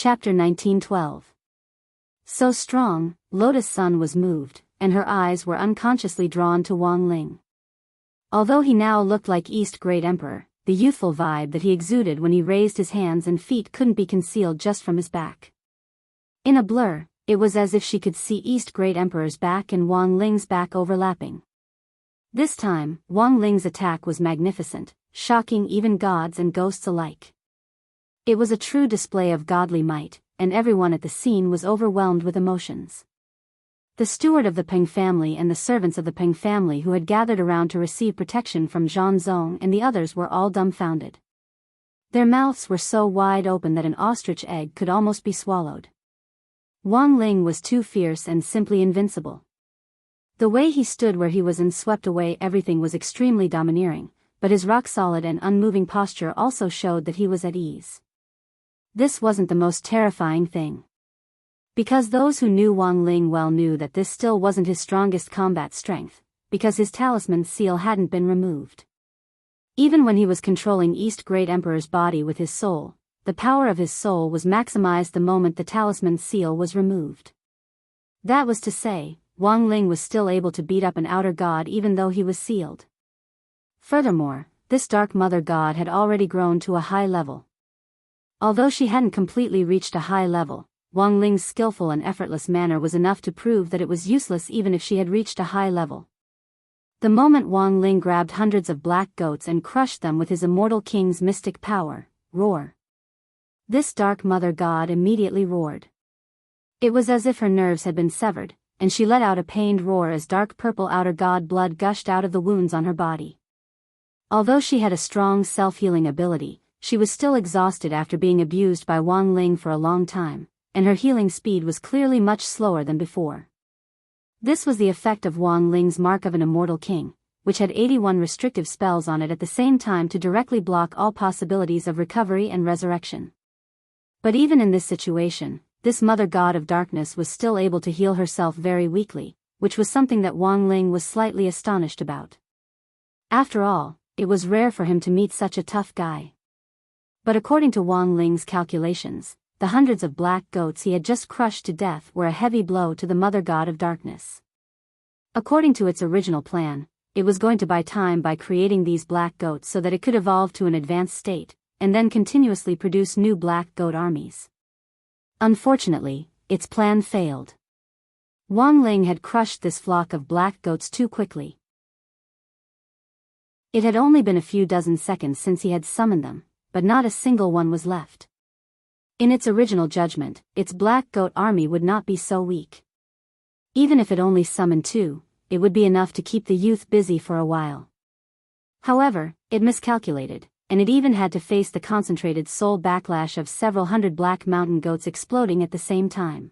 Chapter 1912. So strong, Lotus Sun was moved, and her eyes were unconsciously drawn to Wang Ling. Although he now looked like East Great Emperor, the youthful vibe that he exuded when he raised his hands and feet couldn't be concealed just from his back. In a blur, it was as if she could see East Great Emperor's back and Wang Ling's back overlapping. This time, Wang Ling's attack was magnificent, shocking even gods and ghosts alike. It was a true display of godly might, and everyone at the scene was overwhelmed with emotions. The steward of the Peng family and the servants of the Peng family who had gathered around to receive protection from Zhang Zong and the others were all dumbfounded. Their mouths were so wide open that an ostrich egg could almost be swallowed. Wang Ling was too fierce and simply invincible. The way he stood where he was and swept away everything was extremely domineering, but his rock-solid and unmoving posture also showed that he was at ease. This wasn't the most terrifying thing. Because those who knew Wang Ling well knew that this still wasn't his strongest combat strength, because his talisman seal hadn't been removed. Even when he was controlling East Great Emperor's body with his soul, the power of his soul was maximized the moment the talisman seal was removed. That was to say, Wang Ling was still able to beat up an outer god even though he was sealed. Furthermore, this Dark Mother God had already grown to a high level. Although she hadn't completely reached a high level, Wang Ling's skillful and effortless manner was enough to prove that it was useless even if she had reached a high level. The moment Wang Ling grabbed hundreds of black goats and crushed them with his Immortal King's mystic power, roar. This Dark Mother God immediately roared. It was as if her nerves had been severed, and she let out a pained roar as dark purple outer god blood gushed out of the wounds on her body. Although she had a strong self-healing ability, she was still exhausted after being abused by Wang Ling for a long time, and her healing speed was clearly much slower than before. This was the effect of Wang Ling's Mark of an Immortal King, which had 81 restrictive spells on it at the same time to directly block all possibilities of recovery and resurrection. But even in this situation, this Mother God of Darkness was still able to heal herself very weakly, which was something that Wang Ling was slightly astonished about. After all, it was rare for him to meet such a tough guy. But according to Wang Ling's calculations, the hundreds of black goats he had just crushed to death were a heavy blow to the Mother God of Darkness. According to its original plan, it was going to buy time by creating these black goats so that it could evolve to an advanced state, and then continuously produce new black goat armies. Unfortunately, its plan failed. Wang Ling had crushed this flock of black goats too quickly. It had only been a few dozen seconds since he had summoned them, but not a single one was left. In its original judgment, its black goat army would not be so weak. Even if it only summoned 2, it would be enough to keep the youth busy for a while. However, it miscalculated, and it even had to face the concentrated soul backlash of several hundred black mountain goats exploding at the same time.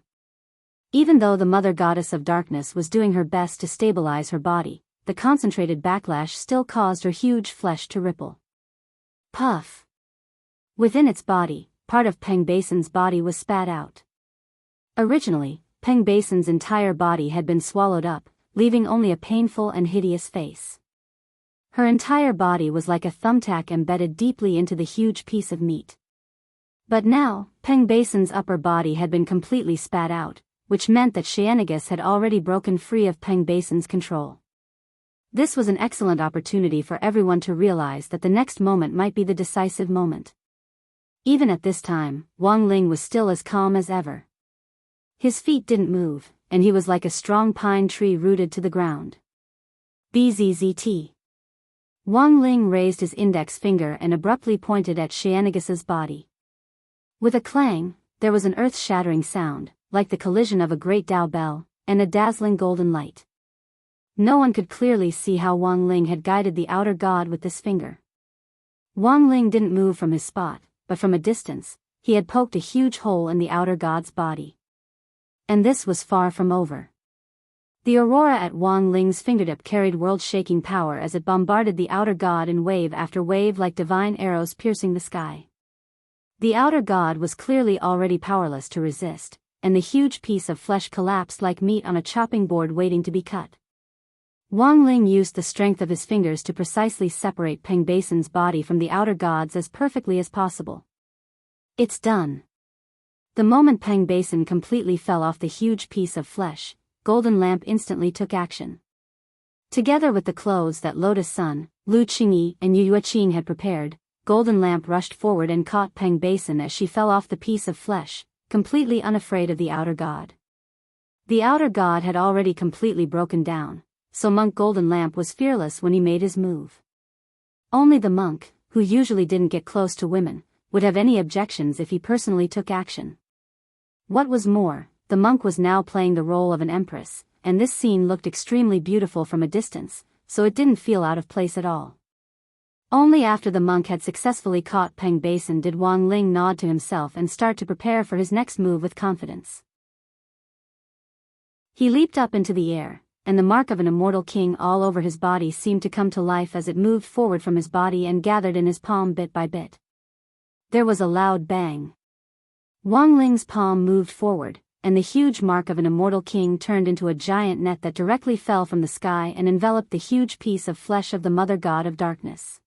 Even though the Mother Goddess of Darkness was doing her best to stabilize her body, the concentrated backlash still caused her huge flesh to ripple. Puff! Within its body, part of Peng Basin's body was spat out. Originally, Peng Basin's entire body had been swallowed up, leaving only a painful and hideous face. Her entire body was like a thumbtack embedded deeply into the huge piece of meat. But now, Peng Basin's upper body had been completely spat out, which meant that Xianagas had already broken free of Peng Basin's control. This was an excellent opportunity for everyone to realize that the next moment might be the decisive moment. Even at this time, Wang Ling was still as calm as ever. His feet didn't move, and he was like a strong pine tree rooted to the ground. Bzzzt. Wang Ling raised his index finger and abruptly pointed at Xianagas's body. With a clang, there was an earth-shattering sound, like the collision of a great Tao bell, and a dazzling golden light. No one could clearly see how Wang Ling had guided the outer god with this finger. Wang Ling didn't move from his spot, but from a distance, he had poked a huge hole in the outer god's body. And this was far from over. The aurora at Wang Ling's fingertip carried world-shaking power as it bombarded the outer god in wave after wave like divine arrows piercing the sky. The outer god was clearly already powerless to resist, and the huge piece of flesh collapsed like meat on a chopping board waiting to be cut. Wang Ling used the strength of his fingers to precisely separate Peng Basin's body from the outer gods as perfectly as possible. It's done. The moment Peng Basin completely fell off the huge piece of flesh, Golden Lamp instantly took action. Together with the clothes that Lotus Sun, Lu Qingyi, and Yu Yueqing had prepared, Golden Lamp rushed forward and caught Peng Basin as she fell off the piece of flesh, completely unafraid of the outer god. The outer god had already completely broken down, so Monk Golden Lamp was fearless when he made his move. Only the monk, who usually didn't get close to women, would have any objections if he personally took action. What was more, the monk was now playing the role of an empress, and this scene looked extremely beautiful from a distance, so it didn't feel out of place at all. Only after the monk had successfully caught Peng Basin did Wang Ling nod to himself and start to prepare for his next move with confidence. He leaped up into the air, and the mark of an immortal king all over his body seemed to come to life as it moved forward from his body and gathered in his palm bit by bit. There was a loud bang. Wang Ling's palm moved forward, and the huge mark of an immortal king turned into a giant net that directly fell from the sky and enveloped the huge piece of flesh of the mother god of darkness.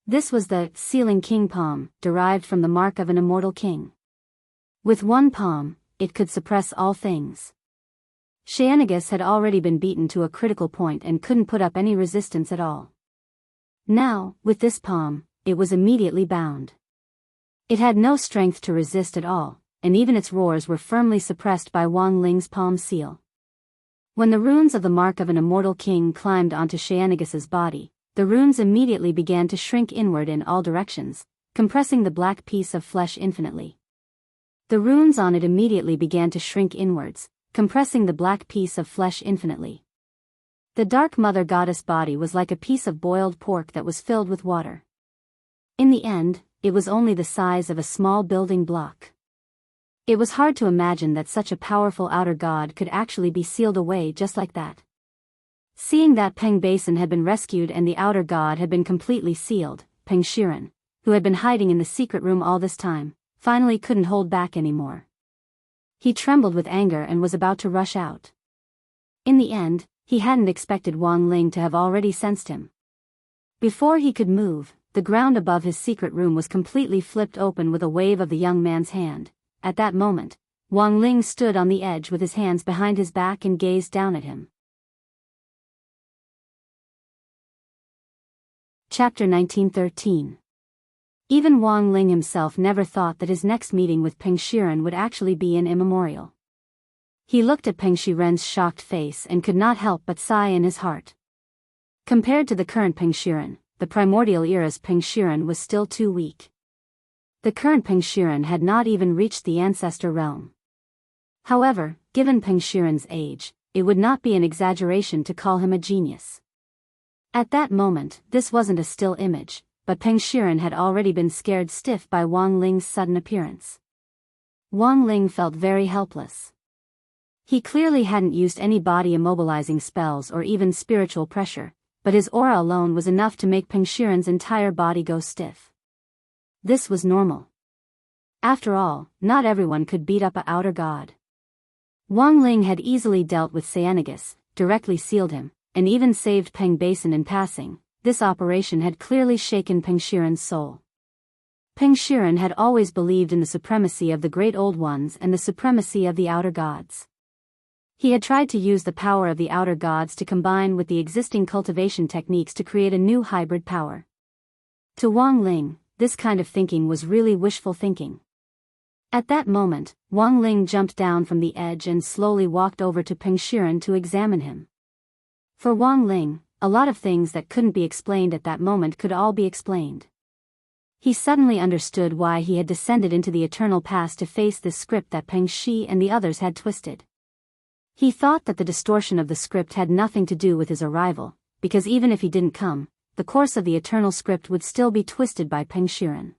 This was the Sealing King palm, derived from the mark of an immortal king. With one palm, it could suppress all things. Sheanagus had already been beaten to a critical point and couldn't put up any resistance at all. Now, with this palm, it was immediately bound. It had no strength to resist at all, and even its roars were firmly suppressed by Wang Ling's palm seal. When the runes of the mark of an immortal king climbed onto Sheanagus's body, the runes immediately began to shrink inward in all directions, compressing the black piece of flesh infinitely. The runes on it immediately began to shrink inwards, compressing the black piece of flesh infinitely. The dark mother goddess body was like a piece of boiled pork that was filled with water. In the end, it was only the size of a small building block. It was hard to imagine that such a powerful outer god could actually be sealed away just like that. Seeing that Peng Basin had been rescued and the outer god had been completely sealed, Peng Shiren, who had been hiding in the secret room all this time, finally couldn't hold back anymore. He trembled with anger and was about to rush out. In the end, he hadn't expected Wang Ling to have already sensed him. Before he could move, the ground above his secret room was completely flipped open with a wave of the young man's hand. At that moment, Wang Ling stood on the edge with his hands behind his back and gazed down at him. Chapter 1913. Even Wang Ling himself never thought that his next meeting with Peng Shiren would actually be in Immemorial. He looked at Peng Shiren's shocked face and could not help but sigh in his heart. Compared to the current Peng Shiren, the primordial era's Peng Shiren was still too weak. The current Peng Shiren had not even reached the ancestor realm. However, given Peng Shiren's age, it would not be an exaggeration to call him a genius. At that moment, this wasn't a still image, but Peng Shiren had already been scared stiff by Wang Ling's sudden appearance. Wang Ling felt very helpless. He clearly hadn't used any body immobilizing spells or even spiritual pressure, but his aura alone was enough to make Peng Shiren's entire body go stiff. This was normal. After all, not everyone could beat up a outer god. Wang Ling had easily dealt with Seanagus, directly sealed him, and even saved Peng Basin in passing. This operation had clearly shaken Peng Shiren's soul. Peng Shiren had always believed in the supremacy of the Great Old Ones and the supremacy of the outer gods. He had tried to use the power of the outer gods to combine with the existing cultivation techniques to create a new hybrid power. To Wang Ling, this kind of thinking was really wishful thinking. At that moment, Wang Ling jumped down from the edge and slowly walked over to Peng Shiren to examine him. For Wang Ling, a lot of things that couldn't be explained at that moment could all be explained. He suddenly understood why he had descended into the eternal past to face this script that Peng Shi and the others had twisted. He thought that the distortion of the script had nothing to do with his arrival, because even if he didn't come, the course of the eternal script would still be twisted by Peng Shiren.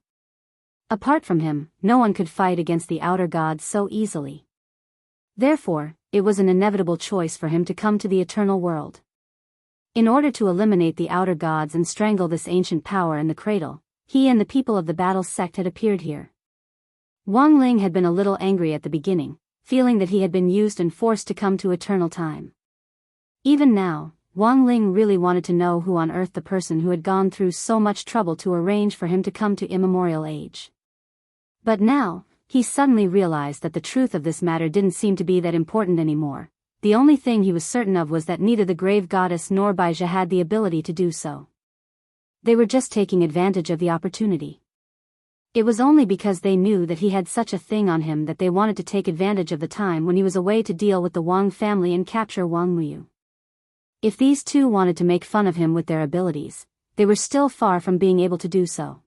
Apart from him, no one could fight against the outer gods so easily. Therefore, it was an inevitable choice for him to come to the eternal world. In order to eliminate the outer gods and strangle this ancient power in the cradle, he and the people of the battle sect had appeared here. Wang Ling had been a little angry at the beginning, feeling that he had been used and forced to come to eternal time. Even now, Wang Ling really wanted to know who on earth the person who had gone through so much trouble to arrange for him to come to immemorial age. But now, he suddenly realized that the truth of this matter didn't seem to be that important anymore. The only thing he was certain of was that neither the grave goddess nor Baija had the ability to do so. They were just taking advantage of the opportunity. It was only because they knew that he had such a thing on him that they wanted to take advantage of the time when he was away to deal with the Wang family and capture Wang Muyu. If these two wanted to make fun of him with their abilities, they were still far from being able to do so.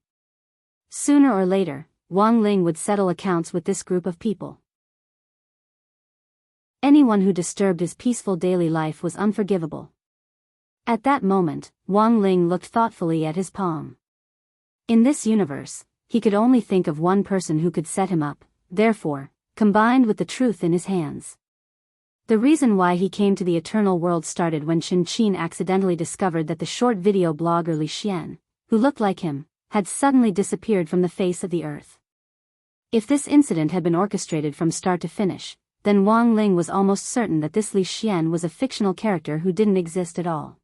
Sooner or later, Wang Ling would settle accounts with this group of people. Anyone who disturbed his peaceful daily life was unforgivable. At that moment, Wang Ling looked thoughtfully at his palm. In this universe, he could only think of one person who could set him up, therefore, combined with the truth in his hands. The reason why he came to the Eternal World started when Chen Qin accidentally discovered that the short video blogger Li Xian, who looked like him, had suddenly disappeared from the face of the earth. If this incident had been orchestrated from start to finish, then Wang Ling was almost certain that this Li Xian was a fictional character who didn't exist at all.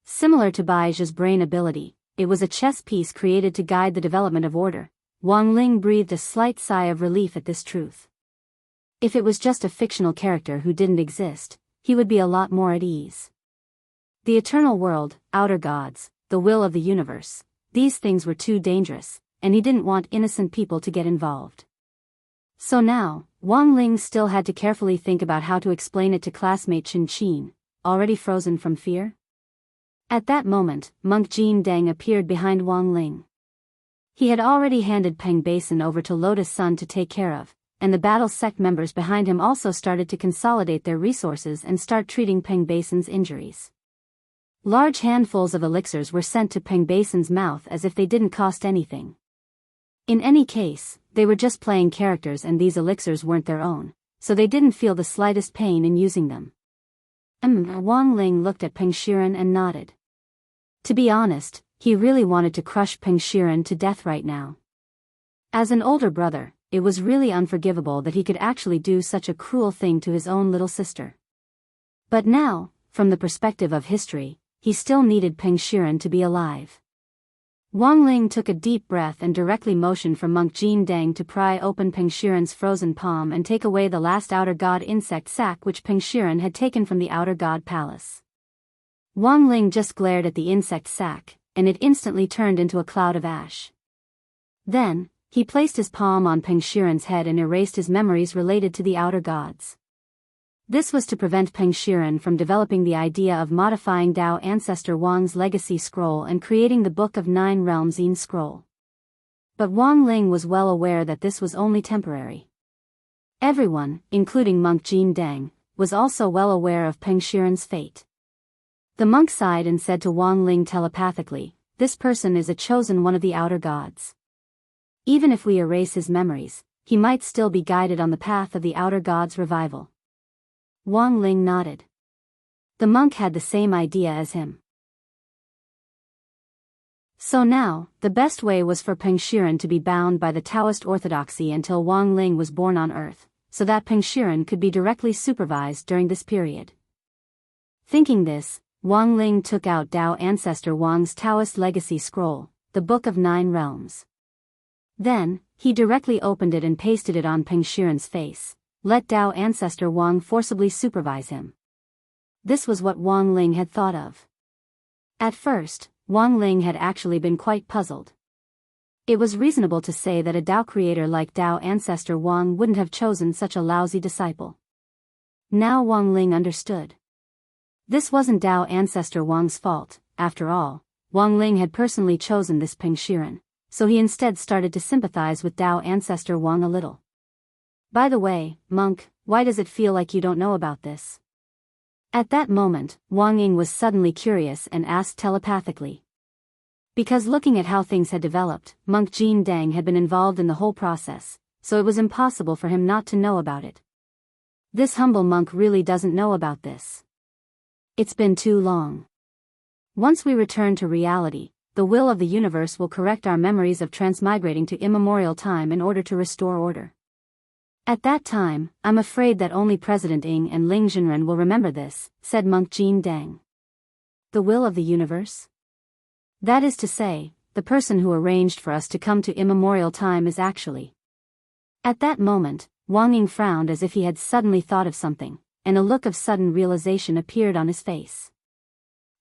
Similar to Baijia's brain ability, it was a chess piece created to guide the development of order. Wang Ling breathed a slight sigh of relief at this truth. If it was just a fictional character who didn't exist, he would be a lot more at ease. The eternal world, outer gods, the will of the universe, these things were too dangerous, and he didn't want innocent people to get involved. So now, Wang Ling still had to carefully think about how to explain it to classmate Chen Qin, already frozen from fear. At that moment, monk Jin Deng appeared behind Wang Ling. He had already handed Peng Basin over to Lotus Sun to take care of, and the battle sect members behind him also started to consolidate their resources and start treating Peng Basin's injuries. Large handfuls of elixirs were sent to Peng Basin's mouth as if they didn't cost anything. In any case, they were just playing characters and these elixirs weren't their own, so they didn't feel the slightest pain in using them. Wang Ling looked at Peng Shiren and nodded. To be honest, he really wanted to crush Peng Shiren to death right now. As an older brother, it was really unforgivable that he could actually do such a cruel thing to his own little sister. But now, from the perspective of history, he still needed Peng Shiren to be alive. Wang Ling took a deep breath and directly motioned for monk Jin Deng to pry open Peng Shiren's frozen palm and take away the last outer god insect sac which Peng Shiren had taken from the outer god palace. Wang Ling just glared at the insect sac, and it instantly turned into a cloud of ash. Then, he placed his palm on Peng Shiren's head and erased his memories related to the outer gods. This was to prevent Peng Shiren from developing the idea of modifying Dao ancestor Wang's legacy scroll and creating the Book of Nine Realms Yin scroll. But Wang Ling was well aware that this was only temporary. Everyone, including monk Jin Deng, was also well aware of Peng Shiren's fate. The monk sighed and said to Wang Ling telepathically, "This person is a chosen one of the outer gods. Even if we erase his memories, he might still be guided on the path of the outer gods' revival." Wang Ling nodded. The monk had the same idea as him. So now, the best way was for Peng Shiren to be bound by the Taoist orthodoxy until Wang Ling was born on Earth, so that Peng Shiren could be directly supervised during this period. Thinking this, Wang Ling took out Dao ancestor Wang's Taoist legacy scroll, the Book of Nine Realms. Then, he directly opened it and pasted it on Peng Shiren's face. Let Dao ancestor Wang forcibly supervise him. This was what Wang Ling had thought of. At first, Wang Ling had actually been quite puzzled. It was reasonable to say that a Dao creator like Dao ancestor Wang wouldn't have chosen such a lousy disciple. Now Wang Ling understood. This wasn't Dao ancestor Wang's fault. After all, Wang Ling had personally chosen this Peng Shiren, so he instead started to sympathize with Dao ancestor Wang a little. By the way, monk, why does it feel like you don't know about this? At that moment, Wang Ying was suddenly curious and asked telepathically. Because looking at how things had developed, monk Jin Deng had been involved in the whole process, so it was impossible for him not to know about it. This humble monk really doesn't know about this. It's been too long. Once we return to reality, the will of the universe will correct our memories of transmigrating to immemorial time in order to restore order. At that time, I'm afraid that only President Ying and Ling Zhenren will remember this, said monk Jin Deng. The will of the universe? That is to say, the person who arranged for us to come to immemorial time is actually At that moment, Wang Ying frowned as if he had suddenly thought of something, and a look of sudden realization appeared on his face.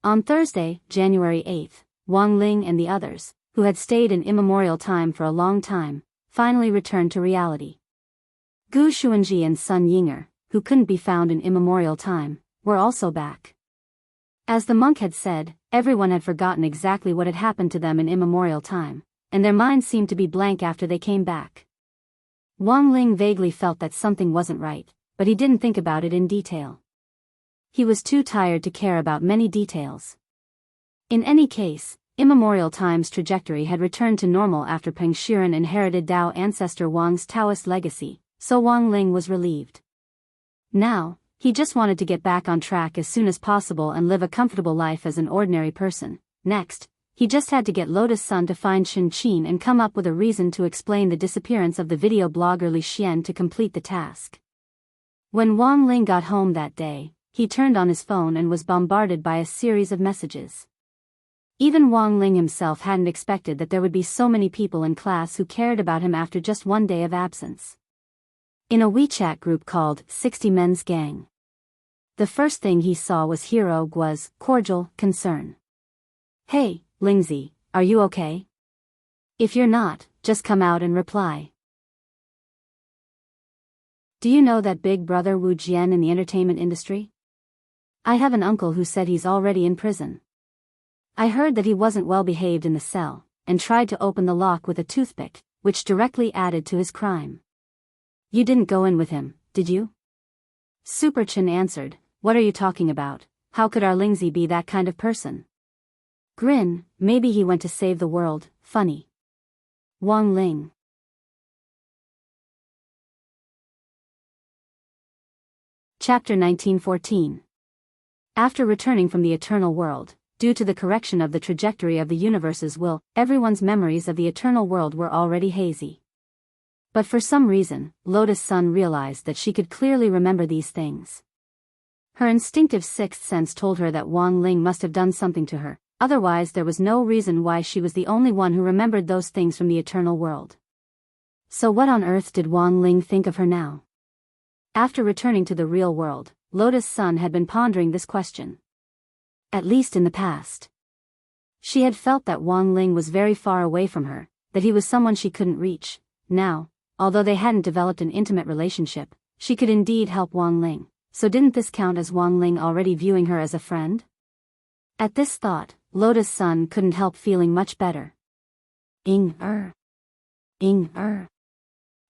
On Thursday, January 8th, Wang Ling and the others, who had stayed in immemorial time for a long time, finally returned to reality. Gu Xuanji and Sun Yinger, who couldn't be found in immemorial time, were also back. As the monk had said, everyone had forgotten exactly what had happened to them in immemorial time, and their minds seemed to be blank after they came back. Wang Ling vaguely felt that something wasn't right, but he didn't think about it in detail. He was too tired to care about many details. In any case, immemorial time's trajectory had returned to normal after Peng Shiren inherited Dao ancestor Wang's Taoist legacy, so Wang Ling was relieved. Now, he just wanted to get back on track as soon as possible and live a comfortable life as an ordinary person. Next, he just had to get Lotus Sun to find Shen Qin and come up with a reason to explain the disappearance of the video blogger Li Xian to complete the task. When Wang Ling got home that day, he turned on his phone and was bombarded by a series of messages. Even Wang Ling himself hadn't expected that there would be so many people in class who cared about him after just one day of absence. In a WeChat group called 60 Men's Gang, the first thing he saw was Hero Gua's cordial concern. "Hey, Lingzi, are you okay? If you're not, just come out and reply. Do you know that big brother Wu Jian in the entertainment industry? I have an uncle who said he's already in prison. I heard that he wasn't well behaved in the cell, and tried to open the lock with a toothpick, which directly added to his crime. You didn't go in with him, did you?" Super Chen answered, "What are you talking about? How could our Lingzi be that kind of person?" Grin, "Maybe he went to save the world, funny." Wang Ling. Chapter 1914. After returning from the eternal world, due to the correction of the trajectory of the universe's will, everyone's memories of the eternal world were already hazy. But for some reason, Lotus Sun realized that she could clearly remember these things. Her instinctive sixth sense told her that Wang Ling must have done something to her, otherwise there was no reason why she was the only one who remembered those things from the eternal world. So what on earth did Wang Ling think of her now? After returning to the real world, Lotus Sun had been pondering this question. At least in the past. She had felt that Wang Ling was very far away from her, that he was someone she couldn't reach. Now, although they hadn't developed an intimate relationship, she could indeed help Wang Ling, so didn't this count as Wang Ling already viewing her as a friend? At this thought, Lotus Sun couldn't help feeling much better. Ying-er. Ying-er.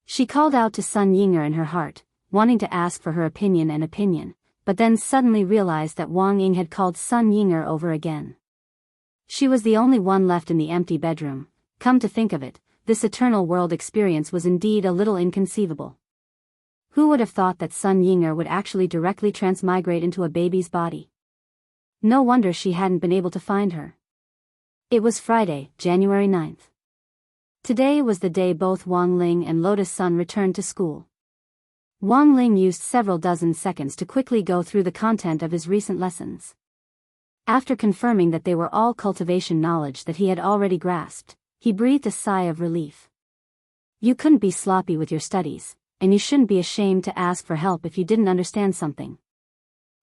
She called out to Sun Yinger in her heart, wanting to ask for her opinion, but then suddenly realized that Wang Ying had called Sun Yinger over again. She was the only one left in the empty bedroom. Come to think of it, this eternal world experience was indeed a little inconceivable. Who would have thought that Sun Yinger would actually directly transmigrate into a baby's body? No wonder she hadn't been able to find her. It was Friday, January 9th. Today was the day both Wang Ling and Lotus Sun returned to school. Wang Ling used several dozen seconds to quickly go through the content of his recent lessons. After confirming that they were all cultivation knowledge that he had already grasped, he breathed a sigh of relief. You couldn't be sloppy with your studies, and you shouldn't be ashamed to ask for help if you didn't understand something.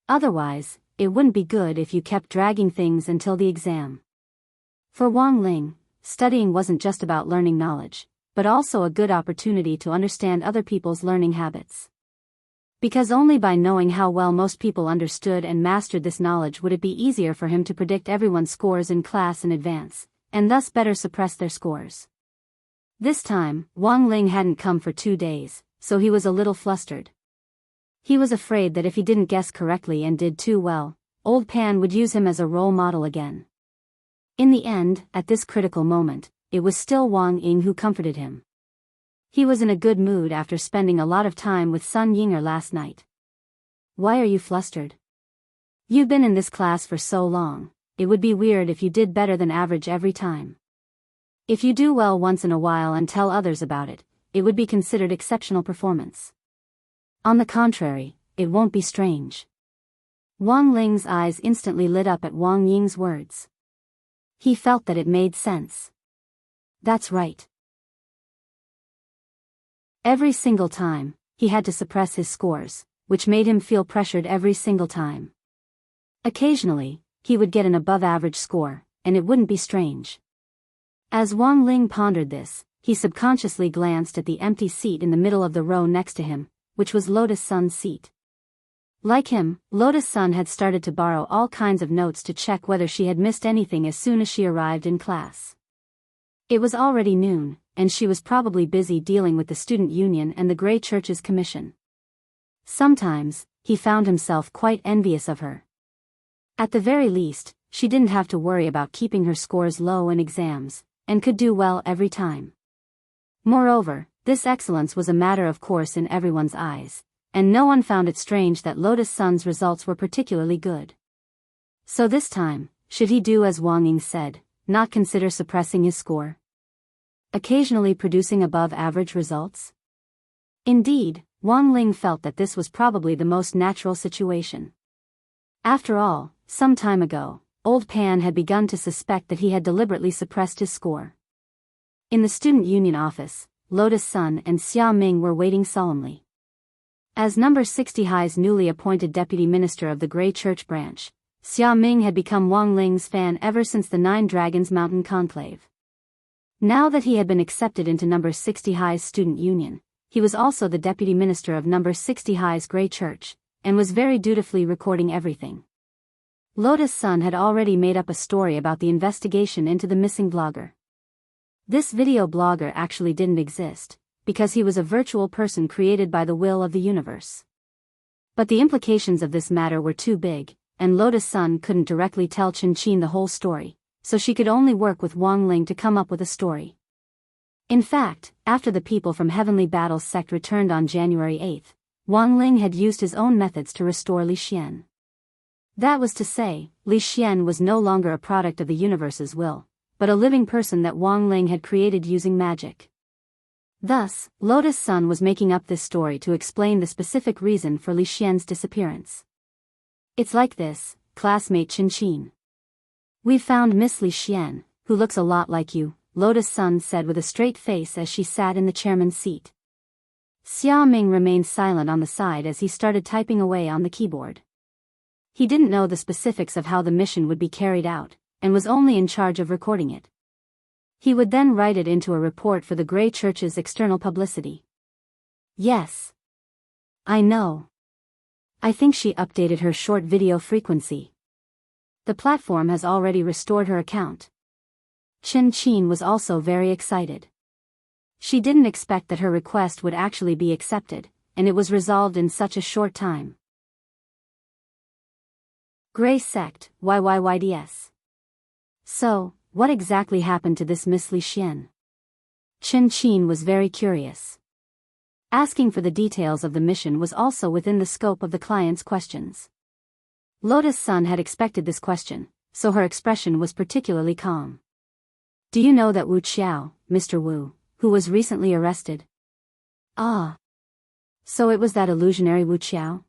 Otherwise, it wouldn't be good if you kept dragging things until the exam. For Wang Ling, studying wasn't just about learning knowledge, but also a good opportunity to understand other people's learning habits. Because only by knowing how well most people understood and mastered this knowledge would it be easier for him to predict everyone's scores in class in advance, and thus better suppress their scores. This time, Wang Ling hadn't come for 2 days, so he was a little flustered. He was afraid that if he didn't guess correctly and did too well, Old Pan would use him as a role model again. In the end, at this critical moment, it was still Wang Ying who comforted him. He was in a good mood after spending a lot of time with Sun Yinger last night. Why are you flustered? You've been in this class for so long, it would be weird if you did better than average every time. If you do well once in a while and tell others about it, it would be considered exceptional performance. On the contrary, it won't be strange. Wang Ling's eyes instantly lit up at Wang Ying's words. He felt that it made sense. That's right. Every single time, he had to suppress his scores, which made him feel pressured every single time. Occasionally, he would get an above-average score, and it wouldn't be strange. As Wang Ling pondered this, he subconsciously glanced at the empty seat in the middle of the row next to him, which was Lotus Sun's seat. Like him, Lotus Sun had started to borrow all kinds of notes to check whether she had missed anything as soon as she arrived in class. It was already noon, and she was probably busy dealing with the student union and the Grey Church's commission. Sometimes, he found himself quite envious of her. At the very least, she didn't have to worry about keeping her scores low in exams, and could do well every time. Moreover, this excellence was a matter of course in everyone's eyes, and no one found it strange that Lotus Sun's results were particularly good. So this time, should he do as Wang Ying said, not consider suppressing his score? Occasionally producing above-average results? Indeed, Wang Ling felt that this was probably the most natural situation. After all, some time ago, Old Pan had begun to suspect that he had deliberately suppressed his score. In the student union office, Lotus Sun and Xia Ming were waiting solemnly. As number 60 High's newly appointed deputy minister of the Grey Church branch, Xia Ming had become Wang Ling's fan ever since the Nine Dragons Mountain Conclave. Now that he had been accepted into number 60 High's student union, he was also the deputy minister of number 60 High's Grey Church, and was very dutifully recording everything. Lotus Sun had already made up a story about the investigation into the missing blogger. This video blogger actually didn't exist, because he was a virtual person created by the will of the universe. But the implications of this matter were too big, and Lotus Sun couldn't directly tell Chen Qin the whole story, so she could only work with Wang Ling to come up with a story. In fact, after the people from Heavenly Battles sect returned on January 8, Wang Ling had used his own methods to restore Li Xian. That was to say, Li Xian was no longer a product of the universe's will, but a living person that Wang Ling had created using magic. Thus, Lotus Sun was making up this story to explain the specific reason for Li Xian's disappearance. It's like this, classmate Chen Qin. We've found Miss Li Xian, who looks a lot like you, Lotus Sun said with a straight face as she sat in the chairman's seat. Xia Ming remained silent on the side as he started typing away on the keyboard. He didn't know the specifics of how the mission would be carried out, and was only in charge of recording it. He would then write it into a report for the Grey Church's external publicity. Yes. I know. I think she updated her short video frequency. The platform has already restored her account. Chen Qin was also very excited. She didn't expect that her request would actually be accepted, and it was resolved in such a short time. Grey Sect, YYYDS. So, what exactly happened to this Miss Li Xian? Chen Qin was very curious. Asking for the details of the mission was also within the scope of the client's questions. Lotus Sun had expected this question, so her expression was particularly calm. Do you know that Wu Qiao, Mr. Wu, who was recently arrested? Ah. So it was that illusionary Wu Qiao?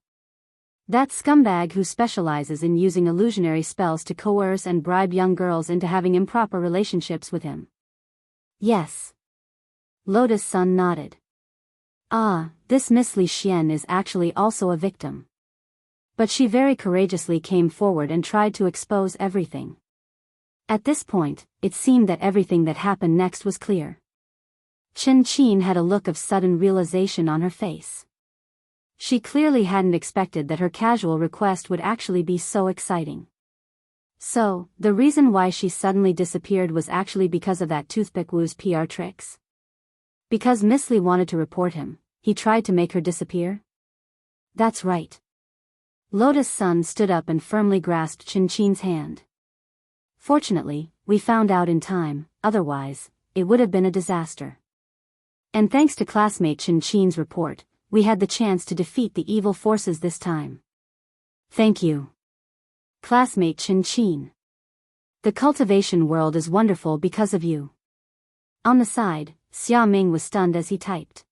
That scumbag who specializes in using illusionary spells to coerce and bribe young girls into having improper relationships with him. Yes. Lotus Sun nodded. Ah, this Miss Li Xian is actually also a victim. But she very courageously came forward and tried to expose everything. At this point, it seemed that everything that happened next was clear. Chen Qin had a look of sudden realization on her face. She clearly hadn't expected that her casual request would actually be so exciting. So, the reason why she suddenly disappeared was actually because of that toothpick Wu's PR tricks? Because Miss Li wanted to report him, he tried to make her disappear? That's right. Lotus Sun stood up and firmly grasped Chen Qin's hand. Fortunately, we found out in time, otherwise, it would have been a disaster. And thanks to classmate Chen Qin's report, we had the chance to defeat the evil forces this time. Thank you. Classmate Chen Qin. The cultivation world is wonderful because of you. On the side, Xia Ming was stunned as he typed.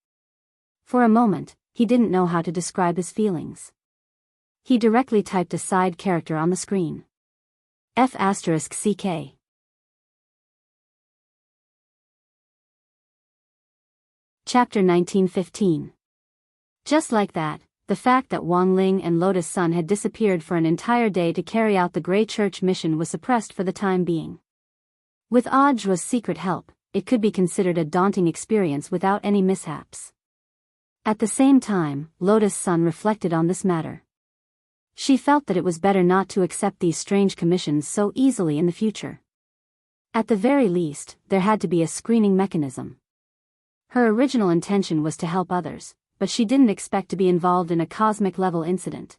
For a moment, he didn't know how to describe his feelings. He directly typed a side character on the screen. F***CK. Chapter 1915. Just like that, the fact that Wang Ling and Lotus Sun had disappeared for an entire day to carry out the Grey Church mission was suppressed for the time being. With Audra's secret help, it could be considered a daunting experience without any mishaps. At the same time, Lotus Sun reflected on this matter. She felt that it was better not to accept these strange commissions so easily in the future. At the very least, there had to be a screening mechanism. Her original intention was to help others, but she didn't expect to be involved in a cosmic-level incident.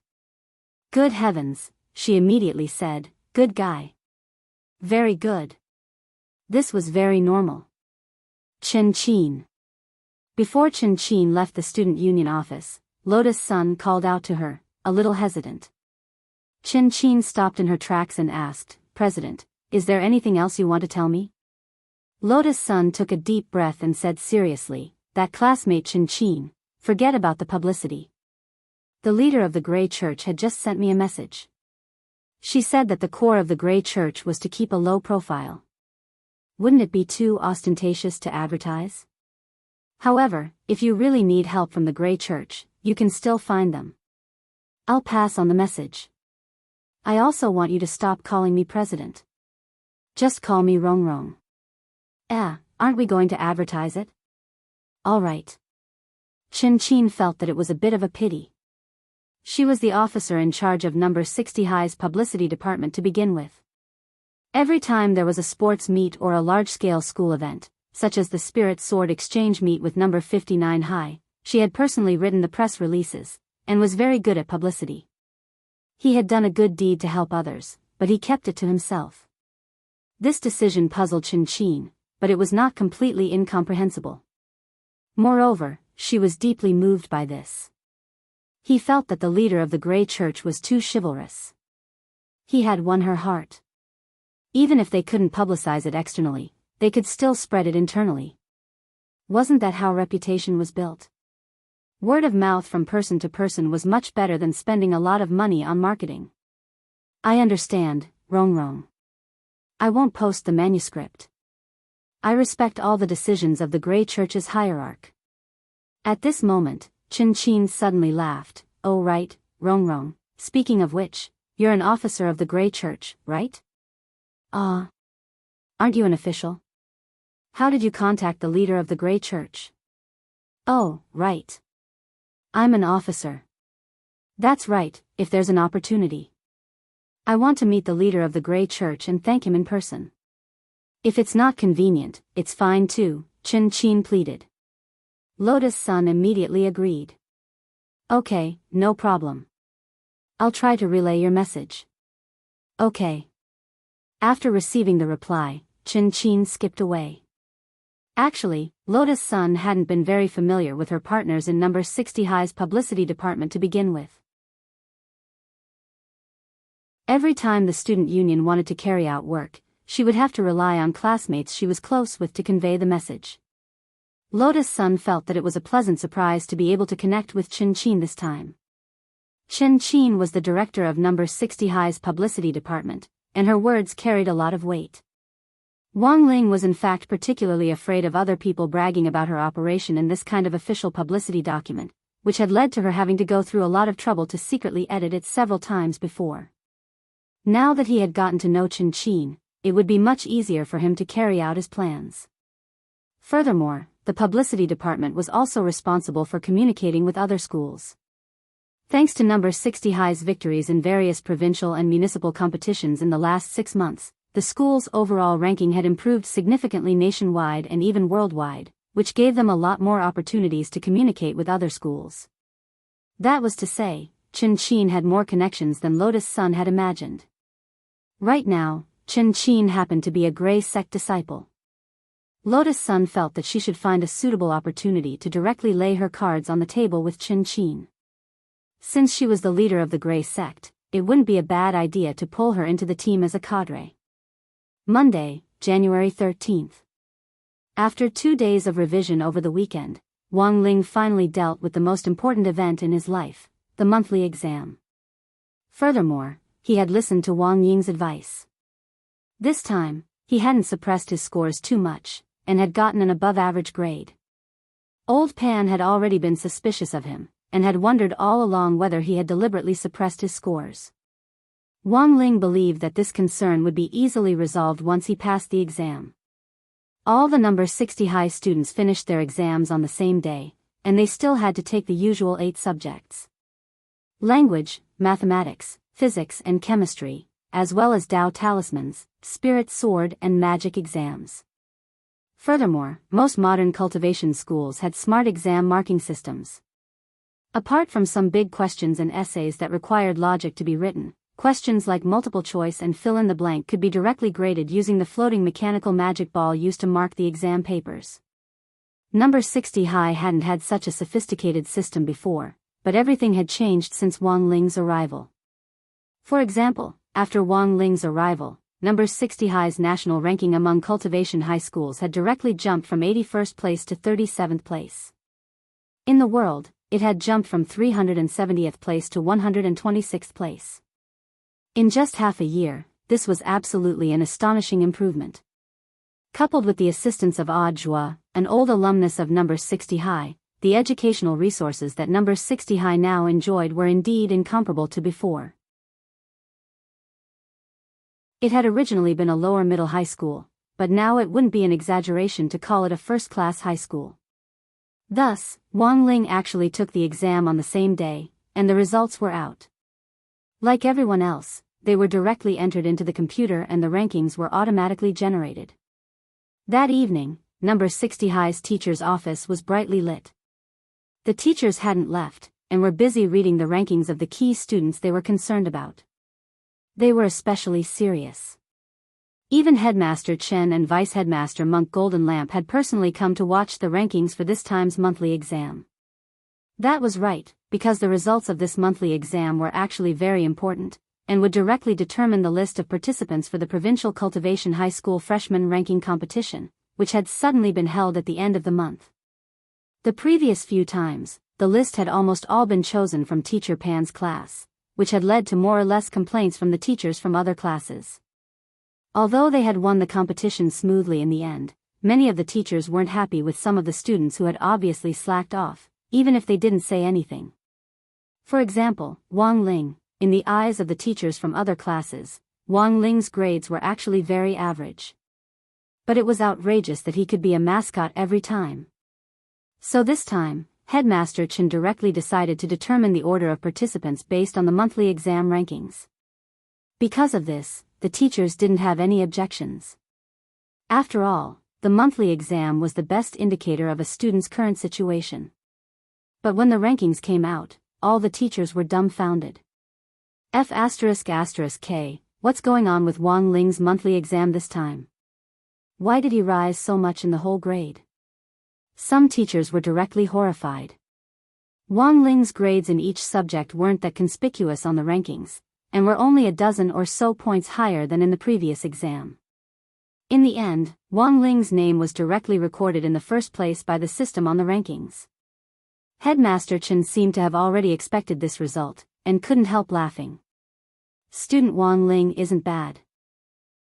Good heavens, she immediately said, good guy. Very good. This was very normal. Chen Qin. Before Chen Qin left the student union office, Lotus Sun called out to her, a little hesitant. Chen Qin stopped in her tracks and asked, President, is there anything else you want to tell me? Lotus Sun took a deep breath and said seriously, that classmate Chen Qin, forget about the publicity. The leader of the Grey Church had just sent me a message. She said that the core of the Grey Church was to keep a low profile. Wouldn't it be too ostentatious to advertise? However, if you really need help from the Grey Church, you can still find them. I'll pass on the message. I also want you to stop calling me president. Just call me Rong Rong. Aren't we going to advertise it? All right. Chen Qin felt that it was a bit of a pity. She was the officer in charge of number 60 High's publicity department to begin with. Every time there was a sports meet or a large-scale school event, such as the Spirit Sword Exchange meet with number 59 High, she had personally written the press releases, and was very good at publicity. He had done a good deed to help others, but he kept it to himself. This decision puzzled Chen Qin, but it was not completely incomprehensible. Moreover, she was deeply moved by this. He felt that the leader of the Grey Church was too chivalrous. He had won her heart. Even if they couldn't publicize it externally, they could still spread it internally. Wasn't that how reputation was built? Word of mouth from person to person was much better than spending a lot of money on marketing. I understand, Rong Rong. I won't post the manuscript. I respect all the decisions of the Grey Church's hierarch. At this moment, Chen Qin suddenly laughed. Oh right, Rong Rong, speaking of which, you're an officer of the Grey Church, right? Aren't you an official? How did you contact the leader of the Grey Church? Oh, right. I'm an officer. That's right, if there's an opportunity. I want to meet the leader of the Grey Church and thank him in person. If it's not convenient, it's fine too, Chen Qin pleaded. Lotus Sun immediately agreed. Okay, no problem. I'll try to relay your message. Okay. After receiving the reply, Chen Qin skipped away. Actually, Lotus Sun hadn't been very familiar with her partners in number 60 High's publicity department to begin with. Every time the student union wanted to carry out work, she would have to rely on classmates she was close with to convey the message. Lotus Sun felt that it was a pleasant surprise to be able to connect with Chen Qin this time. Chen Qin was the director of number 60 High's publicity department, and her words carried a lot of weight. Wang Ling was in fact particularly afraid of other people bragging about her operation in this kind of official publicity document, which had led to her having to go through a lot of trouble to secretly edit it several times before. Now that he had gotten to know Chen Qin, it would be much easier for him to carry out his plans. Furthermore, the publicity department was also responsible for communicating with other schools. Thanks to number 60 High's victories in various provincial and municipal competitions in the last 6 months, the school's overall ranking had improved significantly nationwide and even worldwide, which gave them a lot more opportunities to communicate with other schools. That was to say, Chen Qin had more connections than Lotus Sun had imagined. Right now, Chen Qin happened to be a Grey sect disciple. Lotus Sun felt that she should find a suitable opportunity to directly lay her cards on the table with Chen Qin. Since she was the leader of the Grey sect, it wouldn't be a bad idea to pull her into the team as a cadre. Monday, January 13th. After 2 days of revision over the weekend, Wang Ling finally dealt with the most important event in his life, the monthly exam. Furthermore, he had listened to Wang Ying's advice. This time, he hadn't suppressed his scores too much, and had gotten an above-average grade. Old Pan had already been suspicious of him, and had wondered all along whether he had deliberately suppressed his scores. Wang Ling believed that this concern would be easily resolved once he passed the exam. All the number 60 high students finished their exams on the same day, and they still had to take the usual 8 subjects. Language, mathematics, physics and chemistry, as well as Tao talismans, spirit sword and magic exams. Furthermore, most modern cultivation schools had smart exam marking systems. Apart from some big questions and essays that required logic to be written, questions like multiple choice and fill in the blank could be directly graded using the floating mechanical magic ball used to mark the exam papers. Number 60 high hadn't had such a sophisticated system before, but everything had changed since Wang Ling's arrival. For example, after Wang Ling's arrival, number 60 high's national ranking among cultivation high schools had directly jumped from 81st place to 37th place. In the world, it had jumped from 370th place to 126th place. In just half a year, this was absolutely an astonishing improvement. Coupled with the assistance of Odd Joie, an old alumnus of number 60 high, the educational resources that number 60 high now enjoyed were indeed incomparable to before. It had originally been a lower middle high school, but now it wouldn't be an exaggeration to call it a first-class high school. Thus, Wang Ling actually took the exam on the same day, and the results were out. Like everyone else, they were directly entered into the computer and the rankings were automatically generated. That evening, number 60 high's teacher's office was brightly lit. The teachers hadn't left, and were busy reading the rankings of the key students they were concerned about. They were especially serious. Even Headmaster Chen and Vice Headmaster Monk Golden Lamp had personally come to watch the rankings for this time's monthly exam. That was right, because the results of this monthly exam were actually very important, and would directly determine the list of participants for the Provincial Cultivation High School Freshman Ranking Competition, which had suddenly been held at the end of the month. The previous few times, the list had almost all been chosen from Teacher Pan's class, which had led to more or less complaints from the teachers from other classes. Although they had won the competition smoothly in the end, many of the teachers weren't happy with some of the students who had obviously slacked off, even if they didn't say anything. For example, Wang Ling. In the eyes of the teachers from other classes, Wang Ling's grades were actually very average. But it was outrageous that he could be a mascot every time. So this time, Headmaster Chen directly decided to determine the order of participants based on the monthly exam rankings. Because of this, the teachers didn't have any objections. After all, the monthly exam was the best indicator of a student's current situation. But when the rankings came out, all the teachers were dumbfounded. F***K, what's going on with Wang Ling's monthly exam this time? Why did he rise so much in the whole grade? Some teachers were directly horrified. Wang Ling's grades in each subject weren't that conspicuous on the rankings, and were only a dozen or so points higher than in the previous exam. In the end, Wang Ling's name was directly recorded in the first place by the system on the rankings. Headmaster Chen seemed to have already expected this result, and couldn't help laughing. Student Wang Ling isn't bad.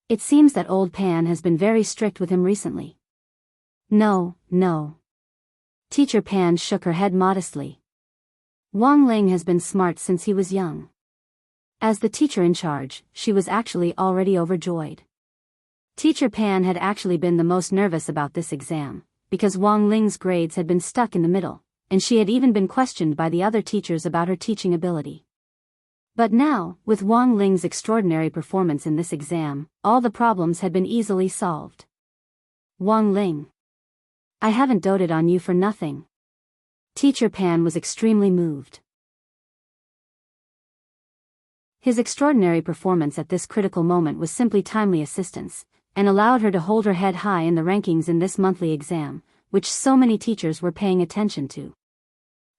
It seems that old Pan has been very strict with him recently. No. Teacher Pan shook her head modestly. Wang Ling has been smart since he was young. As the teacher in charge, she was actually already overjoyed. Teacher Pan had actually been the most nervous about this exam, because Wang Ling's grades had been stuck in the middle, and she had even been questioned by the other teachers about her teaching ability. But now, with Wang Ling's extraordinary performance in this exam, all the problems had been easily solved. Wang Ling. I haven't doted on you for nothing. Teacher Pan was extremely moved. His extraordinary performance at this critical moment was simply timely assistance, and allowed her to hold her head high in the rankings in this monthly exam, which so many teachers were paying attention to.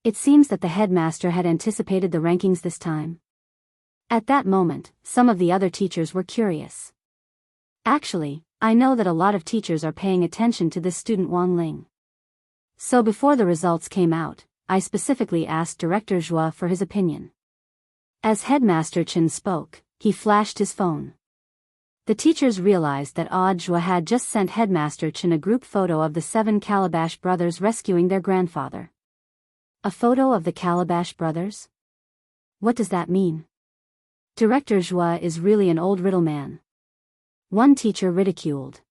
It seems that the headmaster had anticipated the rankings this time. At that moment, some of the other teachers were curious. Actually, I know that a lot of teachers are paying attention to this student Wang Ling. So before the results came out, I specifically asked Director Zhua for his opinion. As Headmaster Chen spoke, he flashed his phone. The teachers realized that Audiobook had just sent Headmaster Chen a group photo of the 7 Calabash brothers rescuing their grandfather. A photo of the Calabash brothers? What does that mean? Director Zhua is really an old riddle man. One teacher ridiculed.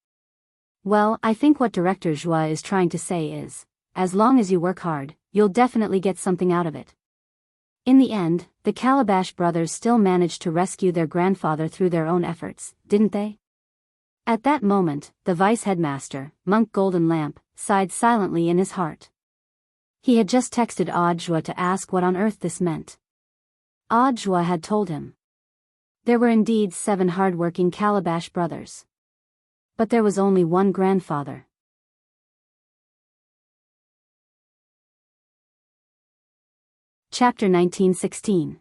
Well, I think what Director Zhua is trying to say is, as long as you work hard, you'll definitely get something out of it. In the end, the Calabash brothers still managed to rescue their grandfather through their own efforts, didn't they? At that moment, the vice headmaster, Monk Golden Lamp, sighed silently in his heart. He had just texted Audiobook to ask what on earth this meant. Audiobook had told him. There were indeed 7 hard-working Calabash brothers. But there was only one grandfather. Chapter 1916.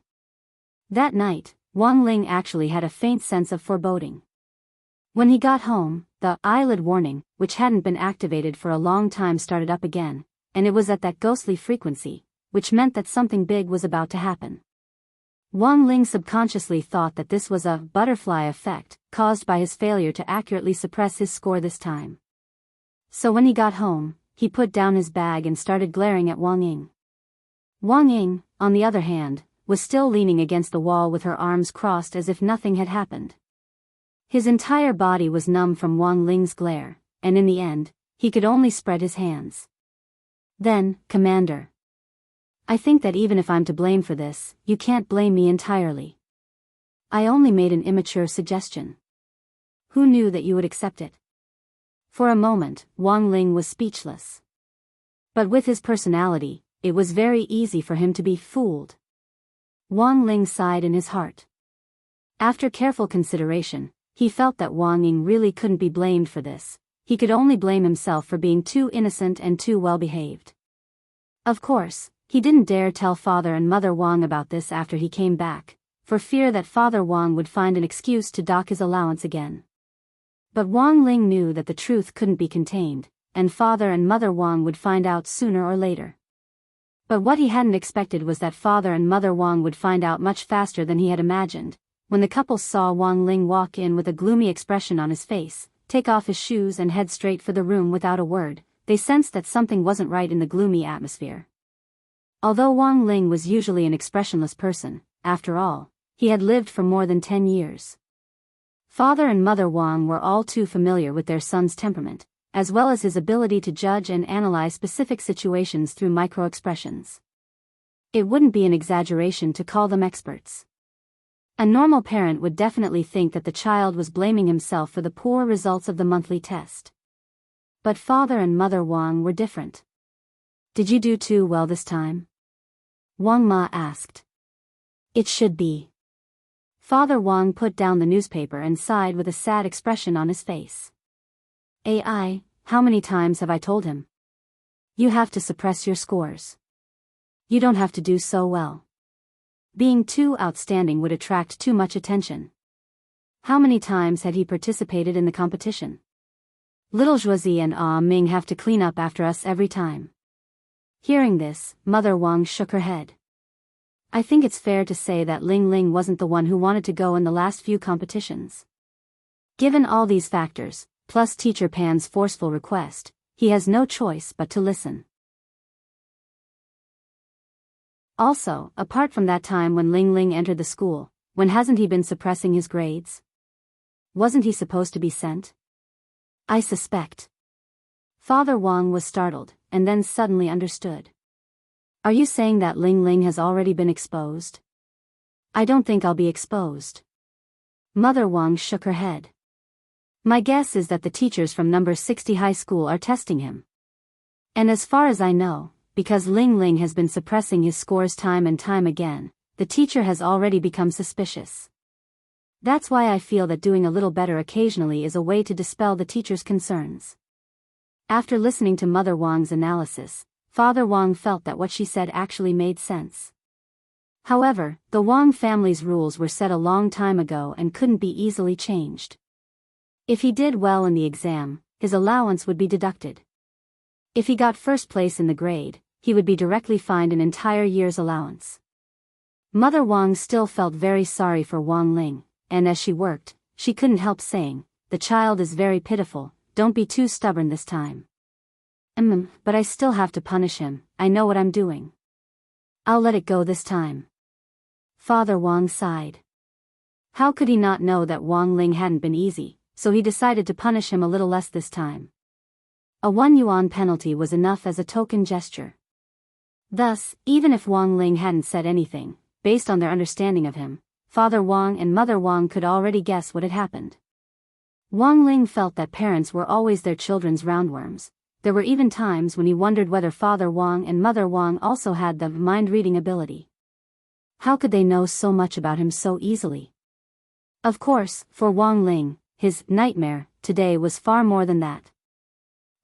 That night, Wang Ling actually had a faint sense of foreboding. When he got home, the eyelid warning, which hadn't been activated for a long time, started up again, and it was at that ghostly frequency, which meant that something big was about to happen. Wang Ling subconsciously thought that this was a butterfly effect, caused by his failure to accurately suppress his score this time. So when he got home, he put down his bag and started glaring at Wang Ying. Wang Ying, on the other hand, was still leaning against the wall with her arms crossed as if nothing had happened. His entire body was numb from Wang Ling's glare, and in the end, he could only spread his hands. Then, Commander. I think that even if I'm to blame for this, you can't blame me entirely. I only made an immature suggestion. Who knew that you would accept it? For a moment, Wang Ling was speechless. But with his personality, it was very easy for him to be fooled. Wang Ling sighed in his heart. After careful consideration, he felt that Wang Ying really couldn't be blamed for this. He could only blame himself for being too innocent and too well-behaved. Of course, he didn't dare tell Father and Mother Wang about this after he came back, for fear that Father Wang would find an excuse to dock his allowance again. But Wang Ling knew that the truth couldn't be contained, and Father and Mother Wang would find out sooner or later. But what he hadn't expected was that Father and Mother Wang would find out much faster than he had imagined. When the couple saw Wang Ling walk in with a gloomy expression on his face, take off his shoes and head straight for the room without a word, they sensed that something wasn't right in the gloomy atmosphere. Although Wang Ling was usually an expressionless person, after all, he had lived for more than 10 years. Father and Mother Wang were all too familiar with their son's temperament, as well as his ability to judge and analyze specific situations through micro-expressions. It wouldn't be an exaggeration to call them experts. A normal parent would definitely think that the child was blaming himself for the poor results of the monthly test. But Father and Mother Wang were different. Did you do too well this time? Wang Ma asked. It should be. Father Wang put down the newspaper and sighed with a sad expression on his face. AI, how many times have I told him? You have to suppress your scores. You don't have to do so well. Being too outstanding would attract too much attention. How many times had he participated in the competition? Little Zhuazi and Ah Ming have to clean up after us every time. Hearing this, Mother Wang shook her head. I think it's fair to say that Ling Ling wasn't the one who wanted to go in the last few competitions. Given all these factors, plus Teacher Pan's forceful request, he has no choice but to listen. Also, apart from that time when Ling Ling entered the school, when hasn't he been suppressing his grades? Wasn't he supposed to be sent? I suspect. Father Wang was startled, and then suddenly understood. Are you saying that Ling Ling has already been exposed? I don't think I'll be exposed. Mother Wang shook her head. My guess is that the teachers from number 60 high school are testing him. And as far as I know, because Ling Ling has been suppressing his scores time and time again, the teacher has already become suspicious. That's why I feel that doing a little better occasionally is a way to dispel the teacher's concerns. After listening to Mother Wang's analysis, Father Wang felt that what she said actually made sense. However, the Wang family's rules were set a long time ago and couldn't be easily changed. If he did well in the exam, his allowance would be deducted. If he got first place in the grade, he would be directly fined an entire year's allowance. Mother Wang still felt very sorry for Wang Ling, and as she worked, she couldn't help saying, "The child is very pitiful, don't be too stubborn this time." But I still have to punish him, I know what I'm doing. I'll let it go this time." Father Wang sighed. How could he not know that Wang Ling hadn't been easy, so he decided to punish him a little less this time. A 1 yuan penalty was enough as a token gesture. Thus, even if Wang Ling hadn't said anything, based on their understanding of him, Father Wang and Mother Wang could already guess what had happened. Wang Ling felt that parents were always their children's roundworms. There were even times when he wondered whether Father Wang and Mother Wang also had the mind-reading ability. How could they know so much about him so easily? Of course, for Wang Ling, his nightmare today was far more than that.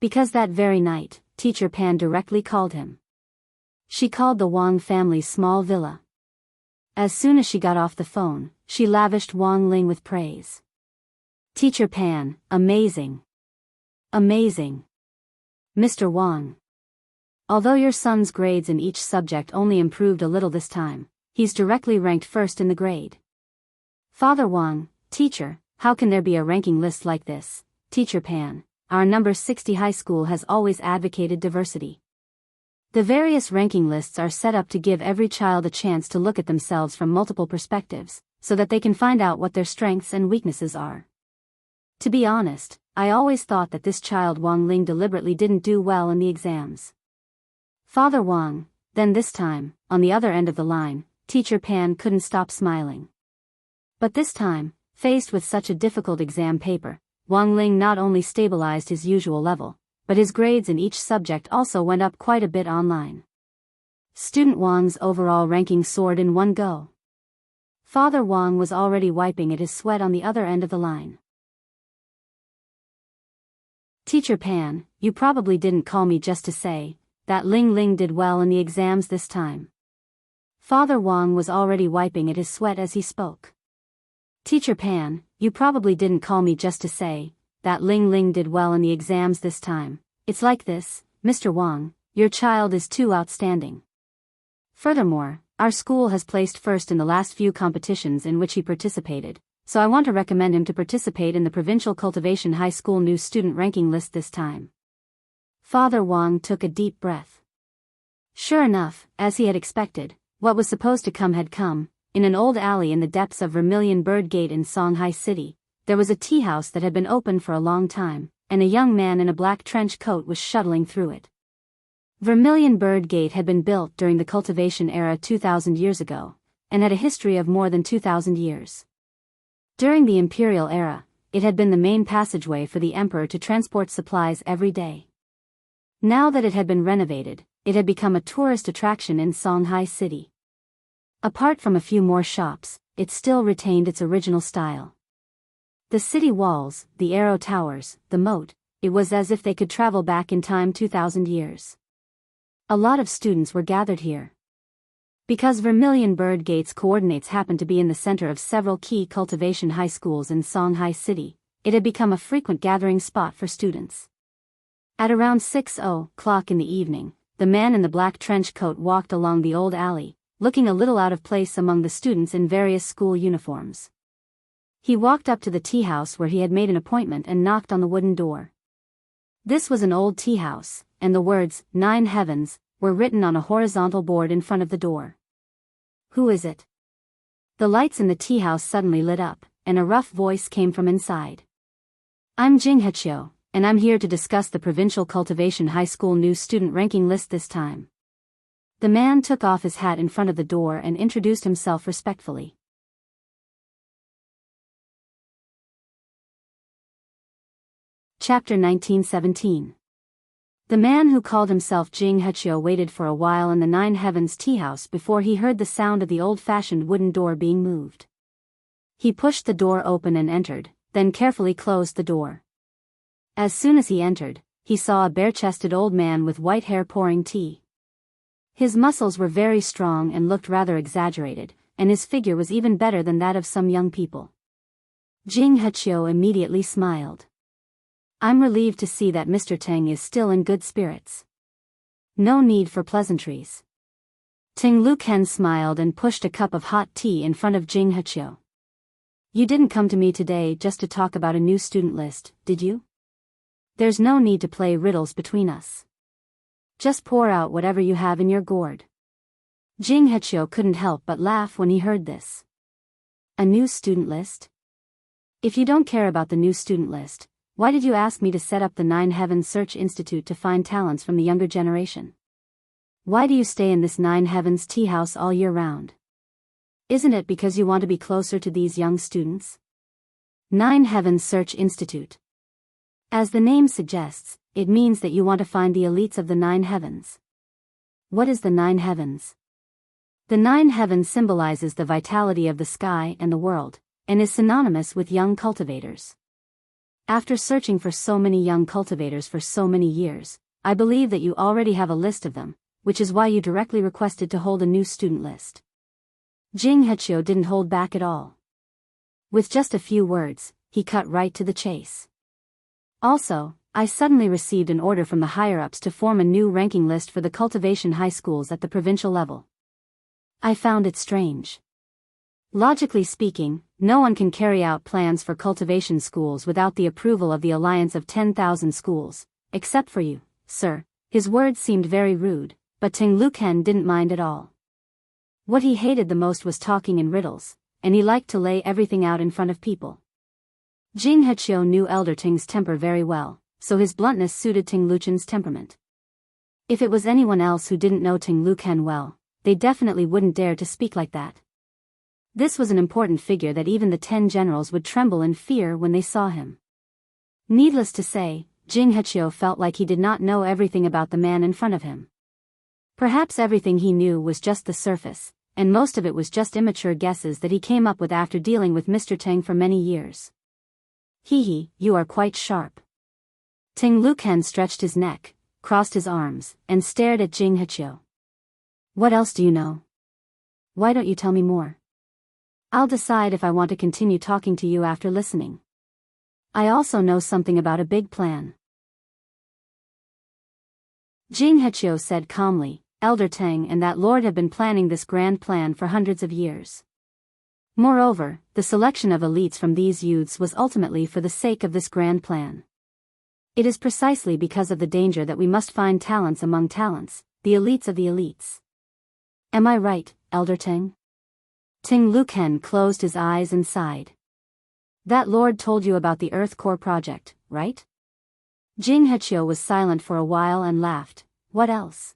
Because that very night, Teacher Pan directly called him. She called the Wang family's small villa. As soon as she got off the phone, she lavished Wang Ling with praise. "Teacher Pan, amazing. Amazing. Mr. Wang. Although your son's grades in each subject only improved a little this time, he's directly ranked first in the grade." Father Wang, "Teacher, how can there be a ranking list like this? Teacher Pan, our number 60 high school has always advocated diversity. The various ranking lists are set up to give every child a chance to look at themselves from multiple perspectives, so that they can find out what their strengths and weaknesses are. To be honest, I always thought that this child Wang Ling deliberately didn't do well in the exams." Father Wang, then this time, on the other end of the line, Teacher Pan couldn't stop smiling. But this time, faced with such a difficult exam paper, Wang Ling not only stabilized his usual level, but his grades in each subject also went up quite a bit online. Student Wang's overall ranking soared in one go. Father Wang was already wiping at his sweat on the other end of the line. "Teacher Pan, you probably didn't call me just to say that Ling Ling did well in the exams this time." Father Wang was already wiping at his sweat as he spoke. "Teacher Pan, you probably didn't call me just to say that Ling Ling did well in the exams this time. It's like this, Mr. Wang, your child is too outstanding. Furthermore, our school has placed first in the last few competitions in which he participated, so I want to recommend him to participate in the Provincial Cultivation High School new student ranking list this time." Father Wang took a deep breath. Sure enough, as he had expected, what was supposed to come had come. In an old alley in the depths of Vermilion Bird Gate in Songhai City, there was a tea house that had been open for a long time, and a young man in a black trench coat was shuttling through it. Vermilion Bird Gate had been built during the cultivation era 2,000 years ago, and had a history of more than 2,000 years. During the imperial era, it had been the main passageway for the emperor to transport supplies every day. Now that it had been renovated, it had become a tourist attraction in Songhai City. Apart from a few more shops, it still retained its original style. The city walls, the arrow towers, the moat, it was as if they could travel back in time 2,000 years. A lot of students were gathered here. Because Vermilion Bird Gate's coordinates happened to be in the center of several key cultivation high schools in Songhai City, it had become a frequent gathering spot for students. At around 6:00 in the evening, the man in the black trench coat walked along the old alley, looking a little out of place among the students in various school uniforms. He walked up to the tea house where he had made an appointment and knocked on the wooden door. This was an old tea house, and the words, 9 Heavens, were written on a horizontal board in front of the door. "Who is it?" The lights in the tea house suddenly lit up, and a rough voice came from inside. "I'm Jing Hechio, and I'm here to discuss the Provincial Cultivation High School new student ranking list this time." The man took off his hat in front of the door and introduced himself respectfully. Chapter 1917. The man who called himself Jing Hechio waited for a while in the 9 Heavens tea house before he heard the sound of the old-fashioned wooden door being moved. He pushed the door open and entered, then carefully closed the door. As soon as he entered, he saw a bare-chested old man with white hair pouring tea. His muscles were very strong and looked rather exaggerated, and his figure was even better than that of some young people. Jing Hechio immediately smiled. "I'm relieved to see that Mr. Teng is still in good spirits. No need for pleasantries." Ting Luken smiled and pushed a cup of hot tea in front of Jing Hechio. You didn't come to me today just to talk about a new student list, did you? There's no need to play riddles between us. Just pour out whatever you have in your gourd. Jing Hechio couldn't help but laugh when he heard this. A new student list? If you don't care about the new student list, why did you ask me to set up the Nine Heavens Search Institute to find talents from the younger generation? Why do you stay in this Nine Heavens tea house all year round? Isn't it because you want to be closer to these young students? Nine Heavens Search Institute. As the name suggests, it means that you want to find the elites of the Nine Heavens. What is the Nine Heavens? The Nine Heavens symbolizes the vitality of the sky and the world, and is synonymous with young cultivators. After searching for so many young cultivators for so many years, I believe that you already have a list of them, which is why you directly requested to hold a new student list. Jing Hechio didn't hold back at all. With just a few words, he cut right to the chase. Also, I suddenly received an order from the higher-ups to form a new ranking list for the cultivation high schools at the provincial level. I found it strange. Logically speaking, no one can carry out plans for cultivation schools without the approval of the Alliance of 10,000 Schools, except for you, sir. His words seemed very rude, but Ting Luken didn't mind at all. What he hated the most was talking in riddles, and he liked to lay everything out in front of people. Jing Hechio knew Elder Ting's temper very well, so his bluntness suited Ting Luchen's temperament. If it was anyone else who didn't know Ting Luken well, they definitely wouldn't dare to speak like that. This was an important figure that even the 10 generals would tremble in fear when they saw him. Needless to say, Jing Hechio felt like he did not know everything about the man in front of him. Perhaps everything he knew was just the surface, and most of it was just immature guesses that he came up with after dealing with Mr. Tang for many years. Hee, you are quite sharp. Ting Luken stretched his neck, crossed his arms, and stared at Jing Hechio. What else do you know? Why don't you tell me more? I'll decide if I want to continue talking to you after listening. I also know something about a big plan. Jing Hechio said calmly, Elder Tang and that lord have been planning this grand plan for hundreds of years. Moreover, the selection of elites from these youths was ultimately for the sake of this grand plan. It is precisely because of the danger that we must find talents among talents, the elites of the elites. Am I right, Elder Tang? Ting Luken closed his eyes and sighed. That lord told you about the Earth Core project, right? Jing Hechio was silent for a while and laughed. What else?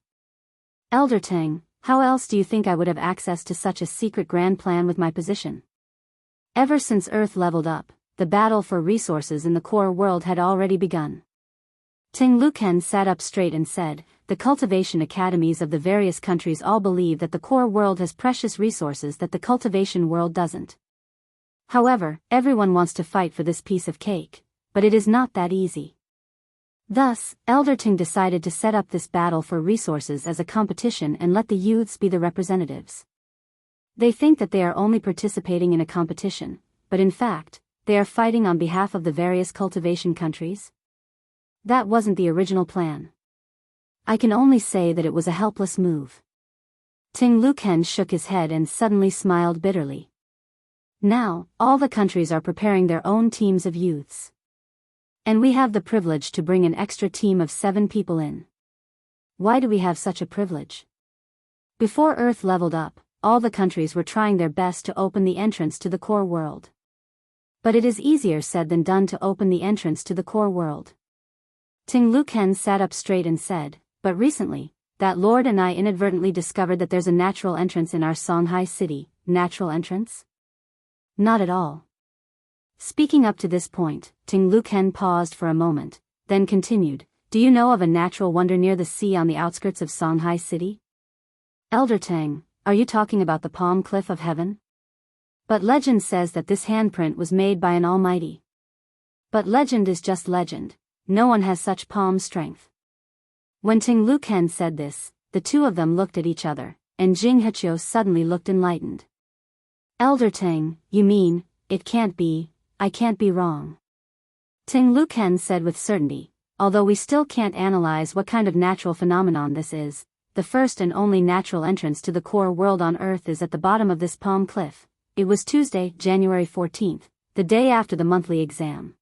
Elder Tang, how else do you think I would have access to such a secret grand plan with my position? Ever since Earth leveled up, the battle for resources in the core world had already begun. Ting Luken sat up straight and said, the cultivation academies of the various countries all believe that the core world has precious resources that the cultivation world doesn't. However, everyone wants to fight for this piece of cake, but it is not that easy. Thus, Elder Ting decided to set up this battle for resources as a competition and let the youths be the representatives. They think that they are only participating in a competition, but in fact, they are fighting on behalf of the various cultivation countries. That wasn't the original plan. I can only say that it was a helpless move. Ting Luken shook his head and suddenly smiled bitterly. Now, all the countries are preparing their own teams of youths. And we have the privilege to bring an extra team of 7 people in. Why do we have such a privilege? Before Earth leveled up, all the countries were trying their best to open the entrance to the core world. But it is easier said than done to open the entrance to the core world. Ting Luken sat up straight and said, but recently, that lord and I inadvertently discovered that there's a natural entrance in our Songhai city. Natural entrance? Not at all. Speaking up to this point, Ting Luken paused for a moment, then continued, do you know of a natural wonder near the sea on the outskirts of Songhai city? Elder Tang, are you talking about the Palm Cliff of Heaven? But legend says that this handprint was made by an almighty. But legend is just legend. No one has such palm strength. When Ting Luken said this, the two of them looked at each other, and Jing Hechio suddenly looked enlightened. Elder Tang, you mean, it can't be, I can't be wrong. Ting Luken said with certainty, although we still can't analyze what kind of natural phenomenon this is, the first and only natural entrance to the core world on Earth is at the bottom of this palm cliff, It was Tuesday, January 14th, the day after the monthly exam.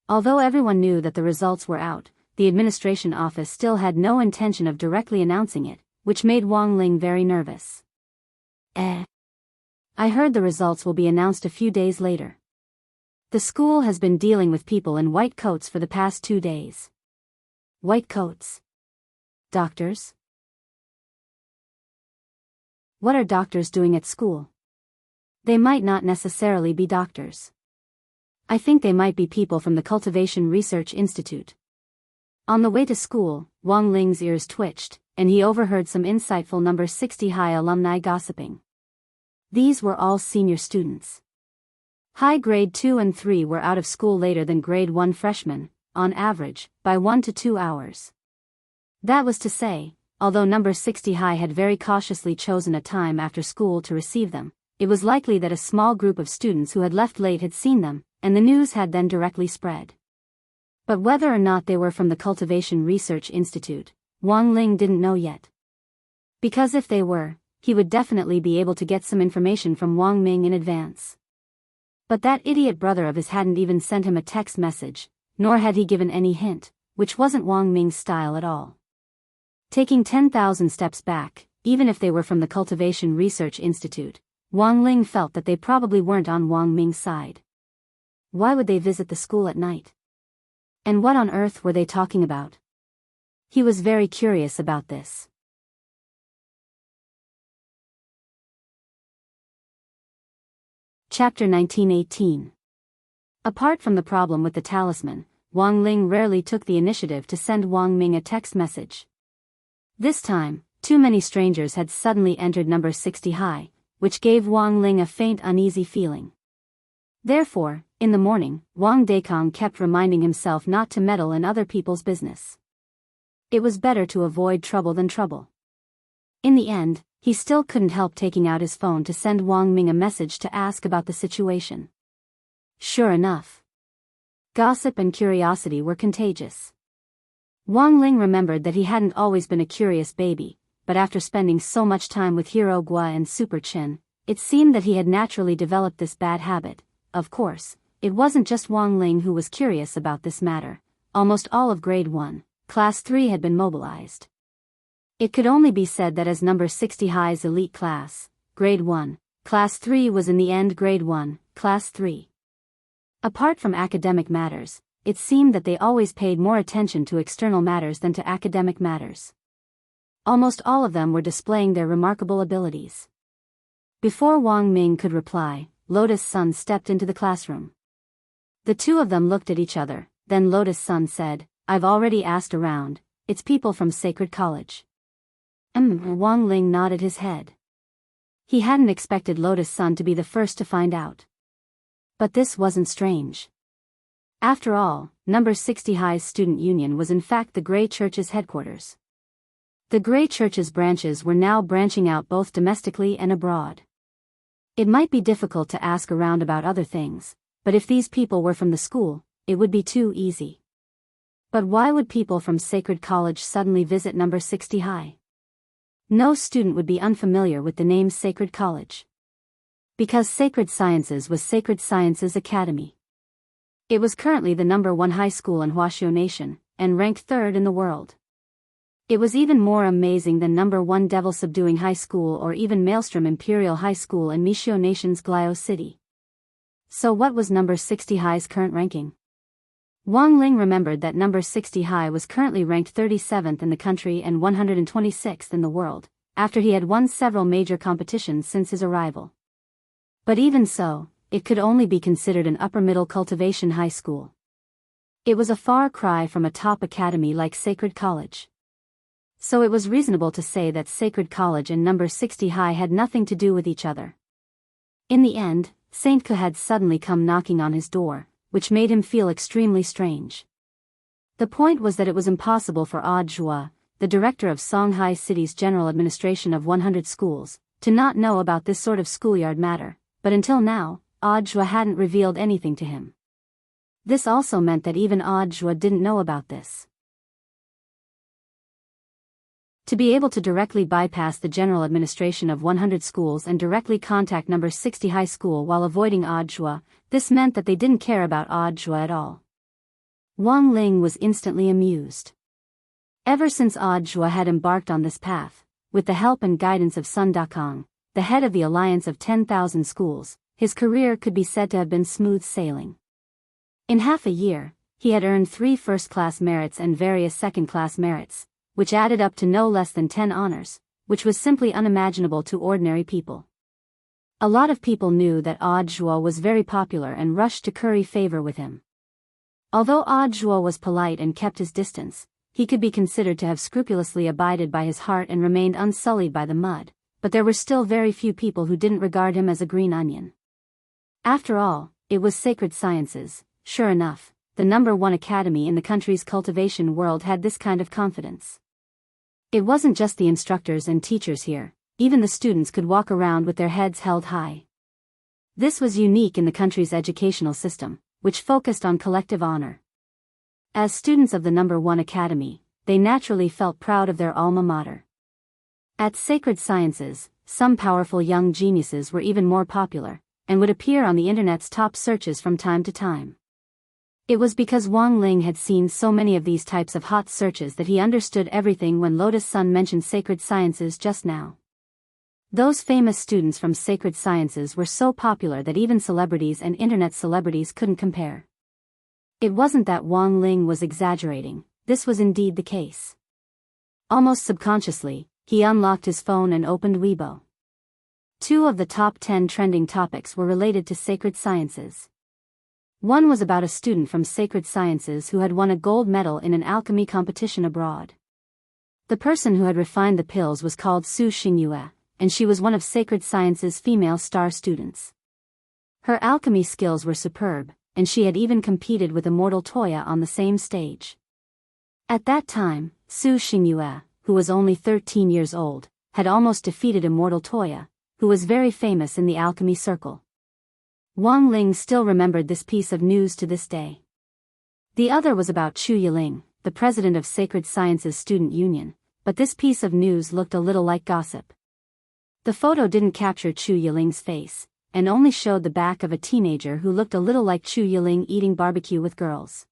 Although everyone knew that the results were out, the administration office still had no intention of directly announcing it, which made Wang Ling very nervous. I heard the results will be announced a few days later. The school has been dealing with people in white coats for the past 2 days. White coats? Doctors? What are doctors doing at school? They might not necessarily be doctors. I think they might be people from the Cultivation Research Institute. On the way to school, Wang Ling's ears twitched, and he overheard some insightful number 60 high alumni gossiping. These were all senior students. High grade 2 and 3 were out of school later than grade 1 freshmen, on average, by 1 to 2 hours. That was to say, although number 60 high had very cautiously chosen a time after school to receive them, it was likely that a small group of students who had left late had seen them, and the news had then directly spread. But whether or not they were from the Cultivation Research Institute, Wang Ling didn't know yet. Because if they were, he would definitely be able to get some information from Wang Ming in advance. But that idiot brother of his hadn't even sent him a text message, nor had he given any hint, which wasn't Wang Ming's style at all. Taking 10,000 steps back, even if they were from the Cultivation Research Institute, Wang Ling felt that they probably weren't on Wang Ming's side. Why would they visit the school at night? And what on earth were they talking about? He was very curious about this. Chapter 1918. Apart from the problem with the talisman, Wang Ling rarely took the initiative to send Wang Ming a text message. This time, too many strangers had suddenly entered number 60 high, which gave Wang Ling a faint uneasy feeling. Therefore, in the morning, Wang Dekong kept reminding himself not to meddle in other people's business. It was better to avoid trouble than trouble. In the end, he still couldn't help taking out his phone to send Wang Ming a message to ask about the situation. Sure enough, gossip and curiosity were contagious. Wang Ling remembered that he hadn't always been a curious baby, but after spending so much time with Hero Gua and Super Chin, it seemed that he had naturally developed this bad habit. Of course, it wasn't just Wang Ling who was curious about this matter. Almost all of grade 1, class 3 had been mobilized. It could only be said that as number 60 high's elite class, grade 1, class 3 was in the end grade 1, class 3. Apart from academic matters, it seemed that they always paid more attention to external matters than to academic matters. Almost all of them were displaying their remarkable abilities. Before Wang Ming could reply, Lotus Sun stepped into the classroom. The two of them looked at each other, then Lotus Sun said, "I've already asked around, it's people from Sacred College." Wang Ling nodded his head. He hadn't expected Lotus Sun to be the first to find out. But this wasn't strange. After all, number 60 high's student union was in fact the Grey Church's headquarters. The Grey Church's branches were now branching out both domestically and abroad. It might be difficult to ask around about other things, but if these people were from the school, it would be too easy. But why would people from Sacred College suddenly visit number 60 high? No student would be unfamiliar with the name Sacred College. Because Sacred Sciences was Sacred Sciences Academy. It was currently the number 1 high school in Huaxiu Nation, and ranked 3rd in the world. It was even more amazing than number 1 Devil Subduing High School or even Maelstrom Imperial High School in Mishio Nation's Glio City. So what was number 60 high's current ranking? Wang Ling remembered that number 60 high was currently ranked 37th in the country and 126th in the world, after he had won several major competitions since his arrival. But even so, it could only be considered an upper-middle cultivation high school. It was a far cry from a top academy like Sacred College. So it was reasonable to say that Sacred College and number 60 high had nothing to do with each other. In the end, Saint Ke had suddenly come knocking on his door, which made him feel extremely strange. The point was that it was impossible for Odd Zhua, the director of Songhai City's general administration of 100 schools, to not know about this sort of schoolyard matter, but until now, Odd Zhua hadn't revealed anything to him. This also meant that even Odd Zhua didn't know about this. To be able to directly bypass the general administration of 100 schools and directly contact number 60 high school while avoiding Audiobook, this meant that they didn't care about Audiobook at all. Wang Ling was instantly amused. Ever since Audiobook had embarked on this path, with the help and guidance of Sun Dakong, the head of the Alliance of 10,000 Schools, his career could be said to have been smooth sailing. In half a year, he had earned 3 first-class merits and various second-class merits, which added up to no less than 10 honors, which was simply unimaginable to ordinary people. A lot of people knew that Audiobook was very popular and rushed to curry favor with him. Although Audiobook was polite and kept his distance, he could be considered to have scrupulously abided by his heart and remained unsullied by the mud, but there were still very few people who didn't regard him as a green onion. After all, it was sacred sciences. Sure enough, the #1 academy in the country's cultivation world had this kind of confidence. It wasn't just the instructors and teachers here, even the students could walk around with their heads held high. This was unique in the country's educational system, which focused on collective honor. As students of the #1 academy, they naturally felt proud of their alma mater. At Sacred Sciences, some powerful young geniuses were even more popular, and would appear on the internet's top searches from time to time. It was because Wang Ling had seen so many of these types of hot searches that he understood everything when Lotus Sun mentioned Sacred Sciences just now. Those famous students from Sacred Sciences were so popular that even celebrities and internet celebrities couldn't compare. It wasn't that Wang Ling was exaggerating, this was indeed the case. Almost subconsciously, he unlocked his phone and opened Weibo. 2 of the top 10 trending topics were related to Sacred Sciences. One was about a student from Sacred Sciences who had won a gold medal in an alchemy competition abroad. The person who had refined the pills was called Su Xingyue, and she was one of Sacred Sciences' female star students. Her alchemy skills were superb, and she had even competed with Immortal Toya on the same stage. At that time, Su Xingyue, who was only 13 years old, had almost defeated Immortal Toya, who was very famous in the alchemy circle. Wang Ling still remembered this piece of news to this day. The other was about Chu Yiling, the president of Sacred Sciences Student Union, but this piece of news looked a little like gossip. The photo didn't capture Chu Yiling's face, and only showed the back of a teenager who looked a little like Chu Yiling eating barbecue with girls.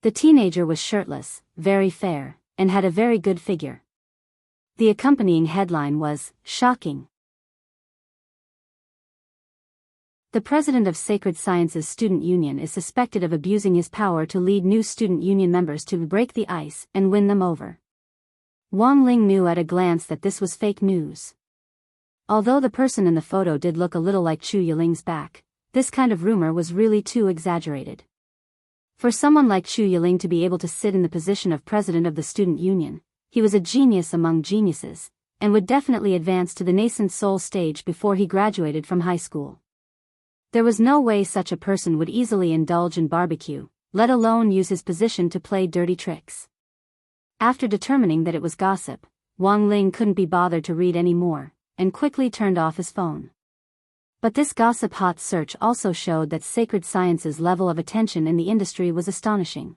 The teenager was shirtless, very fair, and had a very good figure. The accompanying headline was, "Shocking." The president of Sacred Sciences Student Union is suspected of abusing his power to lead new student union members to break the ice and win them over. Wang Ling knew at a glance that this was fake news. Although the person in the photo did look a little like Chu Yiling's back, this kind of rumor was really too exaggerated. For someone like Chu Yiling to be able to sit in the position of president of the student union, he was a genius among geniuses, and would definitely advance to the nascent soul stage before he graduated from high school. There was no way such a person would easily indulge in barbecue, let alone use his position to play dirty tricks. After determining that it was gossip, Wang Ling couldn't be bothered to read any more, and quickly turned off his phone. But this gossip hot search also showed that Sacred Sciences' level of attention in the industry was astonishing.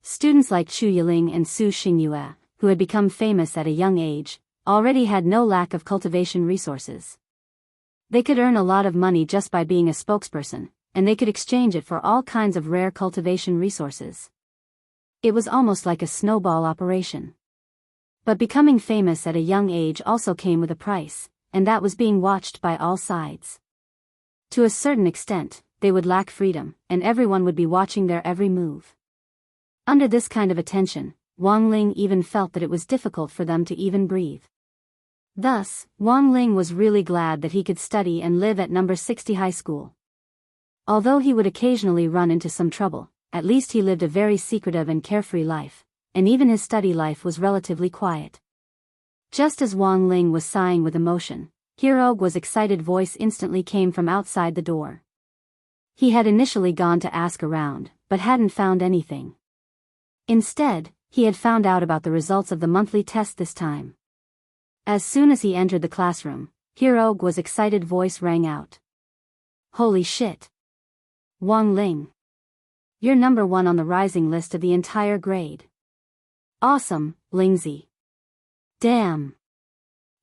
Students like Chu Yiling and Su Xingyue, who had become famous at a young age, already had no lack of cultivation resources. They could earn a lot of money just by being a spokesperson, and they could exchange it for all kinds of rare cultivation resources. It was almost like a snowball operation. But becoming famous at a young age also came with a price, and that was being watched by all sides. To a certain extent, they would lack freedom, and everyone would be watching their every move. Under this kind of attention, Wang Ling even felt that it was difficult for them to even breathe. Thus, Wang Ling was really glad that he could study and live at number 60 high school. Although he would occasionally run into some trouble, at least he lived a very secretive and carefree life, and even his study life was relatively quiet. Just as Wang Ling was sighing with emotion, Hero's excited voice instantly came from outside the door. He had initially gone to ask around, but hadn't found anything. Instead, he had found out about the results of the monthly test this time. As soon as he entered the classroom, Hero's excited voice rang out. "Holy shit! Wang Ling! You're #1 on the rising list of the entire grade. Awesome, Lingzi. Damn.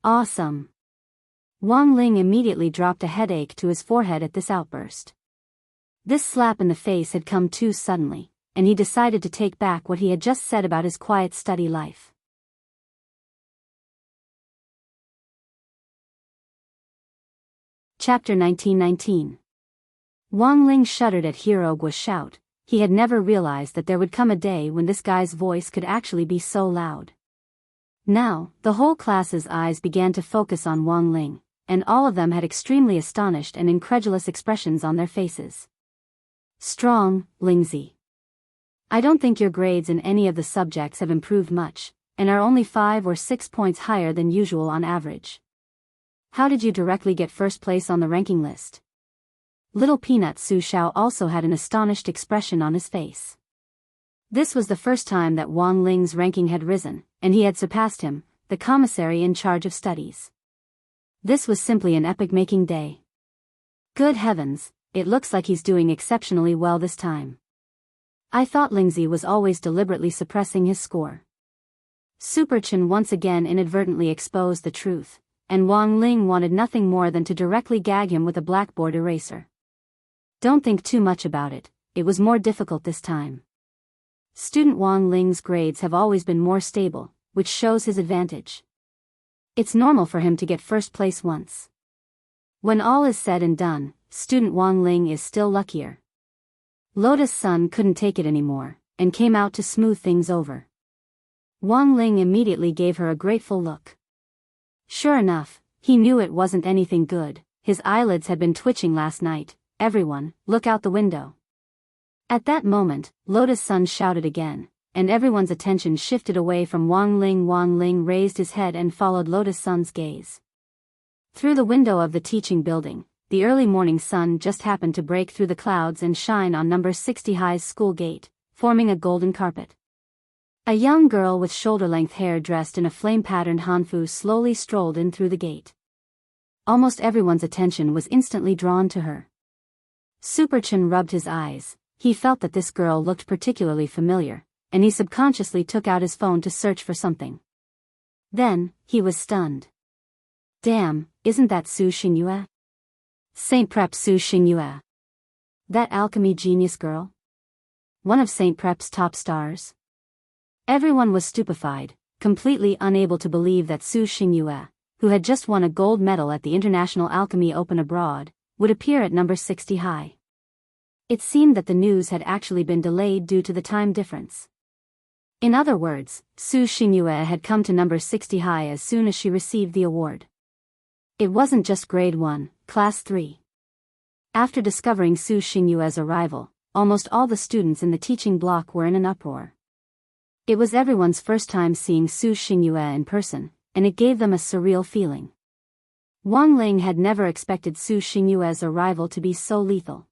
Awesome. Wang Ling immediately dropped a headache to his forehead at this outburst. This slap in the face had come too suddenly, and he decided to take back what he had just said about his quiet study life. Chapter 1919. Wang Ling shuddered at Hirogua's shout. He had never realized that there would come a day when this guy's voice could actually be so loud. Now, the whole class's eyes began to focus on Wang Ling, and all of them had extremely astonished and incredulous expressions on their faces. Strong, Lingzi. I don't think your grades in any of the subjects have improved much, and are only 5 or 6 points higher than usual on average. How did you directly get first place on the ranking list? Little Peanut Su Xiao also had an astonished expression on his face. This was the first time that Wang Ling's ranking had risen, and he had surpassed him, the commissary in charge of studies. This was simply an epic-making day. Good heavens, it looks like he's doing exceptionally well this time. I thought Lingzi was always deliberately suppressing his score. Super Chen once again inadvertently exposed the truth, and Wang Ling wanted nothing more than to directly gag him with a blackboard eraser. Don't think too much about it, it was more difficult this time. Student Wang Ling's grades have always been more stable, which shows his advantage. It's normal for him to get first place once. When all is said and done, student Wang Ling is still luckier. Lotus Sun couldn't take it anymore, and came out to smooth things over. Wang Ling immediately gave her a grateful look. Sure enough, he knew it wasn't anything good, his eyelids had been twitching last night. Everyone, look out the window. At that moment, Lotus Sun shouted again, and everyone's attention shifted away from Wang Ling. Wang Ling raised his head and followed Lotus Sun's gaze. Through the window of the teaching building, the early morning sun just happened to break through the clouds and shine on number 60 High's school gate, forming a golden carpet. A young girl with shoulder-length hair dressed in a flame-patterned hanfu slowly strolled in through the gate. Almost everyone's attention was instantly drawn to her. Super Chen rubbed his eyes. He felt that this girl looked particularly familiar, and he subconsciously took out his phone to search for something. Then, he was stunned. Damn, isn't that Su Xingyue? Saint Prep Su Xingyue. That alchemy genius girl? One of Saint Prep's top stars? Everyone was stupefied, completely unable to believe that Su Xingyue, who had just won a gold medal at the International Alchemy Open abroad, would appear at number 60 High. It seemed that the news had actually been delayed due to the time difference. In other words, Su Xingyue had come to number 60 High as soon as she received the award. It wasn't just grade 1, class 3. After discovering Su Xingyue's arrival, almost all the students in the teaching block were in an uproar. It was everyone's first time seeing Su Xingyue in person, and it gave them a surreal feeling. Wang Ling had never expected Su Xingyue's arrival to be so lethal.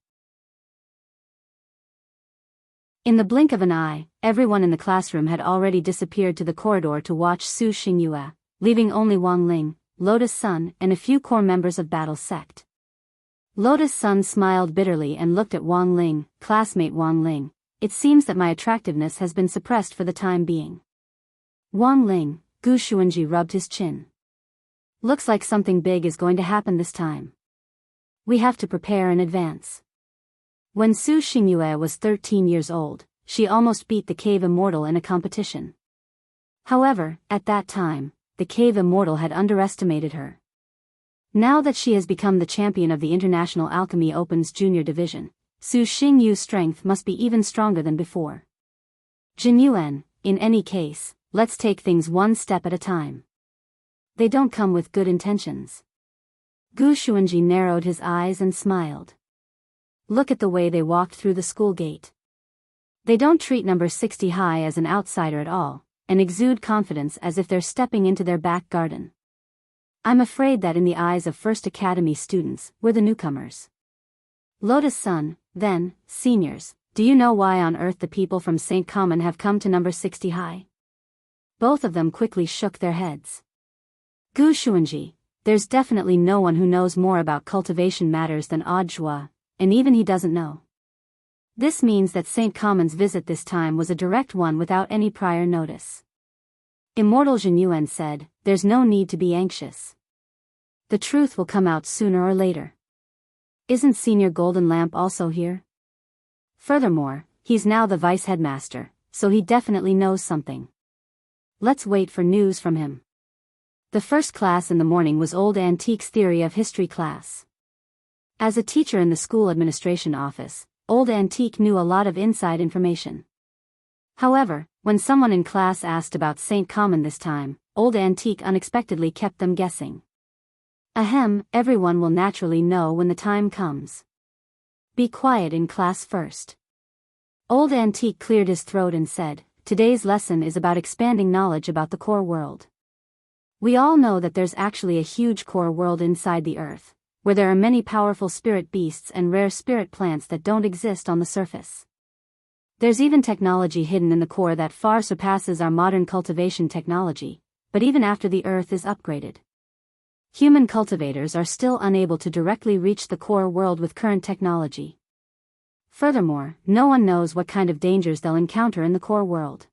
In the blink of an eye, everyone in the classroom had already disappeared to the corridor to watch Su Xingyue, leaving only Wang Ling, Lotus Sun, and a few core members of Battle's sect. Lotus Sun smiled bitterly and looked at Wang Ling. Classmate Wang Ling, it seems that my attractiveness has been suppressed for the time being. Wang Ling, Gu Xuanji rubbed his chin. Looks like something big is going to happen this time. We have to prepare in advance. When Su Xingyue was 13 years old, she almost beat the Cave Immortal in a competition. However, at that time, the Cave Immortal had underestimated her. Now that she has become the champion of the International Alchemy Open's junior division, Su Xingyue's strength must be even stronger than before. Jin Yuan, in any case, let's take things one step at a time. They don't come with good intentions. Gu Xuanji narrowed his eyes and smiled. Look at the way they walked through the school gate. They don't treat number 60 High as an outsider at all, and exude confidence as if they're stepping into their back garden. I'm afraid that in the eyes of First Academy students, we're the newcomers. Lotus Sun, then, seniors, do you know why on earth the people from St. Common have come to number 60 High? Both of them quickly shook their heads. Gu Xuanji, there's definitely no one who knows more about cultivation matters than Odd Zhua, and even he doesn't know. This means that St. Common's visit this time was a direct one without any prior notice. Immortal Zhenyuan said, "There's no need to be anxious. The truth will come out sooner or later. Isn't Senior Golden Lamp also here? Furthermore, he's now the vice headmaster, so he definitely knows something. Let's wait for news from him." The first class in the morning was Old Antique's Theory of History class. As a teacher in the school administration office, Old Antique knew a lot of inside information. However, when someone in class asked about St. Common this time, Old Antique unexpectedly kept them guessing. Ahem, everyone will naturally know when the time comes. Be quiet in class first. Old Antique cleared his throat and said, "Today's lesson is about expanding knowledge about the core world. We all know that there's actually a huge core world inside the earth, where there are many powerful spirit beasts and rare spirit plants that don't exist on the surface. There's even technology hidden in the core that far surpasses our modern cultivation technology, but even after the earth is upgraded, human cultivators are still unable to directly reach the core world with current technology. Furthermore, no one knows what kind of dangers they'll encounter in the core world.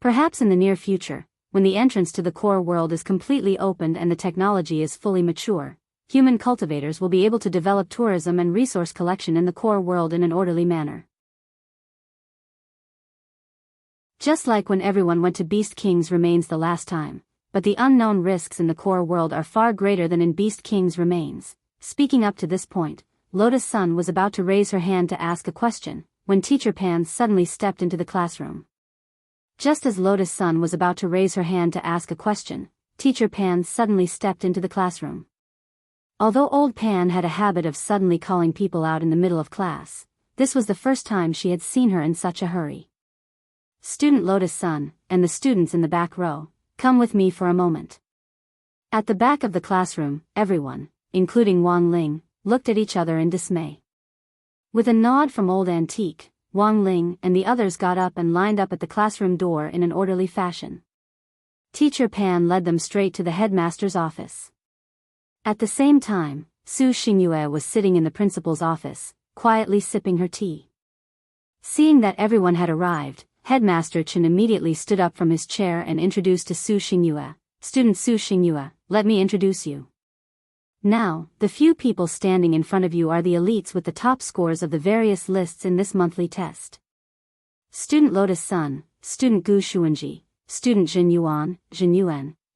Perhaps in the near future, when the entrance to the core world is completely opened and the technology is fully mature, human cultivators will be able to develop tourism and resource collection in the core world in an orderly manner. Just like when everyone went to Beast King's Remains the last time, but the unknown risks in the core world are far greater than in Beast King's Remains." Speaking up to this point, Lotus Sun was about to raise her hand to ask a question, when Teacher Pan suddenly stepped into the classroom. Just as Lotus Sun was about to raise her hand to ask a question, Teacher Pan suddenly stepped into the classroom. Although Old Pan had a habit of suddenly calling people out in the middle of class, this was the first time she had seen her in such a hurry. "Student Lotus Sun, and the students in the back row, come with me for a moment." At the back of the classroom, everyone, including Wang Ling, looked at each other in dismay. With a nod from Old Antique, Wang Ling and the others got up and lined up at the classroom door in an orderly fashion. Teacher Pan led them straight to the headmaster's office. At the same time, Su Xingyue was sitting in the principal's office, quietly sipping her tea. Seeing that everyone had arrived, Headmaster Chen immediately stood up from his chair and introduced to Su Xingyue, "Student Su Xingyue, let me introduce you. Now, the few people standing in front of you are the elites with the top scores of the various lists in this monthly test. Student Lotus Sun, Student Gu Xuanji, Student Zhen Yuan,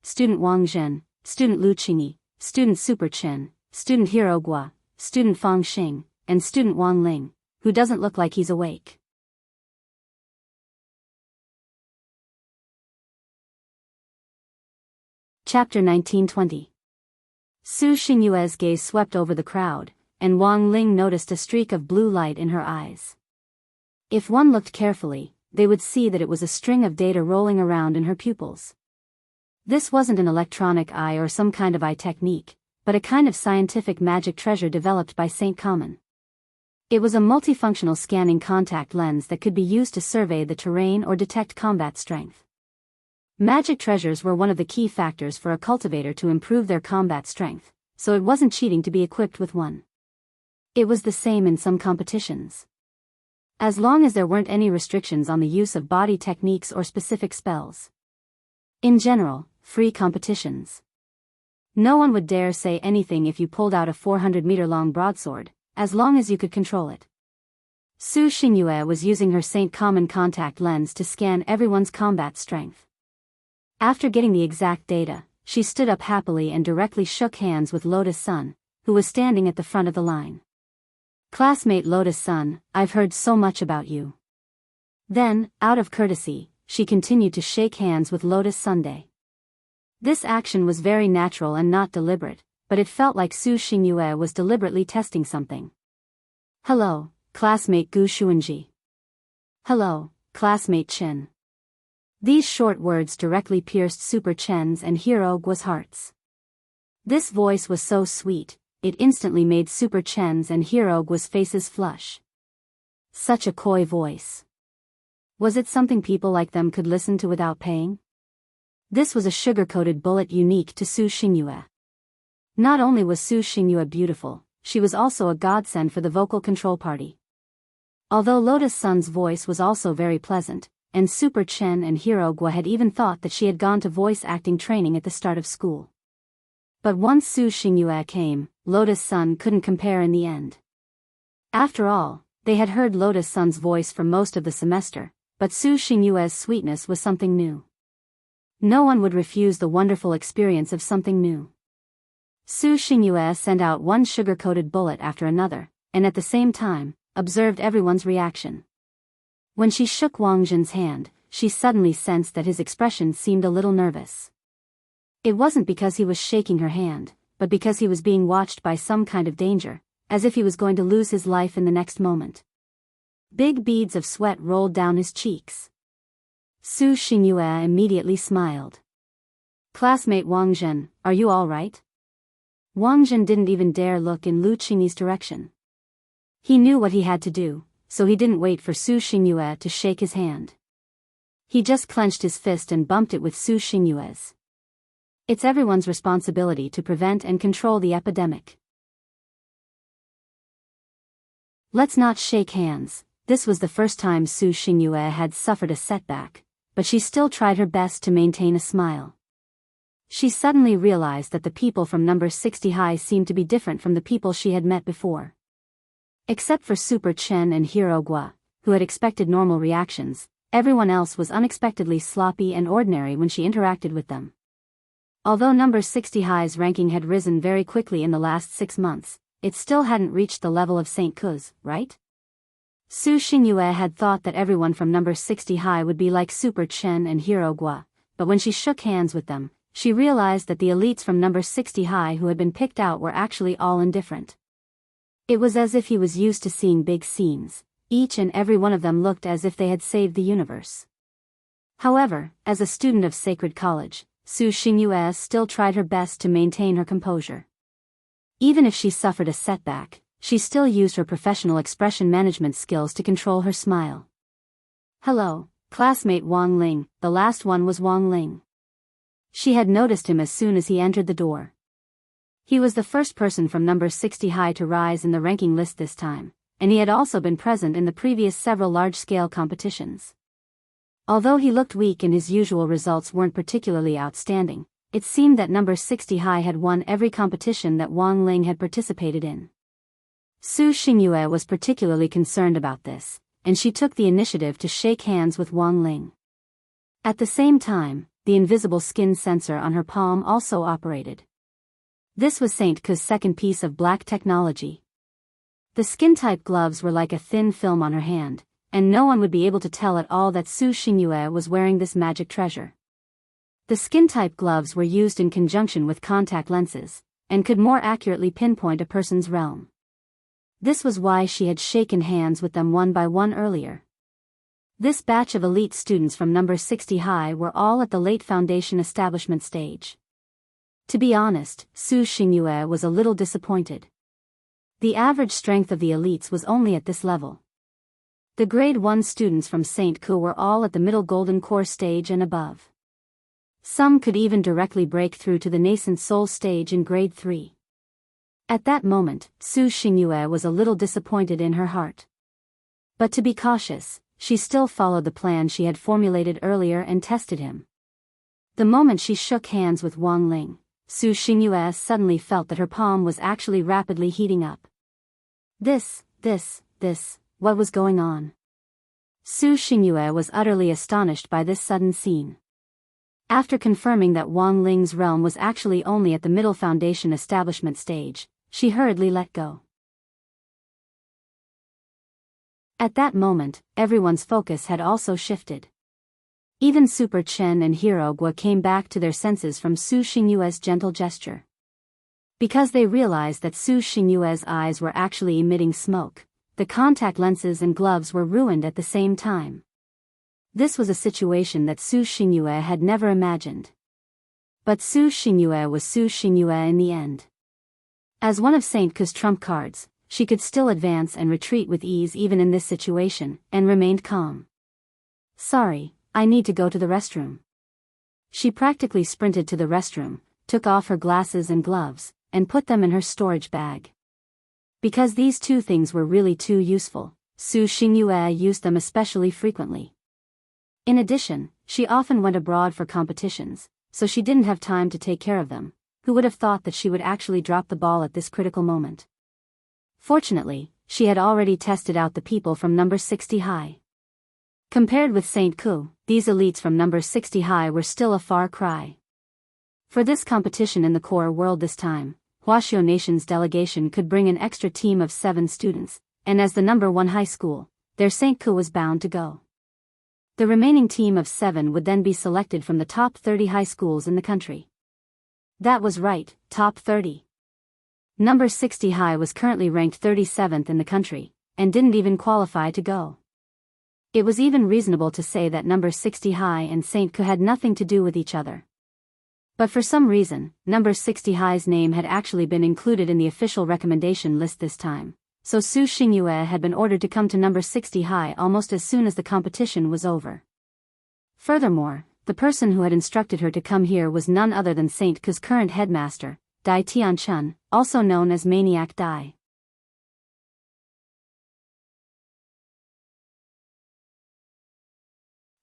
Student Wang Zhen, Student Lu Qingyi, Student Super Chen, Student Hero Gua, Student Fang Xing, and Student Wang Ling, who doesn't look like he's awake." Chapter 1920. Su Xingyue's gaze swept over the crowd, and Wang Ling noticed a streak of blue light in her eyes. If one looked carefully, they would see that it was a string of data rolling around in her pupils. This wasn't an electronic eye or some kind of eye technique, but a kind of scientific magic treasure developed by St. Common. It was a multifunctional scanning contact lens that could be used to survey the terrain or detect combat strength. Magic treasures were one of the key factors for a cultivator to improve their combat strength, so it wasn't cheating to be equipped with one. It was the same in some competitions. As long as there weren't any restrictions on the use of body techniques or specific spells. In general, free competitions. No one would dare say anything if you pulled out a 400-meter-long broadsword, as long as you could control it. Su Xingyue was using her St. Common contact lens to scan everyone's combat strength. After getting the exact data, she stood up happily and directly shook hands with Lotus Sun, who was standing at the front of the line. "Classmate Lotus Sun, I've heard so much about you." Then, out of courtesy, she continued to shake hands with Lotus Sunday. This action was very natural and not deliberate, but it felt like Su Xingyue was deliberately testing something. "Hello, classmate Gu Xuanji." "Hello, classmate Chen." These short words directly pierced Super Chen's and Hero Gua's hearts. This voice was so sweet, it instantly made Super Chen's and Hero Gua's faces flush. Such a coy voice. Was it something people like them could listen to without paying? This was a sugar-coated bullet unique to Su Xingyue. Not only was Su Xingyue beautiful, she was also a godsend for the vocal control party. Although Lotus Sun's voice was also very pleasant, and Super Chen and Hero Gua had even thought that she had gone to voice acting training at the start of school. But once Su Xingyue came, Lotus Sun couldn't compare in the end. After all, they had heard Lotus Sun's voice for most of the semester, but Su Xingyue's sweetness was something new. No one would refuse the wonderful experience of something new. Su Xingyue sent out one sugar-coated bullet after another, and at the same time, observed everyone's reaction. When she shook Wang Zhen's hand, she suddenly sensed that his expression seemed a little nervous. It wasn't because he was shaking her hand, but because he was being watched by some kind of danger, as if he was going to lose his life in the next moment. Big beads of sweat rolled down his cheeks. Su Xingyue immediately smiled. "Classmate Wang Zhen, are you all right?" Wang Zhen didn't even dare look in Lu Qingyi's direction. He knew what he had to do, so he didn't wait for Su Xingyue to shake his hand. He just clenched his fist and bumped it with Su Xingyue's. It's everyone's responsibility to prevent and control the epidemic. Let's not shake hands. This was the first time Su Xingyue had suffered a setback, but she still tried her best to maintain a smile. She suddenly realized that the people from number 60 high seemed to be different from the people she had met before. Except for Super Chen and Hero Gua, who had expected normal reactions, everyone else was unexpectedly sloppy and ordinary when she interacted with them. Although number 60 high's ranking had risen very quickly in the last 6 months, it still hadn't reached the level of St. Ku's, right? Su Xingyue had thought that everyone from number 60 high would be like Super Chen and Hero Gua, but when she shook hands with them, she realized that the elites from number 60 high who had been picked out were actually all indifferent. It was as if he was used to seeing big scenes. Each and every one of them looked as if they had saved the universe. However, as a student of Sacred College, Su Xingyue still tried her best to maintain her composure. Even if she suffered a setback, she still used her professional expression management skills to control her smile. "Hello, classmate Wang Ling." The last one was Wang Ling. She had noticed him as soon as he entered the door. He was the first person from number 60 high to rise in the ranking list this time, and he had also been present in the previous several large-scale competitions. Although he looked weak and his usual results weren't particularly outstanding, it seemed that number 60 high had won every competition that Wang Ling had participated in. Su Xingyue was particularly concerned about this, and she took the initiative to shake hands with Wang Ling. At the same time, the invisible skin sensor on her palm also operated. This was St. Ku's second piece of black technology. The skin-type gloves were like a thin film on her hand, and no one would be able to tell at all that Su Xingyue was wearing this magic treasure. The skin-type gloves were used in conjunction with contact lenses, and could more accurately pinpoint a person's realm. This was why she had shaken hands with them one by one earlier. This batch of elite students from number 60 high were all at the late foundation establishment stage. To be honest, Su Xingyue was a little disappointed. The average strength of the elites was only at this level. The grade 1 students from St. Ku were all at the middle golden core stage and above. Some could even directly break through to the nascent soul stage in grade 3. At that moment, Su Xingyue was a little disappointed in her heart. But to be cautious, she still followed the plan she had formulated earlier and tested him. The moment she shook hands with Wang Ling, Su Xingyue suddenly felt that her palm was actually rapidly heating up. What was going on? Su Xingyue was utterly astonished by this sudden scene. After confirming that Wang Ling's realm was actually only at the middle foundation establishment stage, she hurriedly let go. At that moment, everyone's focus had also shifted. Even Super Chen and Hero Gua came back to their senses from Su Xingyue's gentle gesture. Because they realized that Su Xingyue's eyes were actually emitting smoke, the contact lenses and gloves were ruined at the same time. This was a situation that Su Xingyue had never imagined. But Su Xingyue was Su Xingyue in the end. As one of St. Ku's trump cards, she could still advance and retreat with ease even in this situation, and remained calm. "Sorry, I need to go to the restroom." She practically sprinted to the restroom, took off her glasses and gloves, and put them in her storage bag. Because these two things were really too useful, Su Xingyue used them especially frequently. In addition, she often went abroad for competitions, so she didn't have time to take care of them. Who would have thought that she would actually drop the ball at this critical moment? Fortunately, she had already tested out the people from number 60 high. Compared with St. Ku, these elites from number 60 high were still a far cry. For this competition in the core world this time, Huaxiao Nation's delegation could bring an extra team of 7 students, and as the number 1 high school, their St. Ku was bound to go. The remaining team of 7 would then be selected from the top 30 high schools in the country. That was right, top 30. Number 60 high was currently ranked 37th in the country, and didn't even qualify to go. It was even reasonable to say that number 60 high and St. Ku had nothing to do with each other. But for some reason, number 60 high's name had actually been included in the official recommendation list this time, so Su Xingyue had been ordered to come to number 60 high almost as soon as the competition was over. Furthermore, the person who had instructed her to come here was none other than St. Ku's current headmaster, Dai Tianchun, also known as Maniac Dai.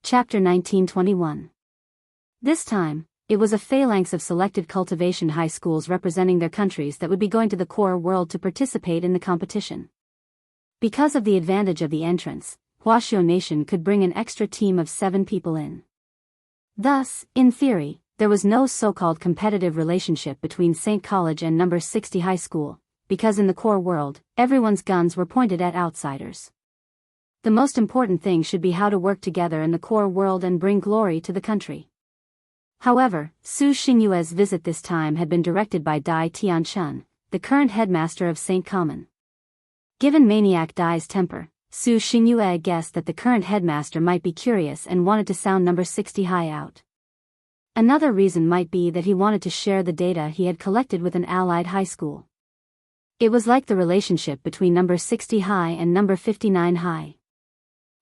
Chapter 1921. This time, it was a phalanx of selected cultivation high schools representing their countries that would be going to the core world to participate in the competition. Because of the advantage of the entrance, Huaxiao Nation could bring an extra team of 7 people in. Thus, in theory, there was no so-called competitive relationship between St. College and number 60 high school, because in the core world, everyone's guns were pointed at outsiders. The most important thing should be how to work together in the core world and bring glory to the country. However, Su Xingyue's visit this time had been directed by Dai Tianchun, the current headmaster of St. Common. Given Maniac Dai's temper, Su Xingyue guessed that the current headmaster might be curious and wanted to sound number 60 high out. Another reason might be that he wanted to share the data he had collected with an allied high school. It was like the relationship between number 60 high and number 59 high.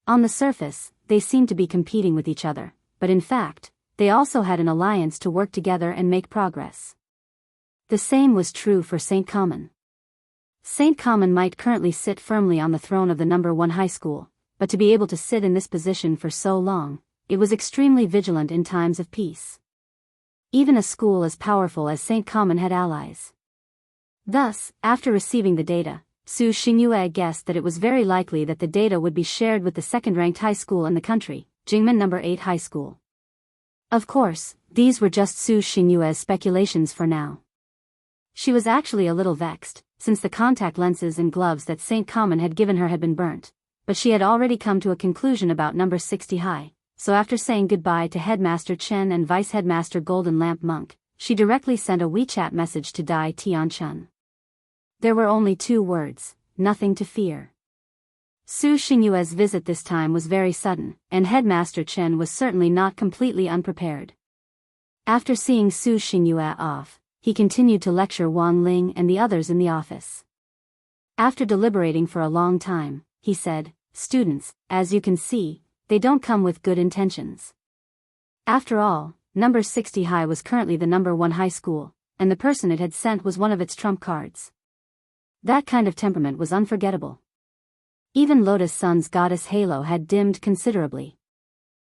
On the surface, they seemed to be competing with each other, but in fact, they also had an alliance to work together and make progress. The same was true for St. Common. St. Common might currently sit firmly on the throne of the number 1 high school, but to be able to sit in this position for so long, it was extremely vigilant in times of peace. Even a school as powerful as St. Common had allies. Thus, after receiving the data, Su Xingyue guessed that it was very likely that the data would be shared with the second-ranked high school in the country, Jingmen number 8 high school. Of course, these were just Su Xingyue's speculations for now. She was actually a little vexed, since the contact lenses and gloves that St. Common had given her had been burnt, but she had already come to a conclusion about number 60 high, so after saying goodbye to Headmaster Chen and Vice Headmaster Golden Lamp Monk, she directly sent a WeChat message to Dai Tianchun. There were only 2 words, nothing to fear. Su Xingyue's visit this time was very sudden, and Headmaster Chen was certainly not completely unprepared. After seeing Su Xingyue off, he continued to lecture Wang Ling and the others in the office. After deliberating for a long time, he said, "Students, as you can see, they don't come with good intentions. After all, number 60 high was currently the number 1 high school, and the person it had sent was one of its trump cards. That kind of temperament was unforgettable. Even Lotus Sun's goddess halo had dimmed considerably.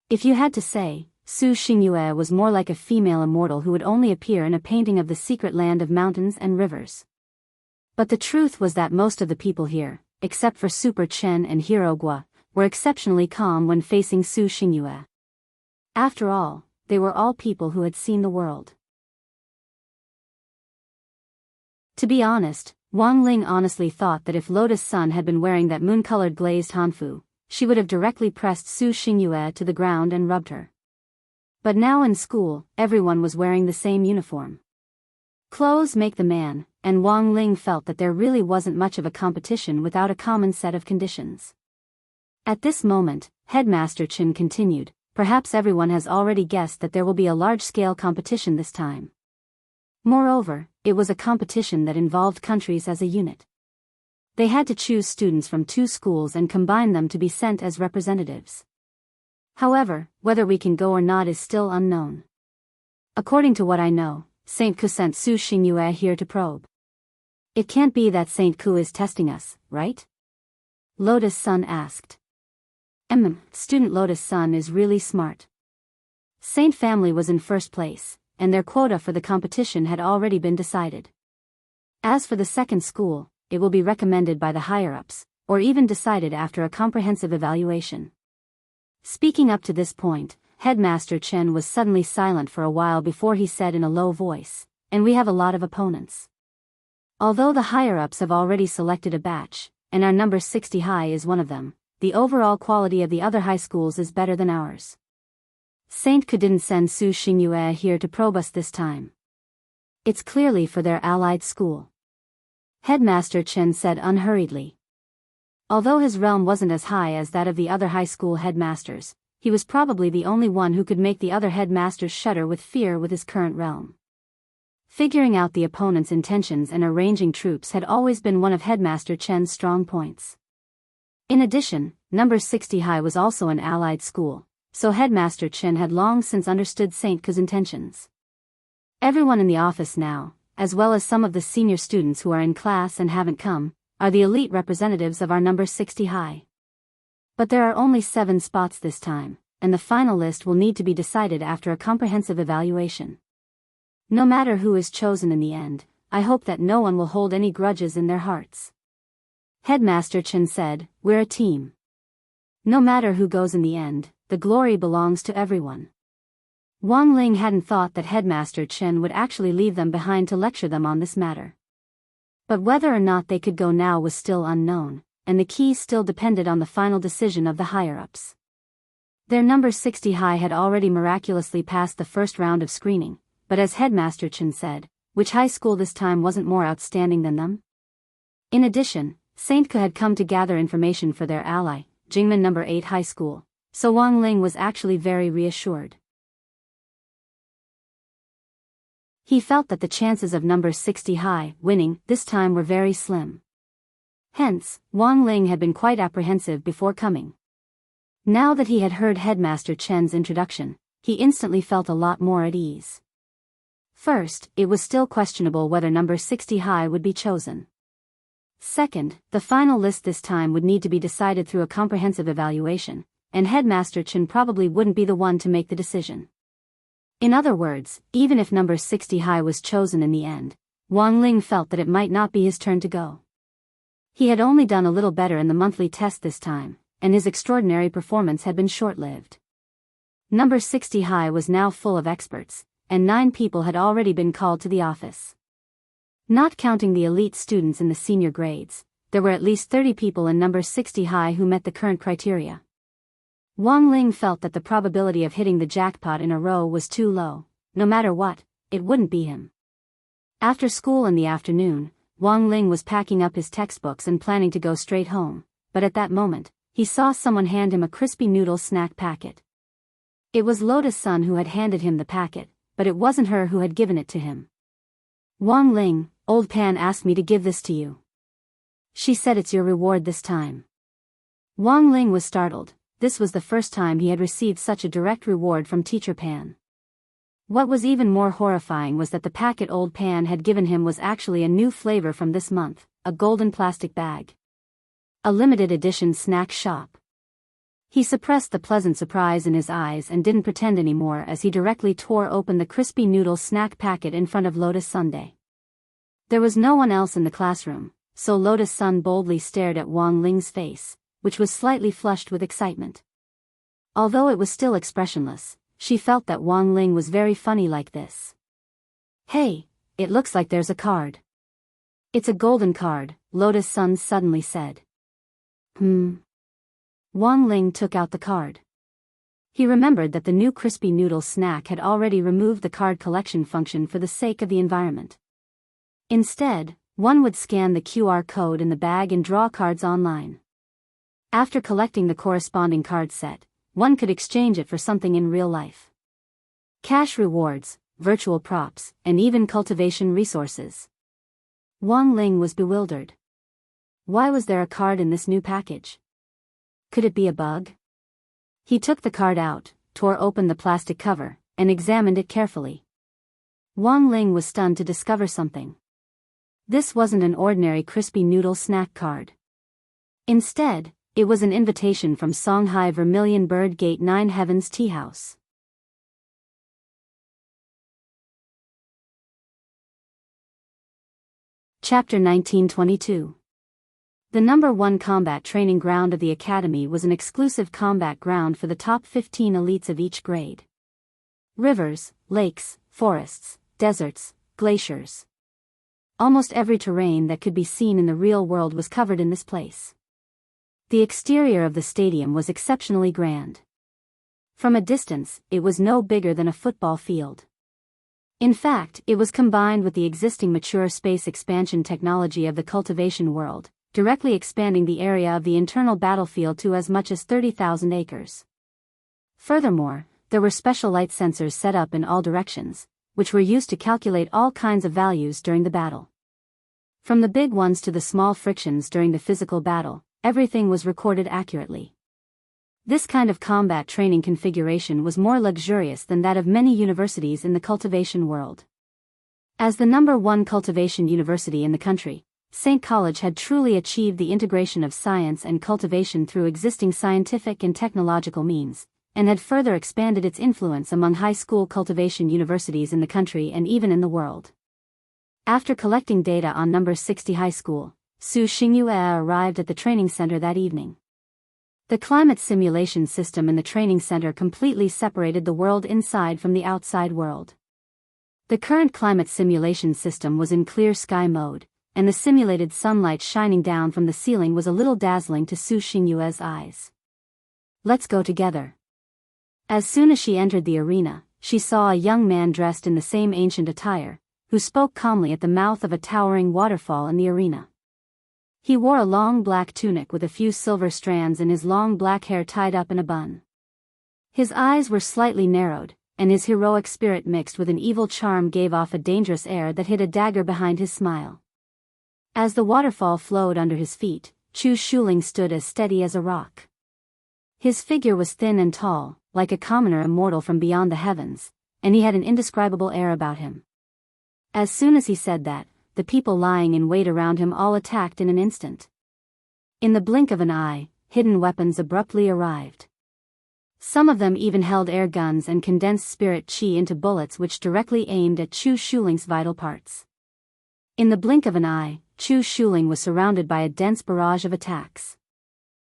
If you had to say, Su Xingyue was more like a female immortal who would only appear in a painting of the secret land of mountains and rivers. But the truth was that most of the people here, except for Super Chen and Hirogua, were exceptionally calm when facing Su Xingyue. After all, they were all people who had seen the world. To be honest, Wang Ling honestly thought that if Lotus Sun had been wearing that moon-colored glazed hanfu, she would have directly pressed Su Xingyue to the ground and rubbed her. But now in school, everyone was wearing the same uniform. Clothes make the man, and Wang Ling felt that there really wasn't much of a competition without a common set of conditions. At this moment, Headmaster Chen continued, "Perhaps everyone has already guessed that there will be a large-scale competition this time. Moreover, it was a competition that involved countries as a unit. They had to choose students from 2 schools and combine them to be sent as representatives. However, whether we can go or not is still unknown. According to what I know, St. Ku sent Su Xingyue here to probe. It can't be that St. Ku is testing us, right?" Lotus Sun asked. Student Lotus Sun is really smart. Saint family was in first place, and their quota for the competition had already been decided. As for the second school, it will be recommended by the higher-ups, or even decided after a comprehensive evaluation. Speaking up to this point, Headmaster Chen was suddenly silent for a while before he said in a low voice, "And we have a lot of opponents. Although the higher-ups have already selected a batch, and our number 60 high is one of them, the overall quality of the other high schools is better than ours. Saint Ku didn't send Su Xingyue here to probe us this time. It's clearly for their allied school." Headmaster Chen said unhurriedly. Although his realm wasn't as high as that of the other high school headmasters, he was probably the only one who could make the other headmasters shudder with fear with his current realm. Figuring out the opponent's intentions and arranging troops had always been one of Headmaster Chen's strong points. In addition, number 60 high was also an allied school, so Headmaster Chen had long since understood Saint Ku's intentions. Everyone in the office now, as well as some of the senior students who are in class and haven't come, are the elite representatives of our number 60 high. But there are only 7 spots this time, and the final list will need to be decided after a comprehensive evaluation. No matter who is chosen in the end, I hope that no one will hold any grudges in their hearts. Headmaster Chen said, "We're a team. No matter who goes in the end, the glory belongs to everyone." Wang Ling hadn't thought that Headmaster Chen would actually leave them behind to lecture them on this matter. But whether or not they could go now was still unknown, and the key still depended on the final decision of the higher-ups. Their number 60 high had already miraculously passed the first round of screening, but as Headmaster Chen said, which high school this time wasn't more outstanding than them? In addition, Saint Ke had come to gather information for their ally, Jingmen number 8 high school, so Wang Ling was actually very reassured. He felt that the chances of number 60 high winning this time were very slim. Hence, Wang Ling had been quite apprehensive before coming. Now that he had heard Headmaster Chen's introduction, he instantly felt a lot more at ease. First, it was still questionable whether number 60 high would be chosen. Second, the final list this time would need to be decided through a comprehensive evaluation, and Headmaster Chen probably wouldn't be the one to make the decision. In other words, even if number 60 high was chosen in the end, Wang Ling felt that it might not be his turn to go. He had only done a little better in the monthly test this time, and his extraordinary performance had been short-lived. Number 60 high was now full of experts, and 9 people had already been called to the office. Not counting the elite students in the senior grades, there were at least 30 people in number 60 high who met the current criteria. Wang Ling felt that the probability of hitting the jackpot in a row was too low. No matter what, it wouldn't be him. After school in the afternoon, Wang Ling was packing up his textbooks and planning to go straight home, but at that moment, he saw someone hand him a crispy noodle snack packet. It was Lotus Sun who had handed him the packet, but it wasn't her who had given it to him. "Wang Ling, old Pan asked me to give this to you. She said it's your reward this time." Wang Ling was startled. This was the first time he had received such a direct reward from Teacher Pan. What was even more horrifying was that the packet old Pan had given him was actually a new flavor from this month, a golden plastic bag. A limited edition snack shop. He suppressed the pleasant surprise in his eyes and didn't pretend anymore as he directly tore open the crispy noodle snack packet in front of Lotus Sunday. There was no one else in the classroom, so Lotus Sun boldly stared at Wang Ling's face, which was slightly flushed with excitement. Although it was still expressionless, she felt that Wang Ling was very funny like this. "Hey, it looks like there's a card." "It's a golden card," Lotus Sun suddenly said. Wang Ling took out the card. He remembered that the new crispy noodle snack had already removed the card collection function for the sake of the environment. Instead, one would scan the QR code in the bag and draw cards online. After collecting the corresponding card set, one could exchange it for something in real life. Cash rewards, virtual props, and even cultivation resources. Wang Ling was bewildered. Why was there a card in this new package? Could it be a bug? He took the card out, tore open the plastic cover, and examined it carefully. Wang Ling was stunned to discover something. This wasn't an ordinary crispy noodle snack card. Instead, It was an invitation from Songhai Vermilion Bird Gate 9 Heavens Tea House. Chapter 1922. The number 1 combat training ground of the Academy was an exclusive combat ground for the top 15 elites of each grade. Rivers, lakes, forests, deserts, glaciers. Almost every terrain that could be seen in the real world was covered in this place. The exterior of the stadium was exceptionally grand. From a distance, it was no bigger than a football field. In fact, it was combined with the existing mature space expansion technology of the cultivation world, directly expanding the area of the internal battlefield to as much as 30,000 acres. Furthermore, there were special light sensors set up in all directions, which were used to calculate all kinds of values during the battle. From the big ones to the small frictions during the physical battle, everything was recorded accurately. This kind of combat training configuration was more luxurious than that of many universities in the cultivation world. As the number 1 cultivation university in the country, St. College had truly achieved the integration of science and cultivation through existing scientific and technological means, and had further expanded its influence among high school cultivation universities in the country and even in the world. After collecting data on number 60 high school, Su Xingyue arrived at the training center that evening. The climate simulation system in the training center completely separated the world inside from the outside world. The current climate simulation system was in clear sky mode, and the simulated sunlight shining down from the ceiling was a little dazzling to Su Xingyue's eyes. "Let's go together." As soon as she entered the arena, she saw a young man dressed in the same ancient attire, who spoke calmly at the mouth of a towering waterfall in the arena. He wore a long black tunic with a few silver strands and his long black hair tied up in a bun. His eyes were slightly narrowed, and his heroic spirit mixed with an evil charm gave off a dangerous air that hid a dagger behind his smile. As the waterfall flowed under his feet, Chu Shuling stood as steady as a rock. His figure was thin and tall, like a commoner immortal from beyond the heavens, and he had an indescribable air about him. As soon as he said that, the people lying in wait around him all attacked in an instant. In the blink of an eye, hidden weapons abruptly arrived. Some of them even held air guns and condensed spirit chi into bullets which directly aimed at Chu Shuling's vital parts. In the blink of an eye, Chu Shuling was surrounded by a dense barrage of attacks.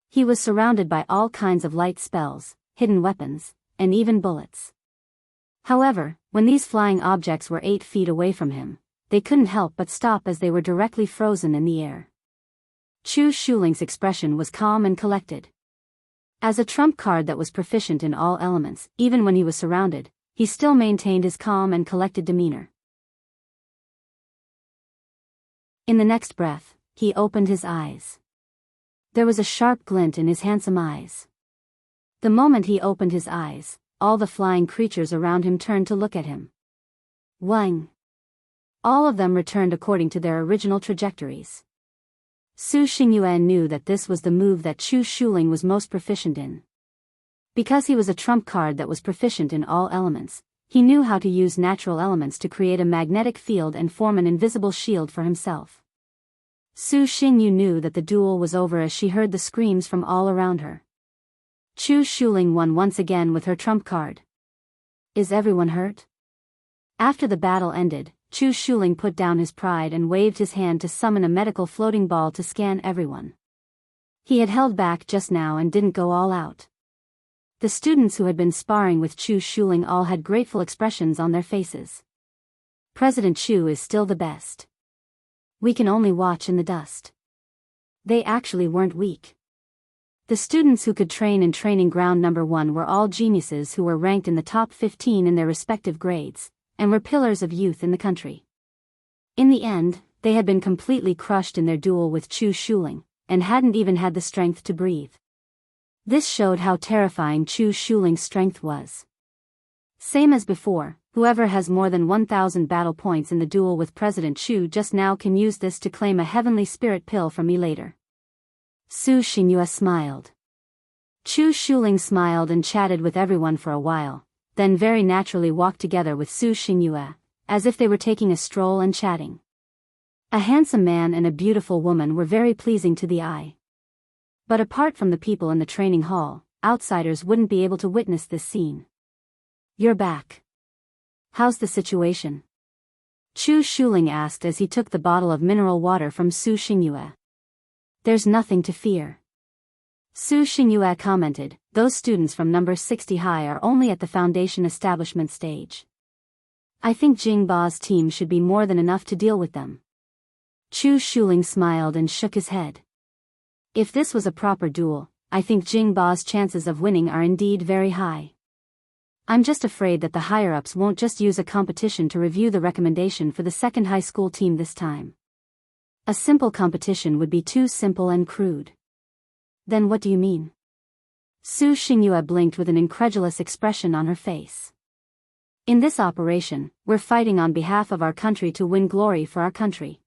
He was surrounded by all kinds of light spells, hidden weapons, and even bullets. However, when these flying objects were 8 feet away from him, they couldn't help but stop as they were directly frozen in the air. Chu Shuling's expression was calm and collected. As a trump card that was proficient in all elements, even when he was surrounded, he still maintained his calm and collected demeanor. In the next breath, he opened his eyes. There was a sharp glint in his handsome eyes. The moment he opened his eyes, all the flying creatures around him turned to look at him. Wang! All of them returned according to their original trajectories. Su Xingyue knew that this was the move that Chu Shuling was most proficient in. Because he was a trump card that was proficient in all elements, he knew how to use natural elements to create a magnetic field and form an invisible shield for himself. Su Xingyu knew that the duel was over as she heard the screams from all around her. Chu Shuling won once again with her trump card. Is everyone hurt? After the battle ended, Chu Shuling put down his pride and waved his hand to summon a medical floating ball to scan everyone. He had held back just now and didn't go all out. The students who had been sparring with Chu Shuling all had grateful expressions on their faces. President Chu is still the best. We can only watch in the dust. They actually weren't weak. The students who could train in training ground number 1 were all geniuses who were ranked in the top 15 in their respective grades, and were pillars of youth in the country. In the end, they had been completely crushed in their duel with Chu Shuling, and hadn't even had the strength to breathe. This showed how terrifying Chu Shuling's strength was. Same as before, whoever has more than 1,000 battle points in the duel with President Chu just now can use this to claim a heavenly spirit pill from me later. Su Xingyue smiled. Chu Shuling smiled and chatted with everyone for a while, then very naturally walked together with Su Xingyue, as if they were taking a stroll and chatting. A handsome man and a beautiful woman were very pleasing to the eye. But apart from the people in the training hall, outsiders wouldn't be able to witness this scene. "You're back. How's the situation?" Chu Shuling asked as he took the bottle of mineral water from Su Xingyue. "There's nothing to fear," Su Xingyue commented. "Those students from number 60 high are only at the foundation establishment stage. I think Jingba's team should be more than enough to deal with them." Chu Shuling smiled and shook his head. "If this was a proper duel, I think Jingba's chances of winning are indeed very high. I'm just afraid that the higher-ups won't just use a competition to review the recommendation for the second high school team this time. A simple competition would be too simple and crude." "Then what do you mean?" Su Xingyue blinked with an incredulous expression on her face. "In this operation, we're fighting on behalf of our country to win glory for our country.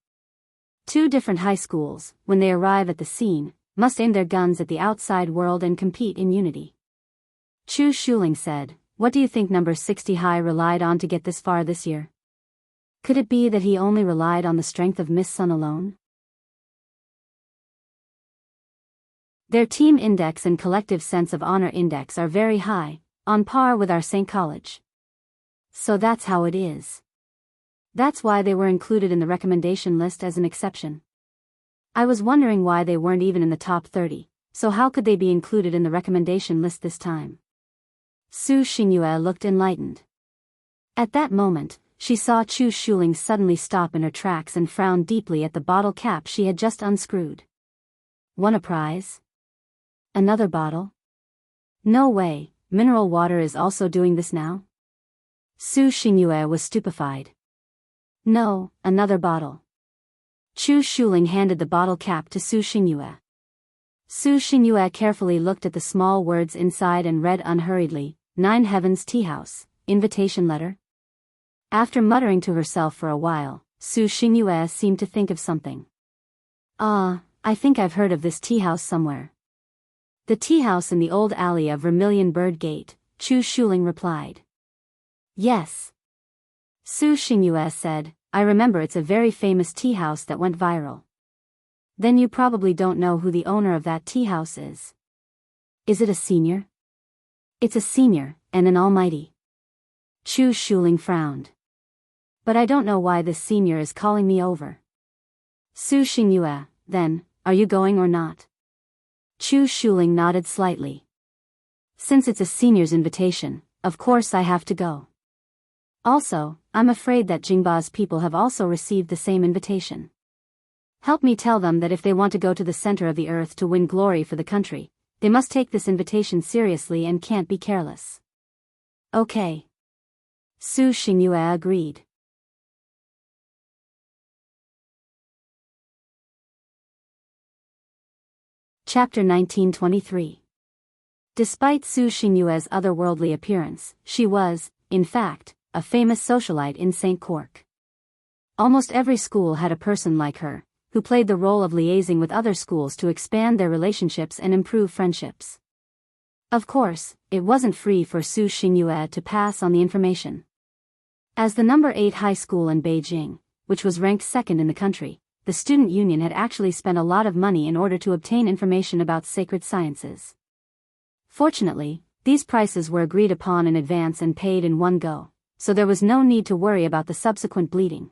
2 different high schools, when they arrive at the scene, must aim their guns at the outside world and compete in unity." Chu Shuling said, "What do you think number 60 high relied on to get this far this year? Could it be that he only relied on the strength of Miss Sun alone? Their team index and collective sense of honor index are very high, on par with our St. College. So that's how it is. That's why they were included in the recommendation list as an exception. I was wondering why they weren't even in the top 30, so how could they be included in the recommendation list this time?" Su Xingyue looked enlightened. At that moment, she saw Chu Shuling suddenly stop in her tracks and frown deeply at the bottle cap she had just unscrewed. "Won a prize? Another bottle? No way, mineral water is also doing this now?" Su Xingyue was stupefied. "No, another bottle." Chu Shuling handed the bottle cap to Su Xingyue. Su Xingyue carefully looked at the small words inside and read unhurriedly, "Nine Heavens Tea House, invitation letter?" After muttering to herself for a while, Su Xingyue seemed to think of something. I think I've heard of this tea house somewhere." "The tea house in the old alley of Vermilion Bird Gate," Chu Shuling replied. "Yes," Su Xingyue said, "I remember it's a very famous tea house that went viral." "Then you probably don't know who the owner of that tea house is. Is it a senior?" "It's a senior, and an almighty." Chu Shuling frowned. "But I don't know why this senior is calling me over." Su Xingyue, "Then, are you going or not?" Chu Shuling nodded slightly. "Since it's a senior's invitation, of course I have to go. Also, I'm afraid that Jingba's people have also received the same invitation. Help me tell them that if they want to go to the center of the earth to win glory for the country, they must take this invitation seriously and can't be careless." "Okay." Su Xingyue agreed. Chapter 1923. Despite Su Xingyue's otherworldly appearance, she was, in fact, a famous socialite in St. Cork. Almost every school had a person like her, who played the role of liaising with other schools to expand their relationships and improve friendships. Of course, it wasn't free for Su Xingyue to pass on the information. As the number 8 high school in Beijing, which was ranked second in the country, the student union had actually spent a lot of money in order to obtain information about sacred sciences. Fortunately, these prices were agreed upon in advance and paid in one go, so there was no need to worry about the subsequent bleeding.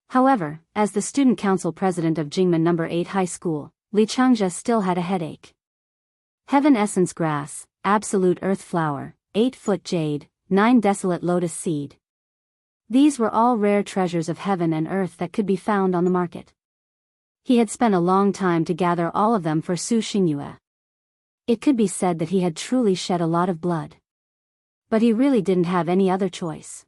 However, as the student council president of Jingmen No. 8 High School, Li Changzhe still had a headache. Heaven essence grass, absolute earth flower, 8-foot jade, 9 desolate lotus seed. These were all rare treasures of heaven and earth that could be found on the market. He had spent a long time to gather all of them for Su Xingyue. It could be said that he had truly shed a lot of blood. But he really didn't have any other choice.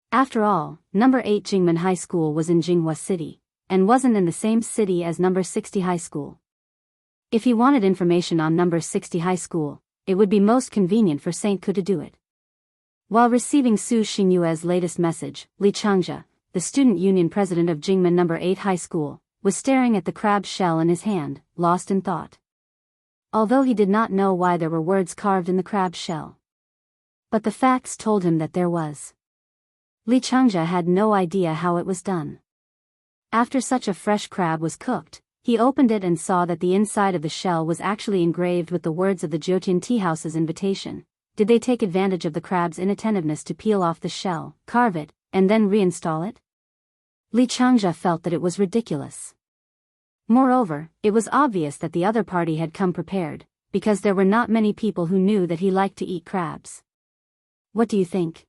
After all, No. 8 Jingmen High School was in Jinghua City, and wasn't in the same city as No. 60 High School. If he wanted information on No. 60 High School, it would be most convenient for St. Ku to do it. While receiving Su Xingyue's latest message, Li Changzhe, the student union president of Jingmen No. 8 High School, was staring at the crab shell in his hand, lost in thought. Although he did not know why there were words carved in the crab shell. But the facts told him that there was. Li Changzhe had no idea how it was done. After such a fresh crab was cooked, He opened it and saw that the inside of the shell was actually engraved with the words of the Jyotin Tea House's invitation. Did they take advantage of the crab's inattentiveness to peel off the shell, carve it, and then reinstall it? Li Changjia felt that it was ridiculous. Moreover, it was obvious that the other party had come prepared, because there were not many people who knew that he liked to eat crabs. What do you think?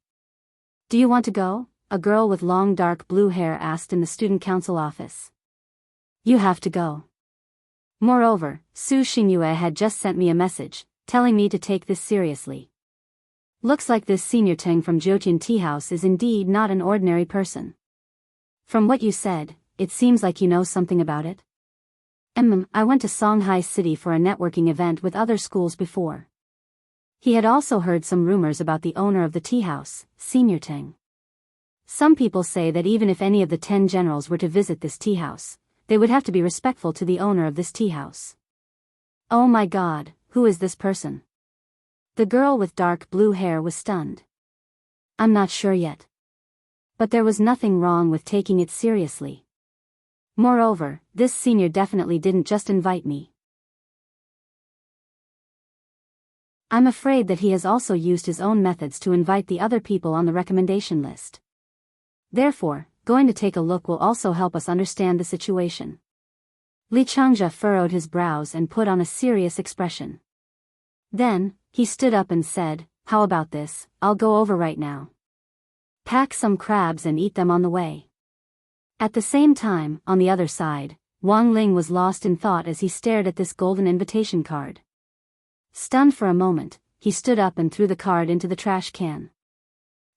Do you want to go? A girl with long dark blue hair asked in the student council office. You have to go. Moreover, Su Xingyue had just sent me a message, telling me to take this seriously. Looks like this senior Teng from Jyotin Tea House is indeed not an ordinary person. From what you said, it seems like you know something about it. I went to Songhai City for a networking event with other schools before. He had also heard some rumors about the owner of the tea house, Senior Teng. Some people say that even if any of the 10 generals were to visit this tea house, they would have to be respectful to the owner of this tea house. Oh my God, who is this person? The girl with dark blue hair was stunned. I'm not sure yet. But there was nothing wrong with taking it seriously. Moreover, this senior definitely didn't just invite me. I'm afraid that he has also used his own methods to invite the other people on the recommendation list. Therefore, going to take a look will also help us understand the situation. Li Changjia furrowed his brows and put on a serious expression. Then, he stood up and said, how about this, I'll go over right now. Pack some crabs and eat them on the way. At the same time, on the other side, Wang Ling was lost in thought as he stared at this golden invitation card. Stunned for a moment, he stood up and threw the card into the trash can.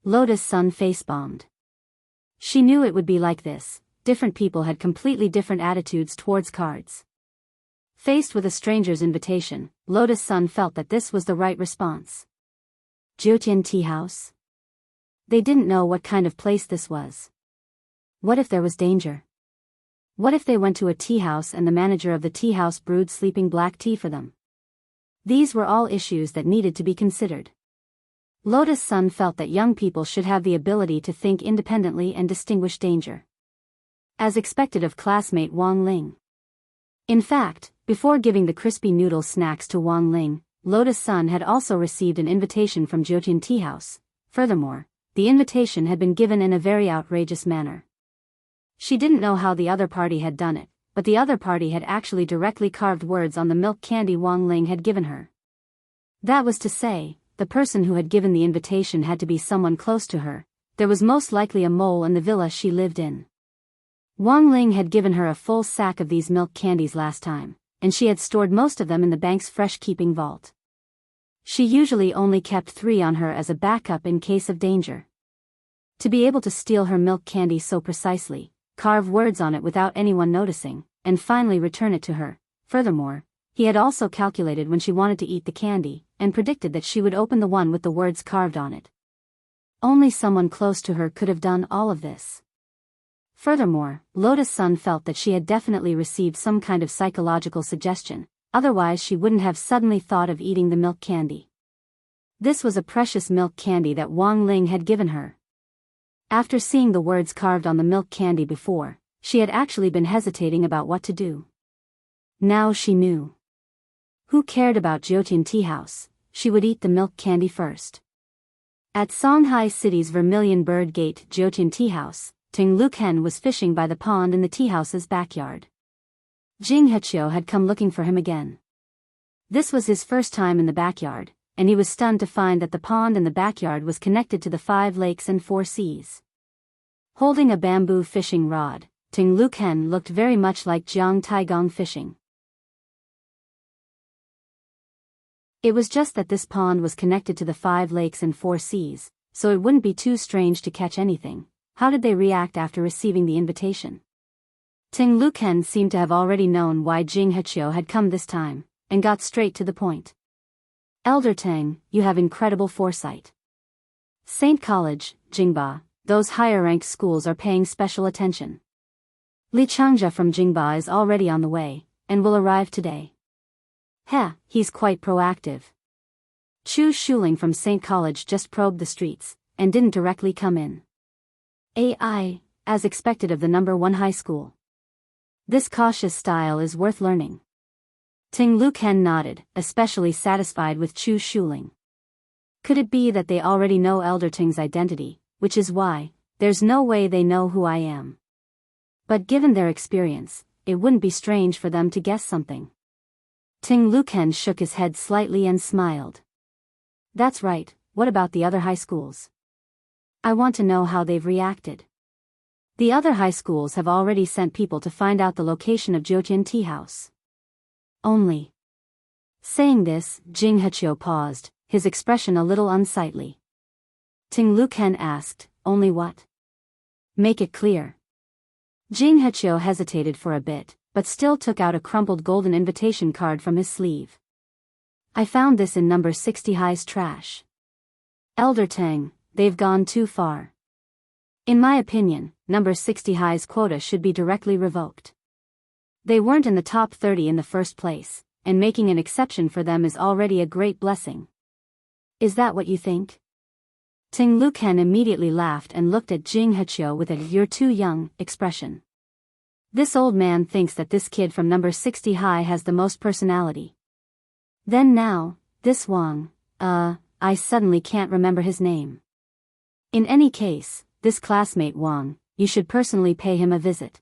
Lotus Sun face-bombed. She knew it would be like this. Different people had completely different attitudes towards cards. Faced with a stranger's invitation, Lotus Sun felt that this was the right response. Jyotin Tea House? They didn't know what kind of place this was. What if there was danger? What if they went to a tea house and the manager of the tea house brewed sleeping black tea for them? These were all issues that needed to be considered. Lotus Sun felt that young people should have the ability to think independently and distinguish danger. As expected of classmate Wang Ling. In fact, before giving the crispy noodle snacks to Wang Ling, Lotus Sun had also received an invitation from Jyotin Tea House. Furthermore, the invitation had been given in a very outrageous manner. She didn't know how the other party had done it, but the other party had actually directly carved words on the milk candy Wang Ling had given her. That was to say, the person who had given the invitation had to be someone close to her. There was most likely a mole in the villa she lived in. Wang Ling had given her a full sack of these milk candies last time, and she had stored most of them in the bank's fresh-keeping vault. She usually only kept 3 on her as a backup in case of danger. To be able to steal her milk candy so precisely, carve words on it without anyone noticing, and finally return it to her. Furthermore, he had also calculated when she wanted to eat the candy, and predicted that she would open the one with the words carved on it. Only someone close to her could have done all of this. Furthermore, Lotus Sun felt that she had definitely received some kind of psychological suggestion, otherwise she wouldn't have suddenly thought of eating the milk candy. This was a precious milk candy that Wang Ling had given her. After seeing the words carved on the milk candy before, she had actually been hesitating about what to do. Now she knew. Who cared about Jyotin Tea House? She would eat the milk candy first. At Songhai City's Vermilion Bird Gate Jyotin Tea House, Ting Luken was fishing by the pond in the tea house's backyard. Jing Hechio had come looking for him again. This was his first time in the backyard, and he was stunned to find that the pond in the backyard was connected to the 5 lakes and 4 seas. Holding a bamboo fishing rod, Ting Luken looked very much like Jiang Taigong fishing. It was just that this pond was connected to the 5 lakes and 4 seas, so it wouldn't be too strange to catch anything. How did they react after receiving the invitation? Ting Luken seemed to have already known why Jing Hechio had come this time, and got straight to the point. Elder Teng, you have incredible foresight. Saint College, Jingba, those higher-ranked schools are paying special attention. Li Changjia from Jingba is already on the way, and will arrive today. He's quite proactive. Chu Shuling from St. College just probed the streets, and didn't directly come in. As expected of the number 1 high school. This cautious style is worth learning. Ting Luken nodded, especially satisfied with Chu Shuling. Could it be that they already know Elder Ting's identity, which is why, there's no way they know who I am. But given their experience, it wouldn't be strange for them to guess something. Ting Luken shook his head slightly and smiled. That's right, what about the other high schools? I want to know how they've reacted. The other high schools have already sent people to find out the location of Jotian Tea House. Only. Saying this, Jing Hechio paused, his expression a little unsightly. Ting Luken asked, only what? Make it clear. Jing Hechio hesitated for a bit, but still took out a crumpled golden invitation card from his sleeve. I found this in number 60 High's trash. Elder Tang, they've gone too far. In my opinion, number 60 High's quota should be directly revoked. They weren't in the top 30 in the first place, and making an exception for them is already a great blessing. Is that what you think? Ting Luken immediately laughed and looked at Jing Hechio with a "you're too young" expression. This old man thinks that this kid from number 60 High has the most personality. Then now, this Wang, I suddenly can't remember his name. In any case, this classmate Wang, you should personally pay him a visit.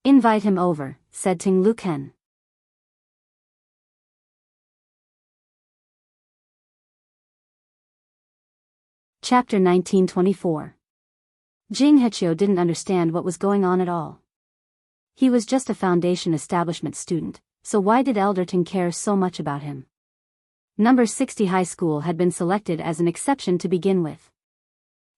Invite him over, said Ting Luken. Chapter 1924. Jing Hechio didn't understand what was going on at all. He was just a foundation establishment student, so why did Elder Ting care so much about him? Number 60 High School had been selected as an exception to begin with.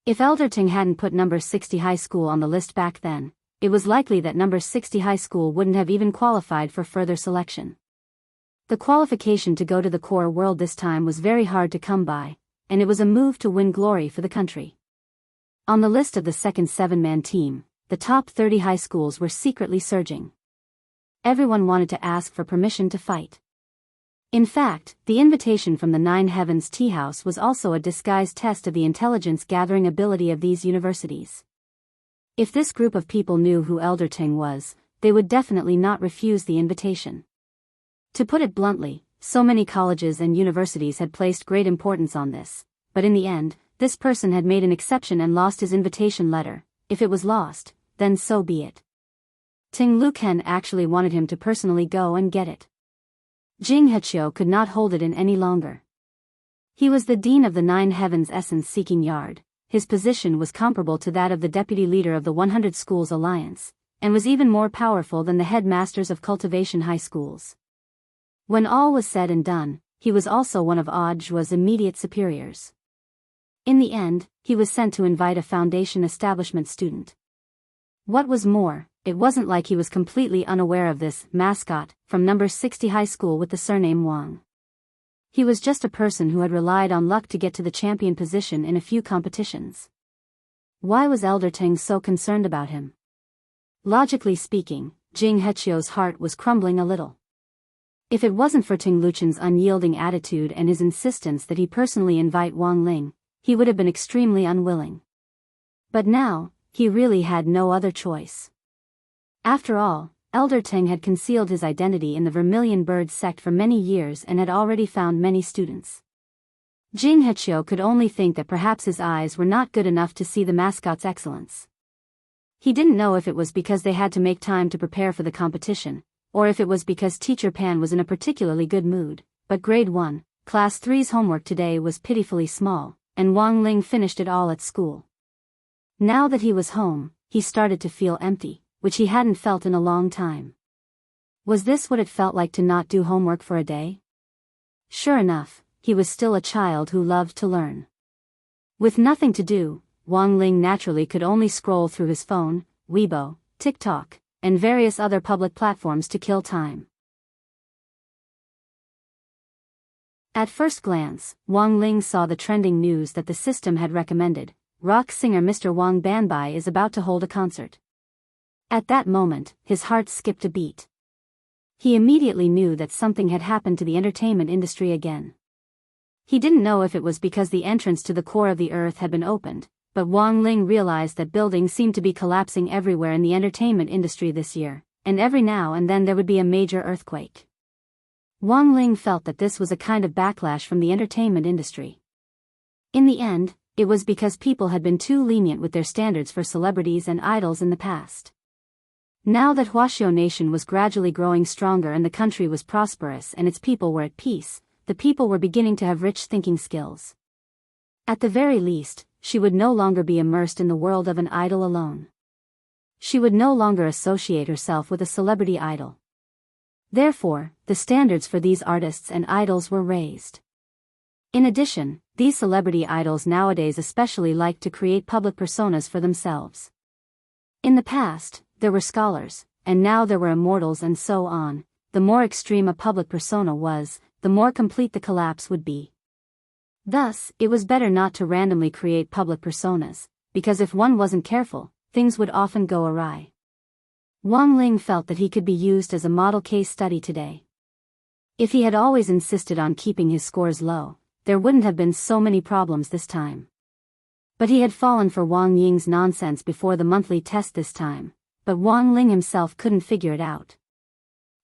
If Elder Ting hadn't put number 60 High School on the list back then, it was likely that number 60 High School wouldn't have even qualified for further selection. The qualification to go to the core world this time was very hard to come by, and it was a move to win glory for the country. On the list of the second 7-man team, the top 30 high schools were secretly surging. Everyone wanted to ask for permission to fight. In fact, the invitation from the Nine Heavens Tea House was also a disguised test of the intelligence-gathering ability of these universities. If this group of people knew who Elder Ting was, they would definitely not refuse the invitation. To put it bluntly, so many colleges and universities had placed great importance on this, but in the end, this person had made an exception and lost his invitation letter. If it was lost, then so be it. Ting Luken actually wanted him to personally go and get it. Jing Hechio could not hold it in any longer. He was the dean of the Nine Heavens Essence-Seeking Yard. His position was comparable to that of the deputy leader of the 100 Schools Alliance, and was even more powerful than the headmasters of cultivation high schools. When all was said and done, he was also one of Audiobook's immediate superiors. In the end, he was sent to invite a foundation establishment student. What was more, it wasn't like he was completely unaware of this mascot from number 60 High School with the surname Wang. He was just a person who had relied on luck to get to the champion position in a few competitions. Why was Elder Ting so concerned about him? Logically speaking, Jing Hechio's heart was crumbling a little. If it wasn't for Ting Luchen's unyielding attitude and his insistence that he personally invite Wang Ling, he would have been extremely unwilling. But now, he really had no other choice. After all, Elder Ting had concealed his identity in the Vermilion Bird sect for many years and had already found many students. Jing Hechio could only think that perhaps his eyes were not good enough to see the mascot's excellence. He didn't know if it was because they had to make time to prepare for the competition, or if it was because Teacher Pan was in a particularly good mood, but Grade 1, Class 3's homework today was pitifully small, and Wang Ling finished it all at school. Now that he was home, he started to feel empty, which he hadn't felt in a long time. Was this what it felt like to not do homework for a day? Sure enough, he was still a child who loved to learn. With nothing to do, Wang Ling naturally could only scroll through his phone, Weibo, TikTok, and various other public platforms to kill time. At first glance, Wang Ling saw the trending news that the system had recommended. Rock singer Mr. Wang Banbai is about to hold a concert. At that moment, his heart skipped a beat. He immediately knew that something had happened to the entertainment industry again. He didn't know if it was because the entrance to the core of the earth had been opened, but Wang Ling realized that buildings seemed to be collapsing everywhere in the entertainment industry this year, and every now and then there would be a major earthquake. Wang Ling felt that this was a kind of backlash from the entertainment industry. In the end, it was because people had been too lenient with their standards for celebrities and idols in the past. Now that Huaxiao nation was gradually growing stronger and the country was prosperous and its people were at peace, the people were beginning to have rich thinking skills. At the very least, she would no longer be immersed in the world of an idol alone. She would no longer associate herself with a celebrity idol. Therefore, the standards for these artists and idols were raised. In addition, these celebrity idols nowadays especially like to create public personas for themselves. In the past, there were scholars, and now there were immortals and so on. The more extreme a public persona was, the more complete the collapse would be. Thus, it was better not to randomly create public personas, because if one wasn't careful, things would often go awry. Wang Ling felt that he could be used as a model case study today. If he had always insisted on keeping his scores low, there wouldn't have been so many problems this time. But he had fallen for Wang Ying's nonsense before the monthly test this time, but Wang Ling himself couldn't figure it out.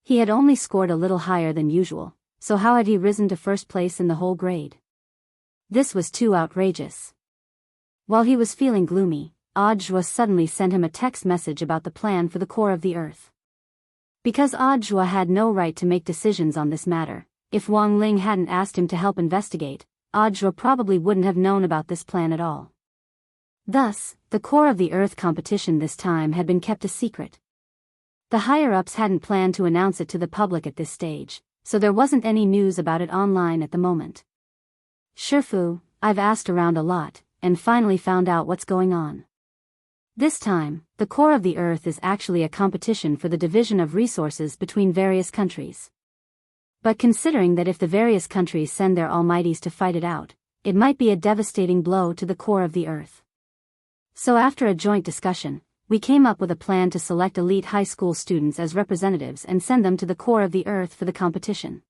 He had only scored a little higher than usual, so how had he risen to first place in the whole grade? This was too outrageous. While he was feeling gloomy, Audiobook suddenly sent him a text message about the plan for the core of the earth. Because Audiobook had no right to make decisions on this matter, if Wang Ling hadn't asked him to help investigate, Audiobook probably wouldn't have known about this plan at all. Thus, the core of the earth competition this time had been kept a secret. The higher-ups hadn't planned to announce it to the public at this stage, so there wasn't any news about it online at the moment. Shifu, I've asked around a lot, and finally found out what's going on. This time, the core of the earth is actually a competition for the division of resources between various countries. But considering that if the various countries send their almighties to fight it out, it might be a devastating blow to the core of the earth. So after a joint discussion, we came up with a plan to select elite high school students as representatives and send them to the core of the earth for the competition.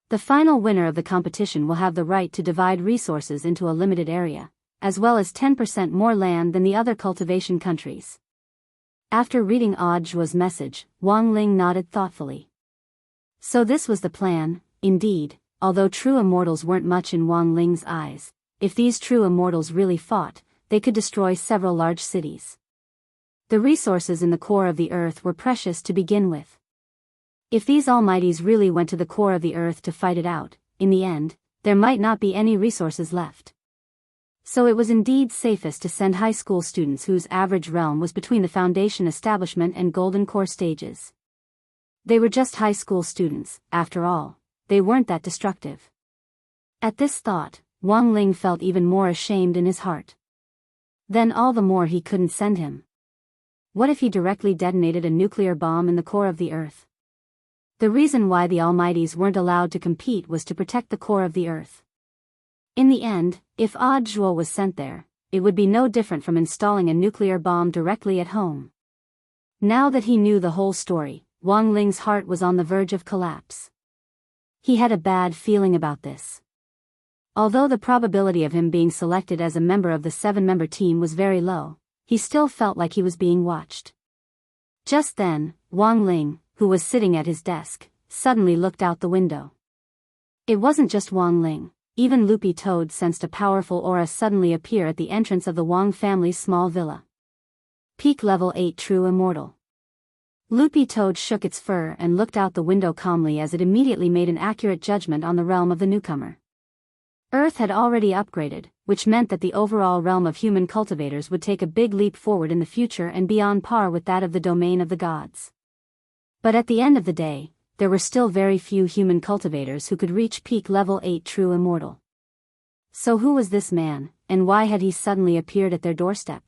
The final winner of the competition will have the right to divide resources into a limited area, as well as 10% more land than the other cultivation countries. After reading Audiobook's message, Wang Ling nodded thoughtfully. So this was the plan, indeed, although true immortals weren't much in Wang Ling's eyes. If these true immortals really fought, they could destroy several large cities. The resources in the core of the earth were precious to begin with. If these almighties really went to the core of the earth to fight it out, in the end, there might not be any resources left. So it was indeed safest to send high school students whose average realm was between the foundation establishment and golden core stages. They were just high school students, after all, they weren't that destructive. At this thought, Wang Ling felt even more ashamed in his heart. Then all the more he couldn't send him. What if he directly detonated a nuclear bomb in the core of the earth? The reason why the almighties weren't allowed to compete was to protect the core of the earth. In the end, if Audiobook was sent there, it would be no different from installing a nuclear bomb directly at home. Now that he knew the whole story, Wang Ling's heart was on the verge of collapse. He had a bad feeling about this. Although the probability of him being selected as a member of the 7-member team was very low, he still felt like he was being watched. Just then, Wang Ling, who was sitting at his desk, suddenly looked out the window. It wasn't just Wang Ling, even Loopy Toad sensed a powerful aura suddenly appear at the entrance of the Wang family's small villa. Peak level 8 true immortal. Loopy Toad shook its fur and looked out the window calmly as it immediately made an accurate judgment on the realm of the newcomer. Earth had already upgraded, which meant that the overall realm of human cultivators would take a big leap forward in the future and be on par with that of the domain of the gods. But at the end of the day, there were still very few human cultivators who could reach peak level 8 true immortal. So who was this man, and why had he suddenly appeared at their doorstep?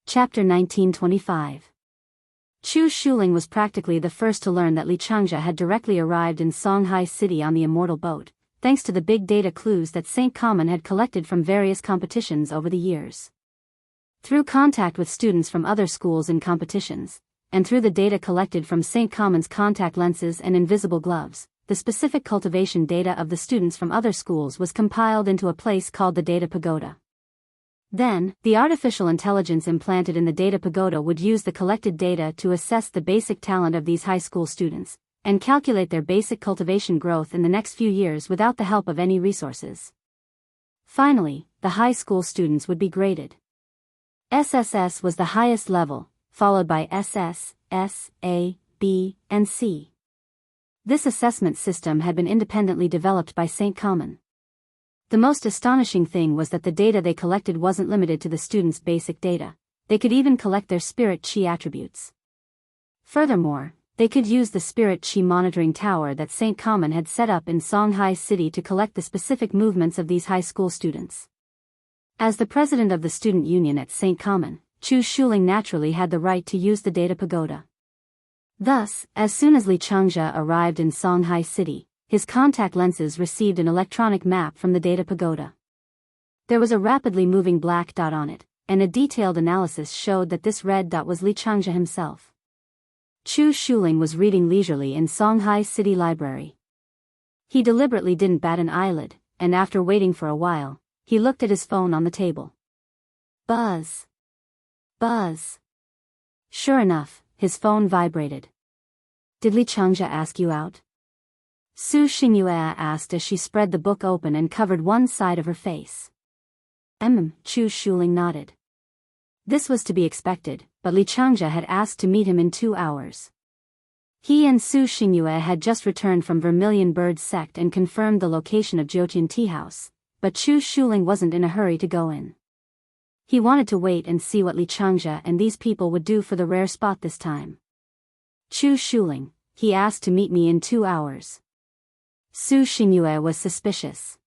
Chapter 1925. Chu Shuling was practically the first to learn that Li Changjia had directly arrived in Songhai City on the Immortal boat, thanks to the big data clues that St. Common had collected from various competitions over the years. Through contact with students from other schools in competitions, and through the data collected from St. Common's contact lenses and invisible gloves, the specific cultivation data of the students from other schools was compiled into a place called the Data Pagoda. Then, the artificial intelligence implanted in the Data Pagoda would use the collected data to assess the basic talent of these high school students, and calculate their basic cultivation growth in the next few years without the help of any resources. Finally, the high school students would be graded. SSS was the highest level, followed by SS, S, A, B, and C. This assessment system had been independently developed by St. Common. The most astonishing thing was that the data they collected wasn't limited to the students' basic data. They could even collect their spirit chi attributes. Furthermore, they could use the spirit chi monitoring tower that St. Common had set up in Songhai City to collect the specific movements of these high school students. As the president of the student union at St. Common, Chu Shuling naturally had the right to use the Data Pagoda. Thus, as soon as Li Changzhe arrived in Songhai City, his contact lenses received an electronic map from the Data Pagoda. There was a rapidly moving black dot on it, and a detailed analysis showed that this red dot was Li Changzhe himself. Chu Shuling was reading leisurely in Songhai City Library. He deliberately didn't bat an eyelid, and after waiting for a while, he looked at his phone on the table. Buzz. Buzz. Sure enough, his phone vibrated. Did Li Changzhe ask you out? Su Xingyue asked as she spread the book open and covered one side of her face. Chu Shuling nodded. This was to be expected, but Li Changzhe had asked to meet him in 2 hours. He and Su Xingyue had just returned from Vermilion Bird Sect and confirmed the location of Jiutian Tea House, but Chu Shuling wasn't in a hurry to go in. He wanted to wait and see what Li Changzhe and these people would do for the rare spot this time. Chu Shuling, he asked to meet me in 2 hours. Su Xingyue was suspicious.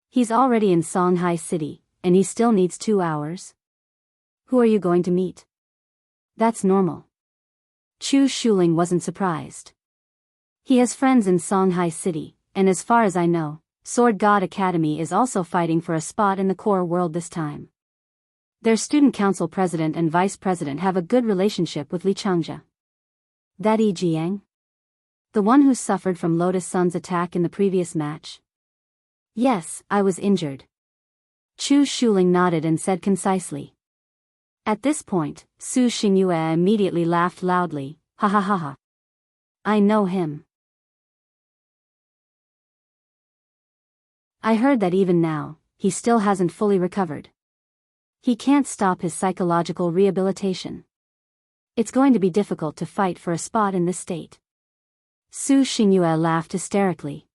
He's already in Songhai City, and he still needs 2 hours? Who are you going to meet? That's normal. Chu Shuling wasn't surprised. He has friends in Songhai City, and as far as I know, Sword God Academy is also fighting for a spot in the core world this time. Their student council president and vice president have a good relationship with Li Changzhe. That Yi Jiang? The one who suffered from Lotus Sun's attack in the previous match? Yes, I was injured. Chu Shuling nodded and said concisely. At this point, Su Xingyue immediately laughed loudly, ha ha ha ha. I know him. I heard that even now, he still hasn't fully recovered. He can't stop his psychological rehabilitation. It's going to be difficult to fight for a spot in this state. Su Xingyue laughed hysterically.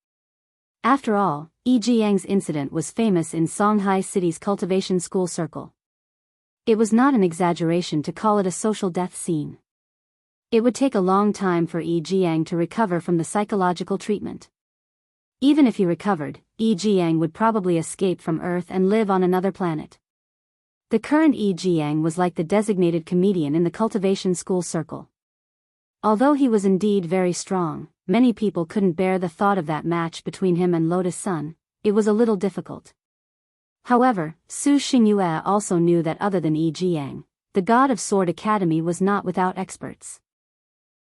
After all, Yi Jiang's incident was famous in Songhai City's cultivation school circle. It was not an exaggeration to call it a social death scene. It would take a long time for Yi Jiang to recover from the psychological treatment. Even if he recovered, Yi Jiang would probably escape from Earth and live on another planet. The current Yi Jiang was like the designated comedian in the cultivation school circle. Although he was indeed very strong, many people couldn't bear the thought of that match between him and Lotus Sun. It was a little difficult. However, Su Xingyue also knew that other than Yi Jiang, the god of Sword Academy was not without experts.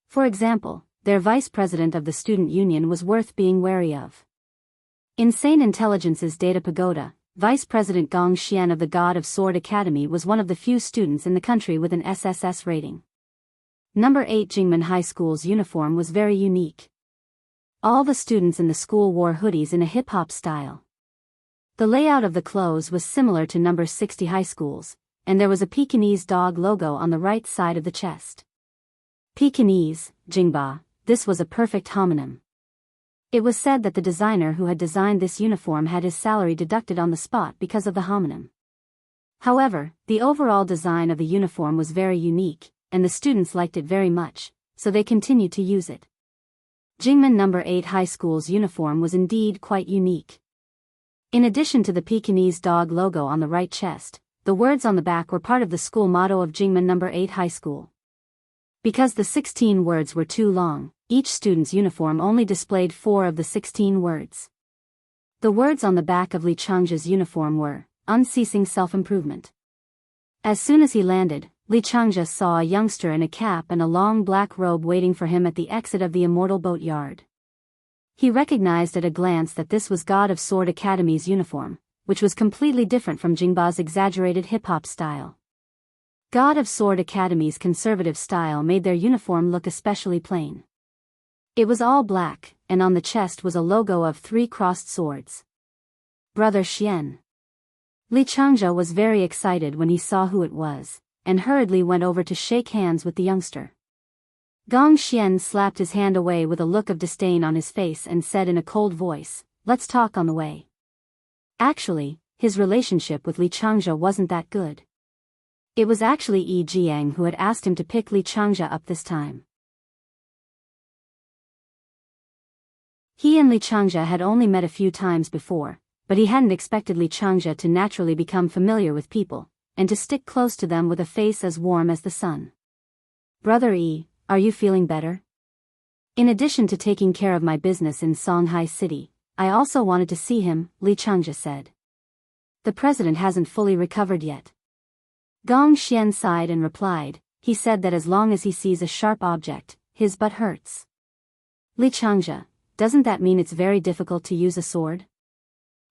For example, their vice president of the student union was worth being wary of. Insane Intelligence's Data Pagoda, Vice President Gong Xian of the God of Sword Academy was one of the few students in the country with an SSS rating. Number 8 Jingmen High School's uniform was very unique. All the students in the school wore hoodies in a hip-hop style. The layout of the clothes was similar to number 60 High School's, and there was a Pekingese dog logo on the right side of the chest. Pekingese, Jingba, this was a perfect homonym. It was said that the designer who had designed this uniform had his salary deducted on the spot because of the homonym. However, the overall design of the uniform was very unique, and the students liked it very much, so they continued to use it. Jingmen No. 8 High School's uniform was indeed quite unique. In addition to the Pekingese dog logo on the right chest, the words on the back were part of the school motto of Jingmen No. 8 High School. Because the 16 words were too long, each student's uniform only displayed 4 of the 16 words. The words on the back of Li Changzhe's uniform were, unceasing self-improvement. As soon as he landed, Li Changzhe saw a youngster in a cap and a long black robe waiting for him at the exit of the Immortal boat yard. He recognized at a glance that this was God of Sword Academy's uniform, which was completely different from Jingba's exaggerated hip-hop style. God of Sword Academy's conservative style made their uniform look especially plain. It was all black, and on the chest was a logo of 3 crossed swords. Brother Xian. Li Changjia was very excited when he saw who it was, and hurriedly went over to shake hands with the youngster. Gong Xian slapped his hand away with a look of disdain on his face and said in a cold voice, "Let's talk on the way." Actually, his relationship with Li Changjia wasn't that good. It was actually Yi Jiang who had asked him to pick Li Changjia up this time. He and Li Changjia had only met a few times before, but he hadn't expected Li Changjia to naturally become familiar with people, and to stick close to them with a face as warm as the sun. "Brother Yi, are you feeling better? In addition to taking care of my business in Songhai City, I also wanted to see him," Li Changjia said. "The president hasn't fully recovered yet." Gong Xian sighed and replied, "He said that as long as he sees a sharp object, his butt hurts." "Li Changjia, doesn't that mean it's very difficult to use a sword?"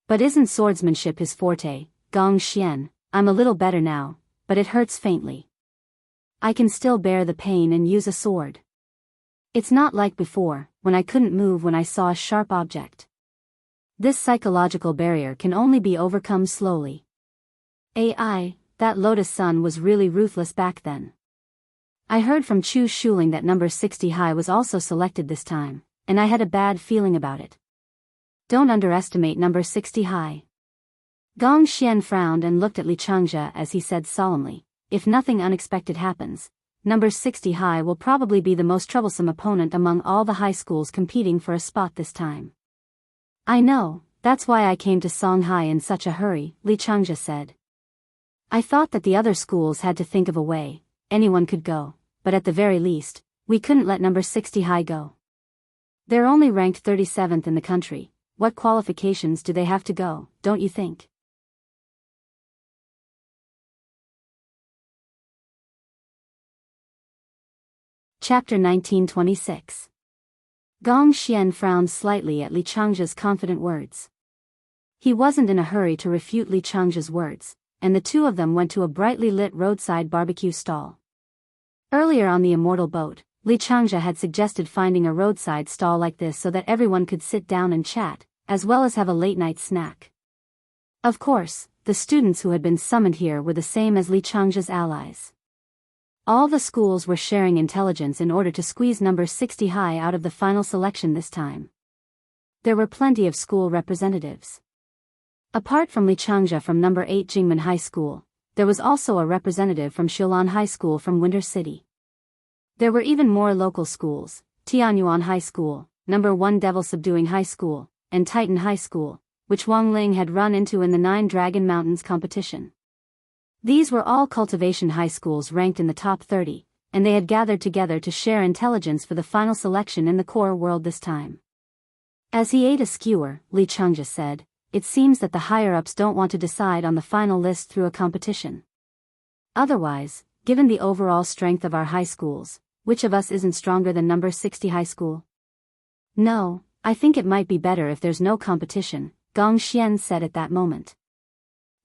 "But isn't swordsmanship his forte, Gong Xian? I'm a little better now, but it hurts faintly. I can still bear the pain and use a sword. It's not like before, when I couldn't move when I saw a sharp object. This psychological barrier can only be overcome slowly." AI, that Lotus Sun was really ruthless back then. I heard from Chu Shuling that number 60 high was also selected this time, and I had a bad feeling about it. Don't underestimate number 60 high. Gong Xian frowned and looked at Li Changjia as he said solemnly, "If nothing unexpected happens, number 60 high will probably be the most troublesome opponent among all the high schools competing for a spot this time." "I know, that's why I came to Songhai in such a hurry," Li Changjia said. "I thought that the other schools had to think of a way, anyone could go, but at the very least, we couldn't let number 60 high go. They're only ranked 37th in the country. What qualifications do they have to go, don't you think?" Chapter 1926. Gong Xian frowned slightly at Li Changjia's confident words. He wasn't in a hurry to refute Li Changjia's words, and the two of them went to a brightly lit roadside barbecue stall. Earlier on the Immortal boat, Li Changjia had suggested finding a roadside stall like this so that everyone could sit down and chat, as well as have a late-night snack. Of course, the students who had been summoned here were the same as Li Changjia's allies. All the schools were sharing intelligence in order to squeeze number 60 high out of the final selection this time. There were plenty of school representatives. Apart from Li Changjia from number 8 Jingmen High School, there was also a representative from Xiulan High School from Winter City. There were even more local schools, Tianyuan High School, number 1 Devil Subduing High School, and Titan High School, which Wang Ling had run into in the 9 Dragon Mountains competition. These were all cultivation high schools ranked in the top 30, and they had gathered together to share intelligence for the final selection in the core world this time. As he ate a skewer, Li Changjia said, "It seems that the higher-ups don't want to decide on the final list through a competition. Otherwise, given the overall strength of our high schools, which of us isn't stronger than number 60 high school?" "No, I think it might be better if there's no competition," Gong Xian said at that moment.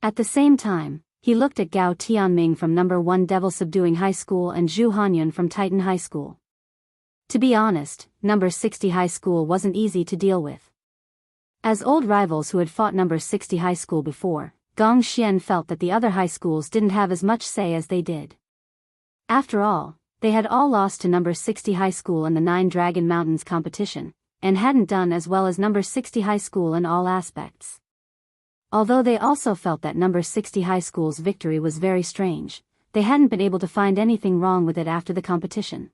At the same time, he looked at Gao Tianming from number 1 Devil Subduing High School and Zhu Hanyun from Titan High School. To be honest, number 60 high school wasn't easy to deal with. As old rivals who had fought number 60 high school before, Gong Xian felt that the other high schools didn't have as much say as they did. After all, they had all lost to number 60 high school in the 9 Dragon Mountains competition, and hadn't done as well as number 60 high school in all aspects. Although they also felt that number 60 high school's victory was very strange, they hadn't been able to find anything wrong with it after the competition.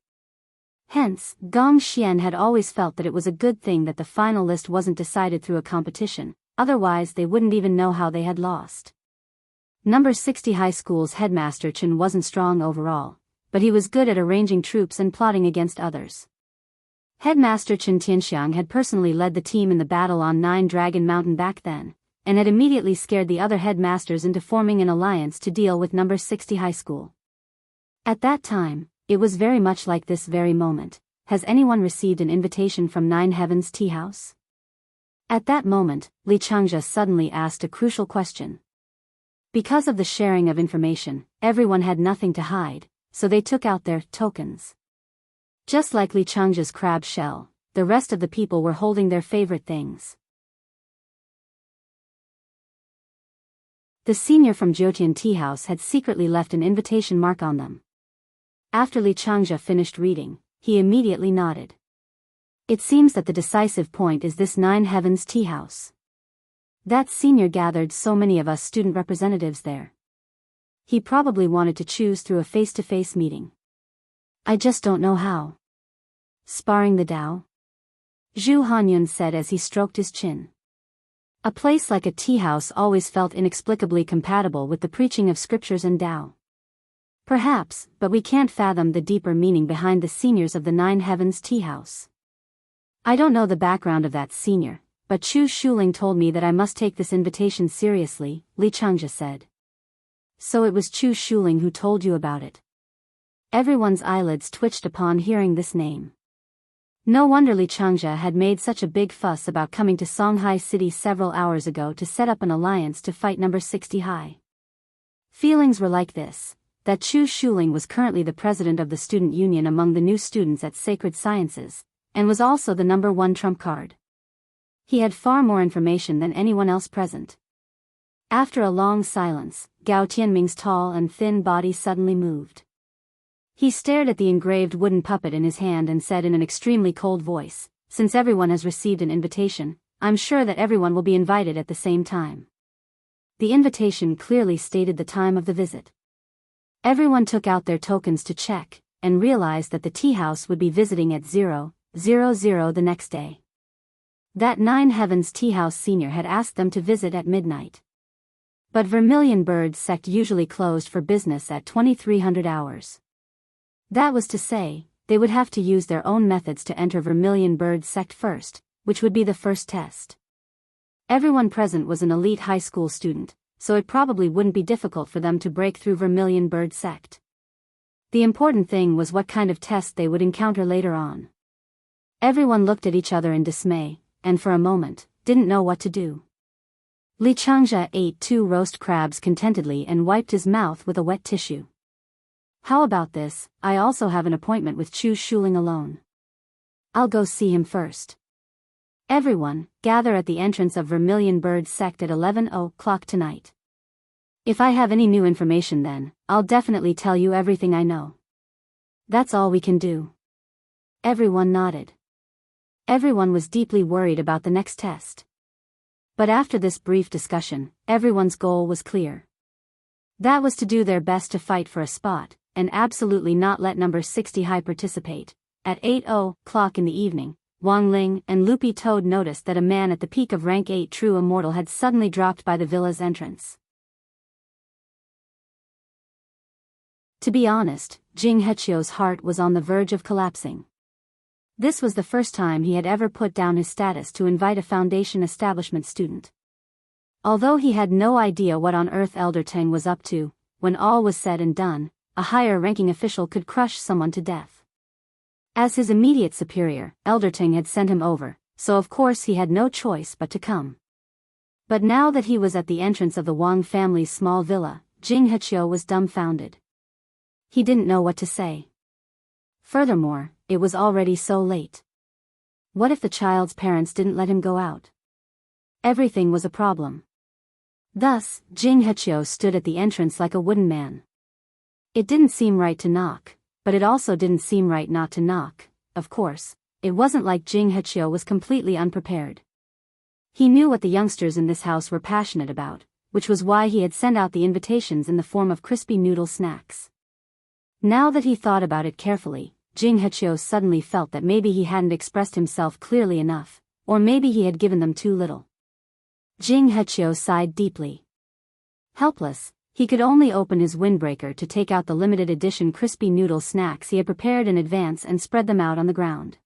Hence, Gong Xian had always felt that it was a good thing that the final list wasn't decided through a competition, otherwise they wouldn't even know how they had lost. Number 60 high school's headmaster Chen wasn't strong overall, but he was good at arranging troops and plotting against others. Headmaster Chen Tianxiang had personally led the team in the battle on 9 Dragon Mountain back then, and had immediately scared the other headmasters into forming an alliance to deal with number 60 high school. At that time, it was very much like this very moment. Has anyone received an invitation from 9 Heavens Tea House? At that moment, Li Changzhe suddenly asked a crucial question. Because of the sharing of information, everyone had nothing to hide, so they took out their tokens. Just like Li Changzhe's crab shell, the rest of the people were holding their favorite things. The senior from Jiutian Tea House had secretly left an invitation mark on them. After Li Changzhe finished reading, he immediately nodded. It seems that the decisive point is this Nine Heavens Tea House. That senior gathered so many of us student representatives there. He probably wanted to choose through a face-to-face meeting. I just don't know how. Sparring the Tao? Zhu Hanyun said as he stroked his chin. A place like a tea house always felt inexplicably compatible with the preaching of scriptures and Tao. Perhaps, but we can't fathom the deeper meaning behind the seniors of the Nine Heavens Tea House. I don't know the background of that senior, but Chu Shuling told me that I must take this invitation seriously, Li Changzhe said. So it was Chu Shuling who told you about it. Everyone's eyelids twitched upon hearing this name. No wonder Li Changzhe had made such a big fuss about coming to Songhai City several hours ago to set up an alliance to fight number 60 high. Feelings were like this, that Chu Shuling was currently the president of the student union among the new students at Sacred Sciences, and was also the number one trump card. He had far more information than anyone else present. After a long silence, Gao Tianming's tall and thin body suddenly moved. He stared at the engraved wooden puppet in his hand and said in an extremely cold voice, "Since everyone has received an invitation, I'm sure that everyone will be invited at the same time." The invitation clearly stated the time of the visit. Everyone took out their tokens to check, and realized that the tea house would be visiting at 00:00 the next day. That Nine Heavens Tea House senior had asked them to visit at midnight. But Vermilion Bird sect usually closed for business at 2300 hours. That was to say, they would have to use their own methods to enter Vermilion Bird sect first, which would be the first test. Everyone present was an elite high school student, so it probably wouldn't be difficult for them to break through Vermilion Bird sect. The important thing was what kind of test they would encounter later on. Everyone looked at each other in dismay, and for a moment, didn't know what to do. Li Changzhe ate 2 roast crabs contentedly and wiped his mouth with a wet tissue. How about this? I also have an appointment with Chu Shuling alone. I'll go see him first. Everyone, gather at the entrance of Vermilion Bird sect at 11:00 tonight. If I have any new information then, I'll definitely tell you everything I know. That's all we can do. Everyone nodded. Everyone was deeply worried about the next test. But after this brief discussion, everyone's goal was clear. That was to do their best to fight for a spot, and absolutely not let number 60 high participate. At 8:00 in the evening, Wang Ling and Loopy Toad noticed that a man at the peak of rank 8 true immortal had suddenly dropped by the villa's entrance. To be honest, Jing Hechio's heart was on the verge of collapsing. This was the first time he had ever put down his status to invite a Foundation establishment student. Although he had no idea what on earth Elder Teng was up to, when all was said and done, a higher-ranking official could crush someone to death. As his immediate superior, Elder Teng had sent him over, so of course he had no choice but to come. But now that he was at the entrance of the Wang family's small villa, Jing Hechio was dumbfounded. He didn't know what to say. Furthermore, it was already so late. What if the child's parents didn't let him go out? Everything was a problem. Thus, Jing Hechio stood at the entrance like a wooden man. It didn't seem right to knock, but it also didn't seem right not to knock. Of course, it wasn't like Jing Hechio was completely unprepared. He knew what the youngsters in this house were passionate about, which was why he had sent out the invitations in the form of crispy noodle snacks. Now that he thought about it carefully, Jing Hechio suddenly felt that maybe he hadn't expressed himself clearly enough, or maybe he had given them too little. Jing Hechio sighed deeply. Helpless, he could only open his windbreaker to take out the limited edition crispy noodle snacks he had prepared in advance and spread them out on the ground.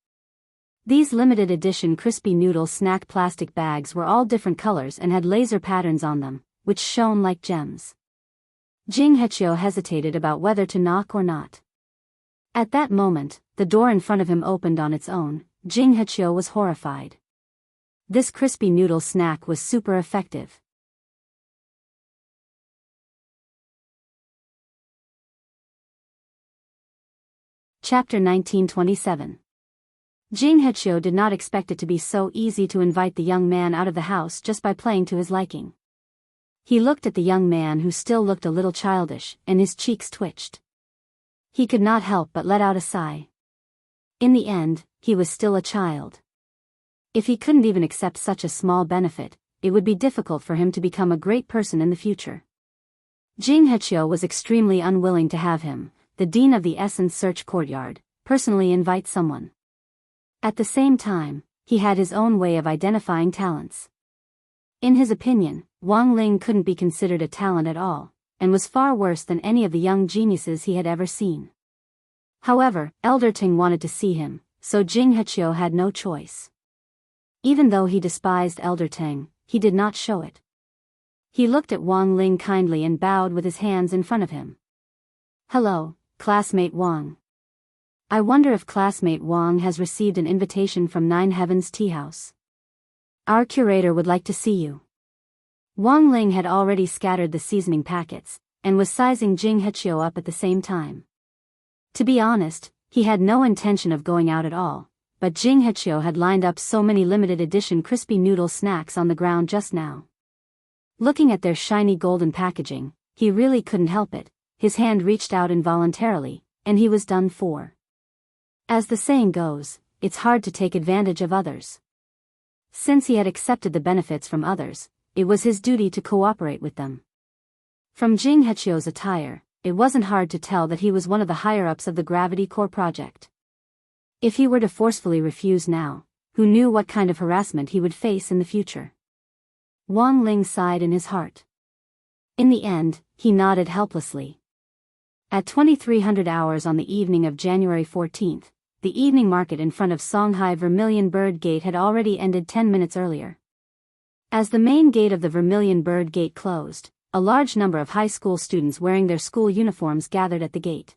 These limited edition crispy noodle snack plastic bags were all different colors and had laser patterns on them, which shone like gems. Jing Hechio hesitated about whether to knock or not. At that moment, the door in front of him opened on its own. Jing Hechio was horrified. This crispy noodle snack was super effective. Chapter 1927. Jing Hechio did not expect it to be so easy to invite the young man out of the house just by playing to his liking. He looked at the young man, who still looked a little childish, and his cheeks twitched. He could not help but let out a sigh. In the end, he was still a child. If he couldn't even accept such a small benefit, it would be difficult for him to become a great person in the future. Jing Hechio was extremely unwilling to have him, the dean of the Essence Search Courtyard, personally invite someone. At the same time, he had his own way of identifying talents. In his opinion, Wang Ling couldn't be considered a talent at all, and was far worse than any of the young geniuses he had ever seen. However, Elder Ting wanted to see him, so Jing Hechio had no choice. Even though he despised Elder Ting, he did not show it. He looked at Wang Ling kindly and bowed with his hands in front of him. "Hello, classmate Wang. I wonder if classmate Wang has received an invitation from Nine Heavens Tea House. Our curator would like to see you." Wang Ling had already scattered the seasoning packets, and was sizing Jing Hechio up at the same time. To be honest, he had no intention of going out at all, but Jing Hechio had lined up so many limited edition crispy noodle snacks on the ground just now. Looking at their shiny golden packaging, he really couldn't help it. His hand reached out involuntarily, and he was done for. As the saying goes, it's hard to take advantage of others. Since he had accepted the benefits from others, it was his duty to cooperate with them. From Jing Hechio's attire, it wasn't hard to tell that he was one of the higher-ups of the Gravity Core project. If he were to forcefully refuse now, who knew what kind of harassment he would face in the future? Wang Ling sighed in his heart. In the end, he nodded helplessly. At 2300 hours on the evening of January 14th, the evening market in front of Songhai Vermilion Bird Gate had already ended 10 minutes earlier. As the main gate of the Vermilion Bird Gate closed, a large number of high school students wearing their school uniforms gathered at the gate.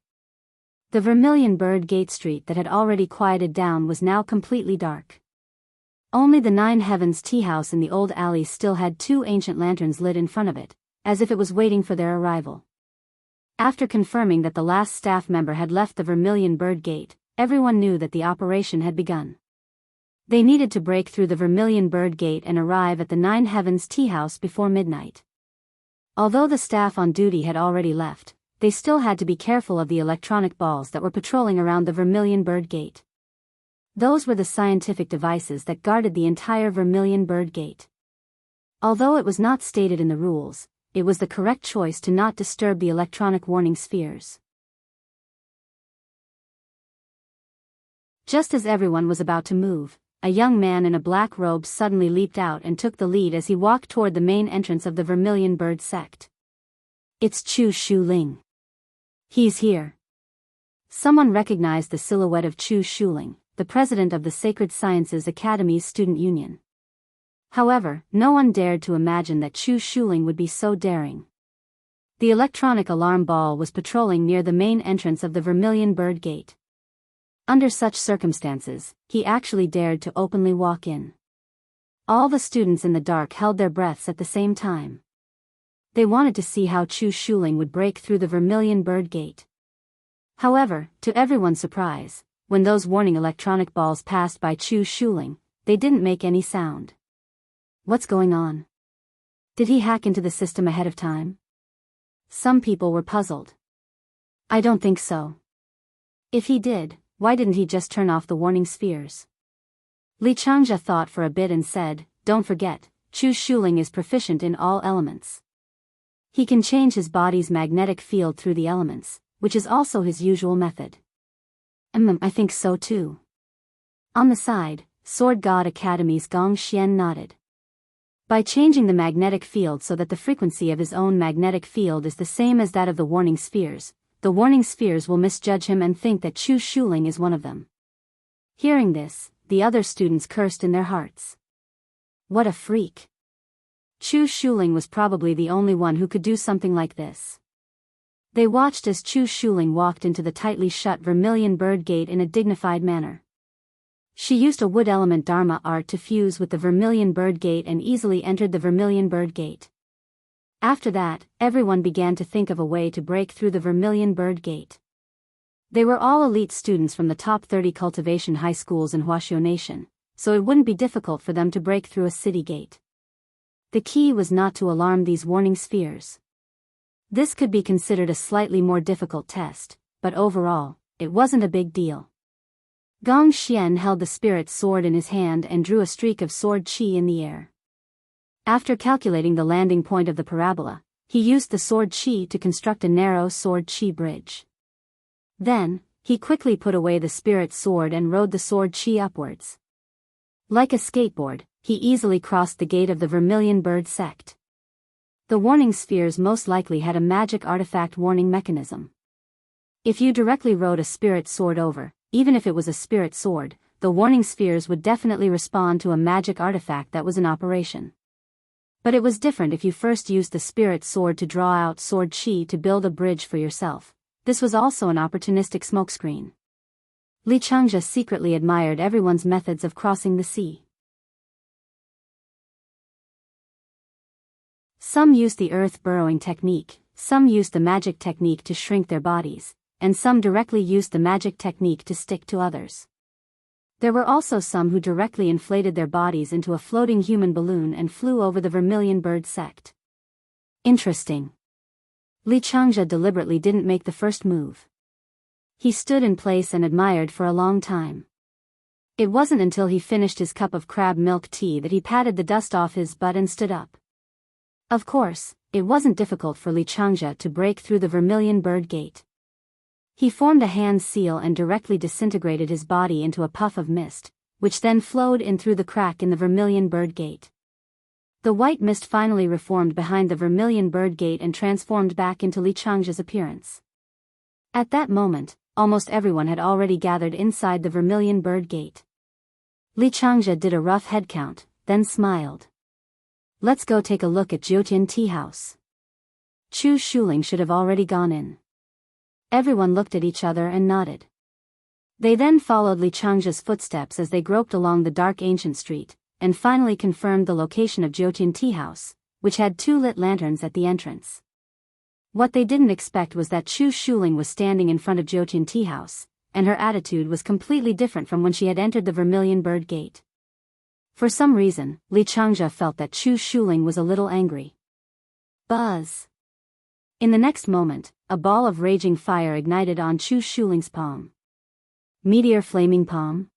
The Vermilion Bird Gate street that had already quieted down was now completely dark. Only the Nine Heavens Tea House in the old alley still had two ancient lanterns lit in front of it, as if it was waiting for their arrival. After confirming that the last staff member had left the Vermilion Bird Gate, everyone knew that the operation had begun. They needed to break through the Vermilion Bird Gate and arrive at the Nine Heavens Tea House before midnight. Although the staff on duty had already left, they still had to be careful of the electronic balls that were patrolling around the Vermilion Bird Gate. Those were the scientific devices that guarded the entire Vermilion Bird Gate. Although it was not stated in the rules, it was the correct choice to not disturb the electronic warning spheres. Just as everyone was about to move, a young man in a black robe suddenly leaped out and took the lead as he walked toward the main entrance of the Vermilion Bird sect. "It's Chu Shuling. He's here." Someone recognized the silhouette of Chu Shuling, the president of the Sacred Sciences Academy's student union. However, no one dared to imagine that Chu Shuling would be so daring. The electronic alarm ball was patrolling near the main entrance of the Vermilion Bird Gate. Under such circumstances, he actually dared to openly walk in. All the students in the dark held their breaths at the same time. They wanted to see how Chu Shuling would break through the Vermilion Bird Gate. However, to everyone's surprise, when those warning electronic balls passed by Chu Shuling, they didn't make any sound. What's going on? Did he hack into the system ahead of time? Some people were puzzled. I don't think so. If he did, why didn't he just turn off the warning spheres? Li Changjia thought for a bit and said, "Don't forget, Chu Shuling is proficient in all elements. He can change his body's magnetic field through the elements, which is also his usual method." I think so too. On the side, Sword God Academy's Gong Xian nodded. By changing the magnetic field so that the frequency of his own magnetic field is the same as that of the warning spheres will misjudge him and think that Chu Shuling is one of them. Hearing this, the other students cursed in their hearts. What a freak. Chu Shuling was probably the only one who could do something like this. They watched as Chu Shuling walked into the tightly shut Vermilion Bird Gate in a dignified manner. She used a wood element Dharma art to fuse with the Vermilion Bird Gate and easily entered the Vermilion Bird Gate. After that, everyone began to think of a way to break through the Vermilion Bird Gate. They were all elite students from the top 30 cultivation high schools in Huaxiu Nation, so it wouldn't be difficult for them to break through a city gate. The key was not to alarm these warning spheres. This could be considered a slightly more difficult test, but overall, it wasn't a big deal. Gong Xian held the spirit sword in his hand and drew a streak of sword qi in the air. After calculating the landing point of the parabola, he used the sword qi to construct a narrow sword qi bridge. Then, he quickly put away the spirit sword and rode the sword qi upwards. Like a skateboard, he easily crossed the gate of the Vermilion Bird sect. The warning spheres most likely had a magic artifact warning mechanism. If you directly rode a spirit sword over, even if it was a spirit sword, the warning spheres would definitely respond to a magic artifact that was in operation. But it was different if you first used the spirit sword to draw out sword qi to build a bridge for yourself. This was also an opportunistic smokescreen. Li Changjia secretly admired everyone's methods of crossing the sea. Some used the earth burrowing technique, some used the magic technique to shrink their bodies, and some directly used the magic technique to stick to others. There were also some who directly inflated their bodies into a floating human balloon and flew over the Vermilion Bird sect. Interesting. Li Changjia deliberately didn't make the first move. He stood in place and admired for a long time. It wasn't until he finished his cup of crab milk tea that he patted the dust off his butt and stood up. Of course, it wasn't difficult for Li Changjia to break through the Vermilion Bird Gate. He formed a hand seal and directly disintegrated his body into a puff of mist, which then flowed in through the crack in the Vermilion Bird Gate. The white mist finally reformed behind the Vermilion Bird Gate and transformed back into Li Changjia's appearance. At that moment, almost everyone had already gathered inside the Vermilion Bird Gate. Li Changjia did a rough head count, then smiled. Let's go take a look at Jiutian Tea House. Chu Shuling should have already gone in. Everyone looked at each other and nodded. They then followed Li Changjia's footsteps as they groped along the dark ancient street, and finally confirmed the location of Jiutian Tea House, which had 2 lit lanterns at the entrance. What they didn't expect was that Chu Shuling was standing in front of Jiutian Tea House, and her attitude was completely different from when she had entered the Vermilion Bird Gate. For some reason, Li Changjia felt that Chu Shuling was a little angry. Buzz! In the next moment, a ball of raging fire ignited on Chu Shuling's palm. Meteor flaming palm?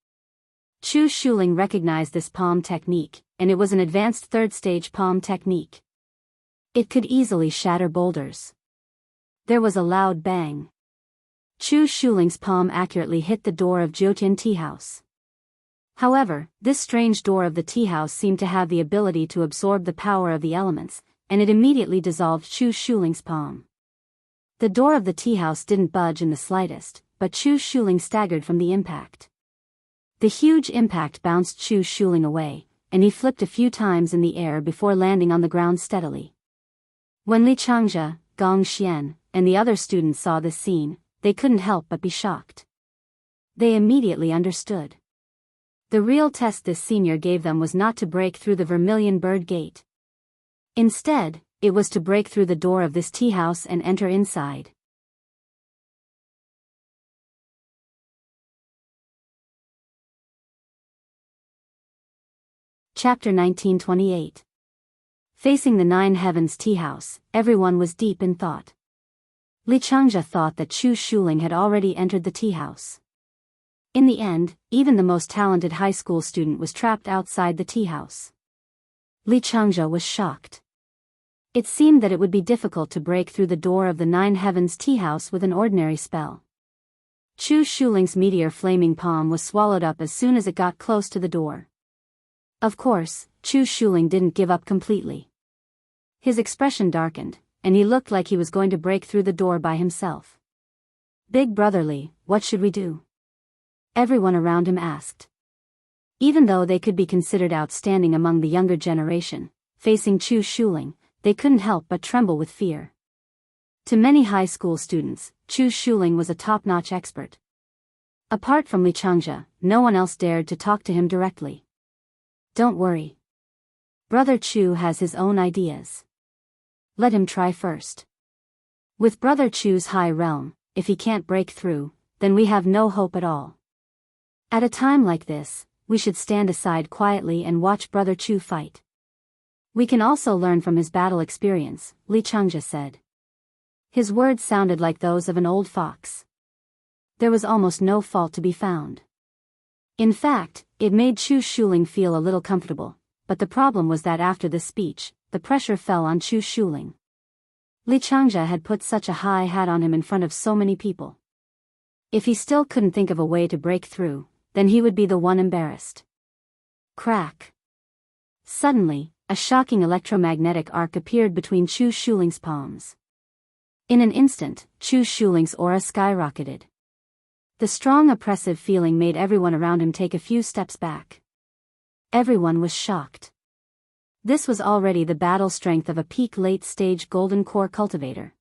Chu Shuling recognized this palm technique, and it was an advanced 3rd-stage palm technique. It could easily shatter boulders. There was a loud bang. Chu Shuling's palm accurately hit the door of Jiutian Tea House. However, this strange door of the tea house seemed to have the ability to absorb the power of the elements, and it immediately dissolved Chu Shuling's palm. The door of the tea house didn't budge in the slightest, but Chu Shuling staggered from the impact. The huge impact bounced Chu Shuling away, and he flipped a few times in the air before landing on the ground steadily. When Li Changjia, Gong Xian, and the other students saw this scene, they couldn't help but be shocked. They immediately understood. The real test this senior gave them was not to break through the Vermilion Bird Gate. Instead, it was to break through the door of this tea house and enter inside. Chapter 1928. Facing the 9 Heavens tea house, everyone was deep in thought. Li Changjia thought that Chu Shuling had already entered the tea house. In the end, even the most talented high school student was trapped outside the tea house. Li Changjia was shocked. It seemed that it would be difficult to break through the door of the 9 Heavens tea house with an ordinary spell. Chu Shuling's meteor flaming palm was swallowed up as soon as it got close to the door. Of course, Chu Shuling didn't give up completely. His expression darkened, and he looked like he was going to break through the door by himself. Big Brother Li, what should we do? Everyone around him asked. Even though they could be considered outstanding among the younger generation, facing Chu Shuling, they couldn't help but tremble with fear. To many high school students, Chu Shuling was a top-notch expert. Apart from Li Changzhe, no one else dared to talk to him directly. Don't worry. Brother Chu has his own ideas. Let him try first. With Brother Chu's high realm, if he can't break through, then we have no hope at all. At a time like this, we should stand aside quietly and watch Brother Chu fight. We can also learn from his battle experience, Li Changzhe said. His words sounded like those of an old fox. There was almost no fault to be found. In fact, it made Chu Shuling feel a little comfortable, but the problem was that after this speech, the pressure fell on Chu Shuling. Li Changzhe had put such a high hat on him in front of so many people. If he still couldn't think of a way to break through, then he would be the one embarrassed. Crack. Suddenly, a shocking electromagnetic arc appeared between Chu Shuling's palms. In an instant, Chu Shuling's aura skyrocketed. The strong oppressive feeling made everyone around him take a few steps back. Everyone was shocked. This was already the battle strength of a peak late-stage golden core cultivator.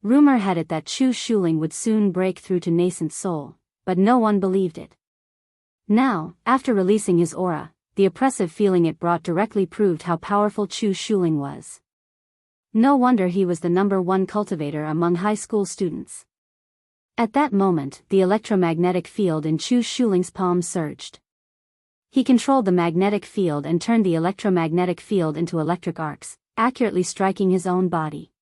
Rumor had it that Chu Shuling would soon break through to nascent soul, but no one believed it. Now, after releasing his aura, the oppressive feeling it brought directly proved how powerful Chu Shuling was. No wonder he was the #1 cultivator among high school students. At that moment, the electromagnetic field in Chu Shuling's palm surged. He controlled the magnetic field and turned the electromagnetic field into electric arcs, accurately striking his own body.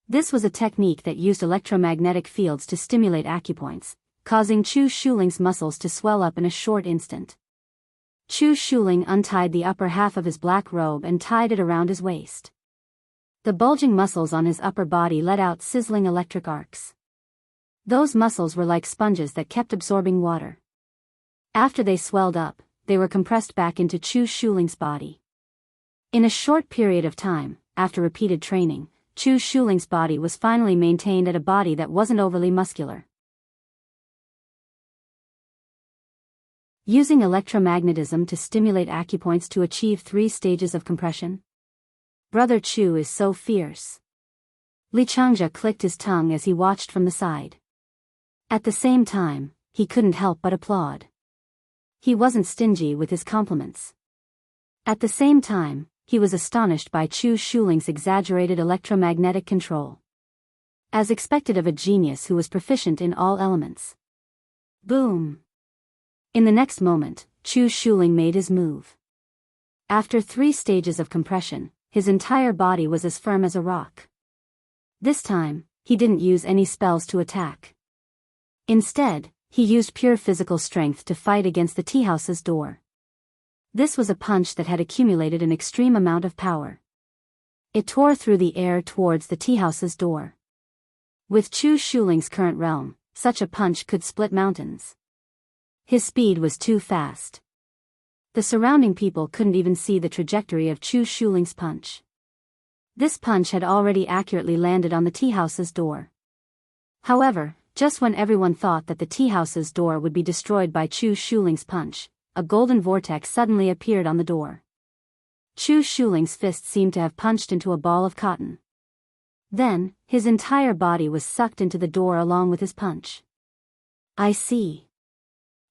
This was a technique that used electromagnetic fields to stimulate acupoints, causing Chu Shuling's muscles to swell up in a short instant. Chu Shuling untied the upper half of his black robe and tied it around his waist. The bulging muscles on his upper body let out sizzling electric arcs. Those muscles were like sponges that kept absorbing water. After they swelled up, they were compressed back into Chu Shuling's body. In a short period of time, after repeated training, Chu Shuling's body was finally maintained at a body that wasn't overly muscular. Using electromagnetism to stimulate acupoints to achieve 3 stages of compression. Brother Chu is so fierce. Li Changzhe clicked his tongue as he watched from the side. At the same time, he couldn't help but applaud. He wasn't stingy with his compliments. At the same time, he was astonished by Chu Shuling's exaggerated electromagnetic control. As expected of a genius who was proficient in all elements. Boom! In the next moment, Chu Shuling made his move. After 3 stages of compression, his entire body was as firm as a rock. This time, he didn't use any spells to attack. Instead, he used pure physical strength to fight against the tea house's door. This was a punch that had accumulated an extreme amount of power. It tore through the air towards the tea house's door. With Chu Shuling's current realm, such a punch could split mountains. His speed was too fast. The surrounding people couldn't even see the trajectory of Chu Shuling's punch. This punch had already accurately landed on the tea house's door. However, just when everyone thought that the tea house's door would be destroyed by Chu Shuling's punch, a golden vortex suddenly appeared on the door. Chu Shuling's fist seemed to have punched into a ball of cotton. Then, his entire body was sucked into the door along with his punch. I see.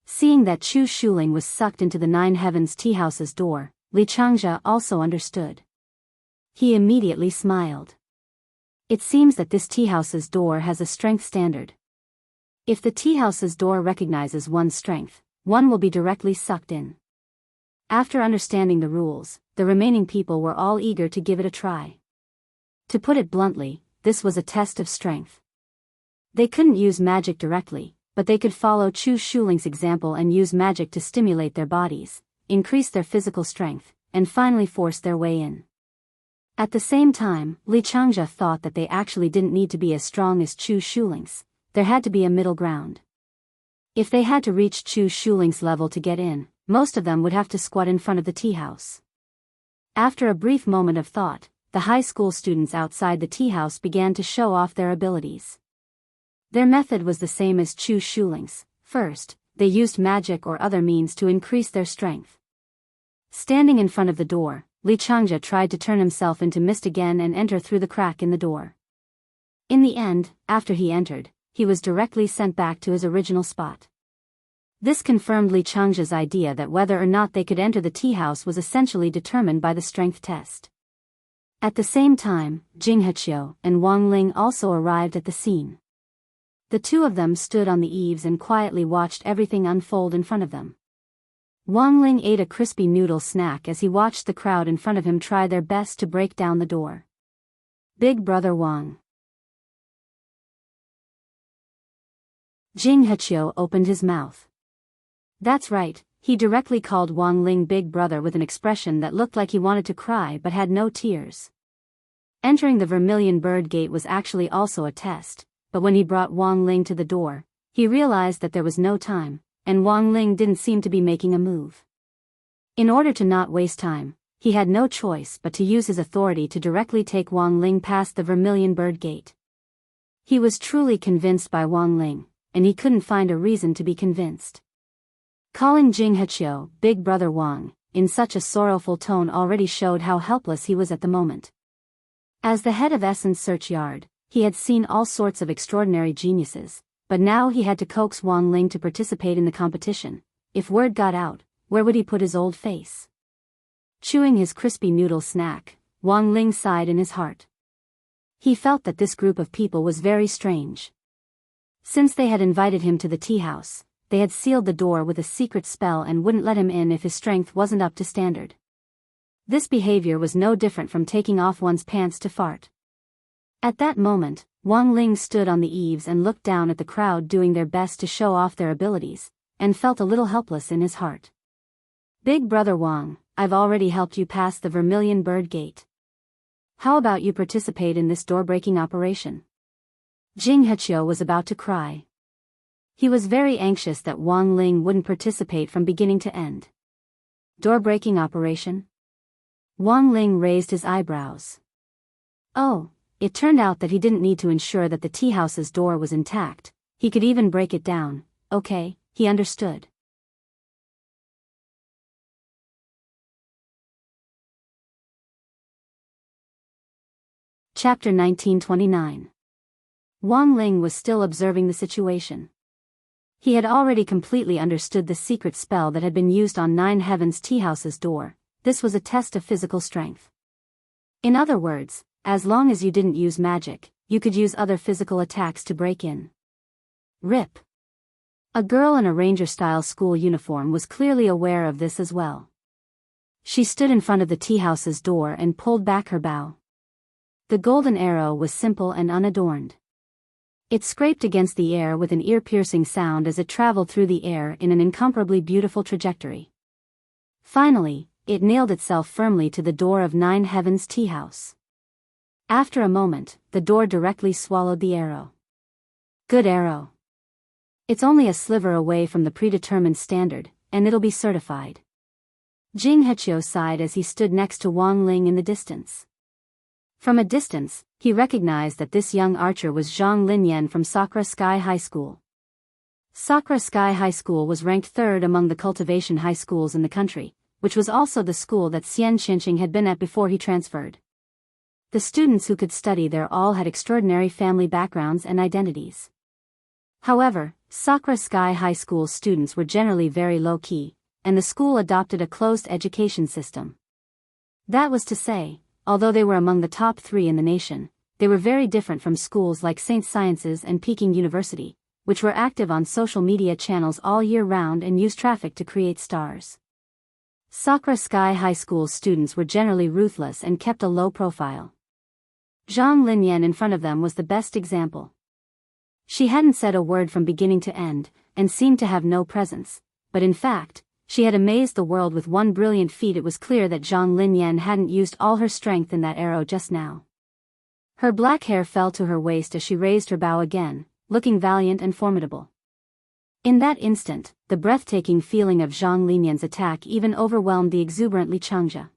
Seeing that Chu Shuling was sucked into the 9 Heavens tea house's door, Li Changzhe also understood. He immediately smiled. It seems that this tea house's door has a strength standard. If the tea house's door recognizes one's strength, one will be directly sucked in. After understanding the rules, the remaining people were all eager to give it a try. To put it bluntly, this was a test of strength. They couldn't use magic directly, but they could follow Chu Shuling's example and use magic to stimulate their bodies, increase their physical strength, and finally force their way in. At the same time, Li Changzhe thought that they actually didn't need to be as strong as Chu Shuling's. There had to be a middle ground. If they had to reach Chu Shuling's level to get in, most of them would have to squat in front of the tea house. After a brief moment of thought, the high school students outside the tea house began to show off their abilities. Their method was the same as Chu Shuling's. First, they used magic or other means to increase their strength. Standing in front of the door, Li Changzhe tried to turn himself into mist again and enter through the crack in the door. In the end, after he entered, he was directly sent back to his original spot. This confirmed Li Changzhe's idea that whether or not they could enter the tea house was essentially determined by the strength test. At the same time, Jing Heqiu and Wang Ling also arrived at the scene. The two of them stood on the eaves and quietly watched everything unfold in front of them. Wang Ling ate a crispy noodle snack as he watched the crowd in front of him try their best to break down the door. Big Brother Wang. Jing Heqiu opened his mouth. That's right, he directly called Wang Ling Big Brother with an expression that looked like he wanted to cry but had no tears. Entering the Vermilion Bird Gate was actually also a test, but when he brought Wang Ling to the door, he realized that there was no time, and Wang Ling didn't seem to be making a move. In order to not waste time, he had no choice but to use his authority to directly take Wang Ling past the Vermilion Bird Gate. He was truly convinced by Wang Ling, and he couldn't find a reason to be convinced. Calling Jing Heqiu Big Brother Wang in such a sorrowful tone already showed how helpless he was at the moment. As the head of Essence Search Yard, he had seen all sorts of extraordinary geniuses, but now he had to coax Wang Ling to participate in the competition. If word got out, where would he put his old face? Chewing his crispy noodle snack, Wang Ling sighed in his heart. He felt that this group of people was very strange. Since they had invited him to the tea house, they had sealed the door with a secret spell and wouldn't let him in if his strength wasn't up to standard. This behavior was no different from taking off one's pants to fart. At that moment, Wang Ling stood on the eaves and looked down at the crowd doing their best to show off their abilities, and felt a little helpless in his heart. Big Brother Wang, I've already helped you pass the Vermilion Bird Gate. How about you participate in this door-breaking operation? Jing Heqiu was about to cry. He was very anxious that Wang Ling wouldn't participate from beginning to end. Door-breaking operation? Wang Ling raised his eyebrows. Oh, it turned out that he didn't need to ensure that the tea house's door was intact, he could even break it down. Okay, he understood. Chapter 1929. Wang Ling was still observing the situation. He had already completely understood the secret spell that had been used on Nine Heavens Tea House's door. This was a test of physical strength. In other words, as long as you didn't use magic, you could use other physical attacks to break in. Rip. A girl in a ranger-style school uniform was clearly aware of this as well. She stood in front of the tea house's door and pulled back her bow. The golden arrow was simple and unadorned. It scraped against the air with an ear-piercing sound as it traveled through the air in an incomparably beautiful trajectory. Finally, it nailed itself firmly to the door of Nine Heavens Tea House. After a moment, the door directly swallowed the arrow. Good arrow. It's only a sliver away from the predetermined standard, and it'll be certified. Jing Heqiu sighed as he stood next to Wang Ling in the distance. From a distance, he recognized that this young archer was Zhang Linyan from Sakura Sky High School. Sakura Sky High School was ranked third among the cultivation high schools in the country, which was also the school that Xian Qinqing had been at before he transferred. The students who could study there all had extraordinary family backgrounds and identities. However, Sakura Sky High School students were generally very low-key, and the school adopted a closed education system. That was to say, although they were among the top 3 in the nation, they were very different from schools like St. Sciences and Peking University, which were active on social media channels all year round and used traffic to create stars. Sakura Sky High School students were generally ruthless and kept a low profile. Zhang Linyan in front of them was the best example. She hadn't said a word from beginning to end, and seemed to have no presence, but in fact, she had amazed the world with one brilliant feat. It was clear that Zhang Linyan hadn't used all her strength in that arrow just now. Her black hair fell to her waist as she raised her bow again, looking valiant and formidable. In that instant, the breathtaking feeling of Zhang Linyan's attack even overwhelmed the exuberant Li Changzhe.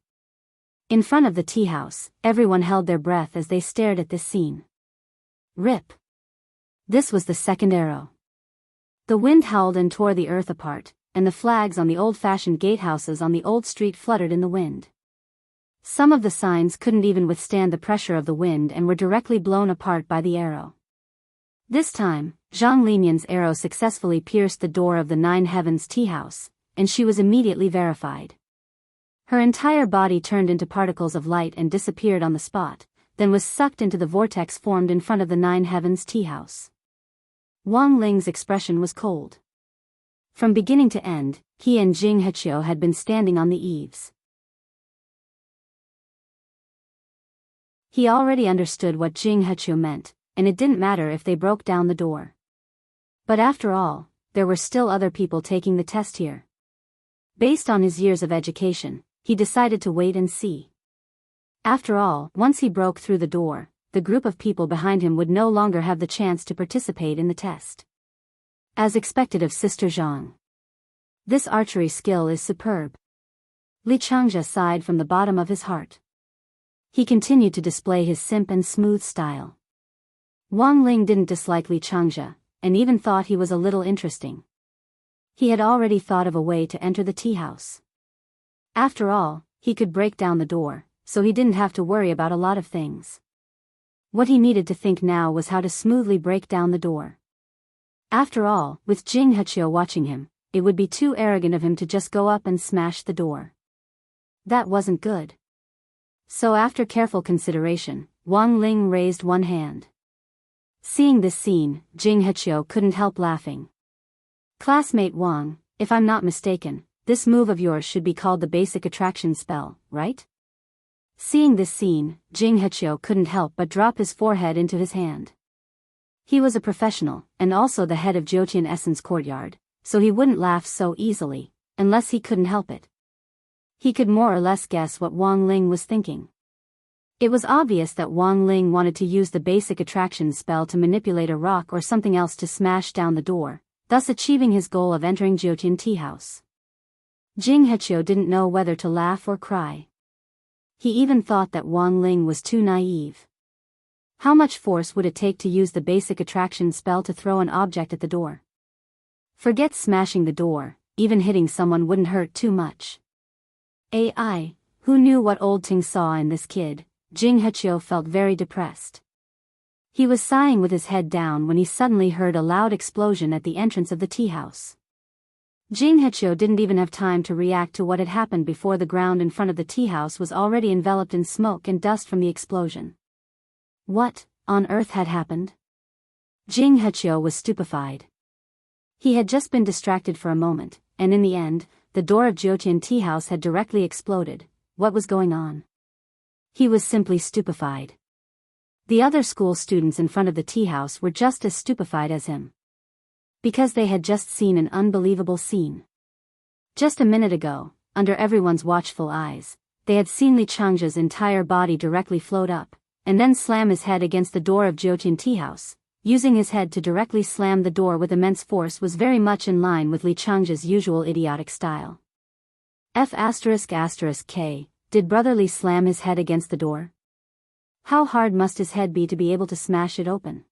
In front of the tea house, everyone held their breath as they stared at this scene. Rip. This was the second arrow. The wind howled and tore the earth apart, and the flags on the old-fashioned gatehouses on the old street fluttered in the wind. Some of the signs couldn't even withstand the pressure of the wind and were directly blown apart by the arrow. This time, Zhang Linian's arrow successfully pierced the door of the Nine Heavens tea house, and she was immediately verified. Her entire body turned into particles of light and disappeared on the spot, then was sucked into the vortex formed in front of the Nine Heavens tea house. Wang Ling's expression was cold. From beginning to end, he and Jing Hechio had been standing on the eaves. He already understood what Jing Hechio meant, and it didn't matter if they broke down the door. But after all, there were still other people taking the test here. Based on his years of education, he decided to wait and see. After all, once he broke through the door, the group of people behind him would no longer have the chance to participate in the test. As expected of Sister Zhang. This archery skill is superb. Li Changzhe sighed from the bottom of his heart. He continued to display his simp and smooth style. Wang Ling didn't dislike Li Changzhe, and even thought he was a little interesting. He had already thought of a way to enter the tea house. After all, he could break down the door, so he didn't have to worry about a lot of things. What he needed to think now was how to smoothly break down the door. After all, with Jing Hechio watching him, it would be too arrogant of him to just go up and smash the door. That wasn't good. So after careful consideration, Wang Ling raised one hand. Seeing this scene, Jing Hechio couldn't help laughing. Classmate Wang, if I'm not mistaken, this move of yours should be called the basic attraction spell, right? Seeing this scene, Jing Hechio couldn't help but drop his forehead into his hand. He was a professional, and also the head of Jiutian Essence Courtyard, so he wouldn't laugh so easily, unless he couldn't help it. He could more or less guess what Wang Ling was thinking. It was obvious that Wang Ling wanted to use the basic attraction spell to manipulate a rock or something else to smash down the door, thus achieving his goal of entering Jiutian tea house. Jing Hechio didn't know whether to laugh or cry. He even thought that Wang Ling was too naive. How much force would it take to use the basic attraction spell to throw an object at the door? Forget smashing the door, even hitting someone wouldn't hurt too much. AI, who knew what old Ting saw in this kid? Jing Hechio felt very depressed. He was sighing with his head down when he suddenly heard a loud explosion at the entrance of the tea house. Jing Hechio didn't even have time to react to what had happened before the ground in front of the tea house was already enveloped in smoke and dust from the explosion. What on earth had happened? Jing Hechio was stupefied. He had just been distracted for a moment, and in the end, the door of Jiutian tea house had directly exploded. What was going on? He was simply stupefied. The other school students in front of the tea house were just as stupefied as him. Because they had just seen an unbelievable scene. Just a minute ago, under everyone's watchful eyes, they had seen Li Changzhe's entire body directly float up, and then slam his head against the door of Jiutian tea house. Using his head to directly slam the door with immense force was very much in line with Li Changzhe's usual idiotic style. F***K, did Brother Li slam his head against the door? How hard must his head be to be able to smash it open?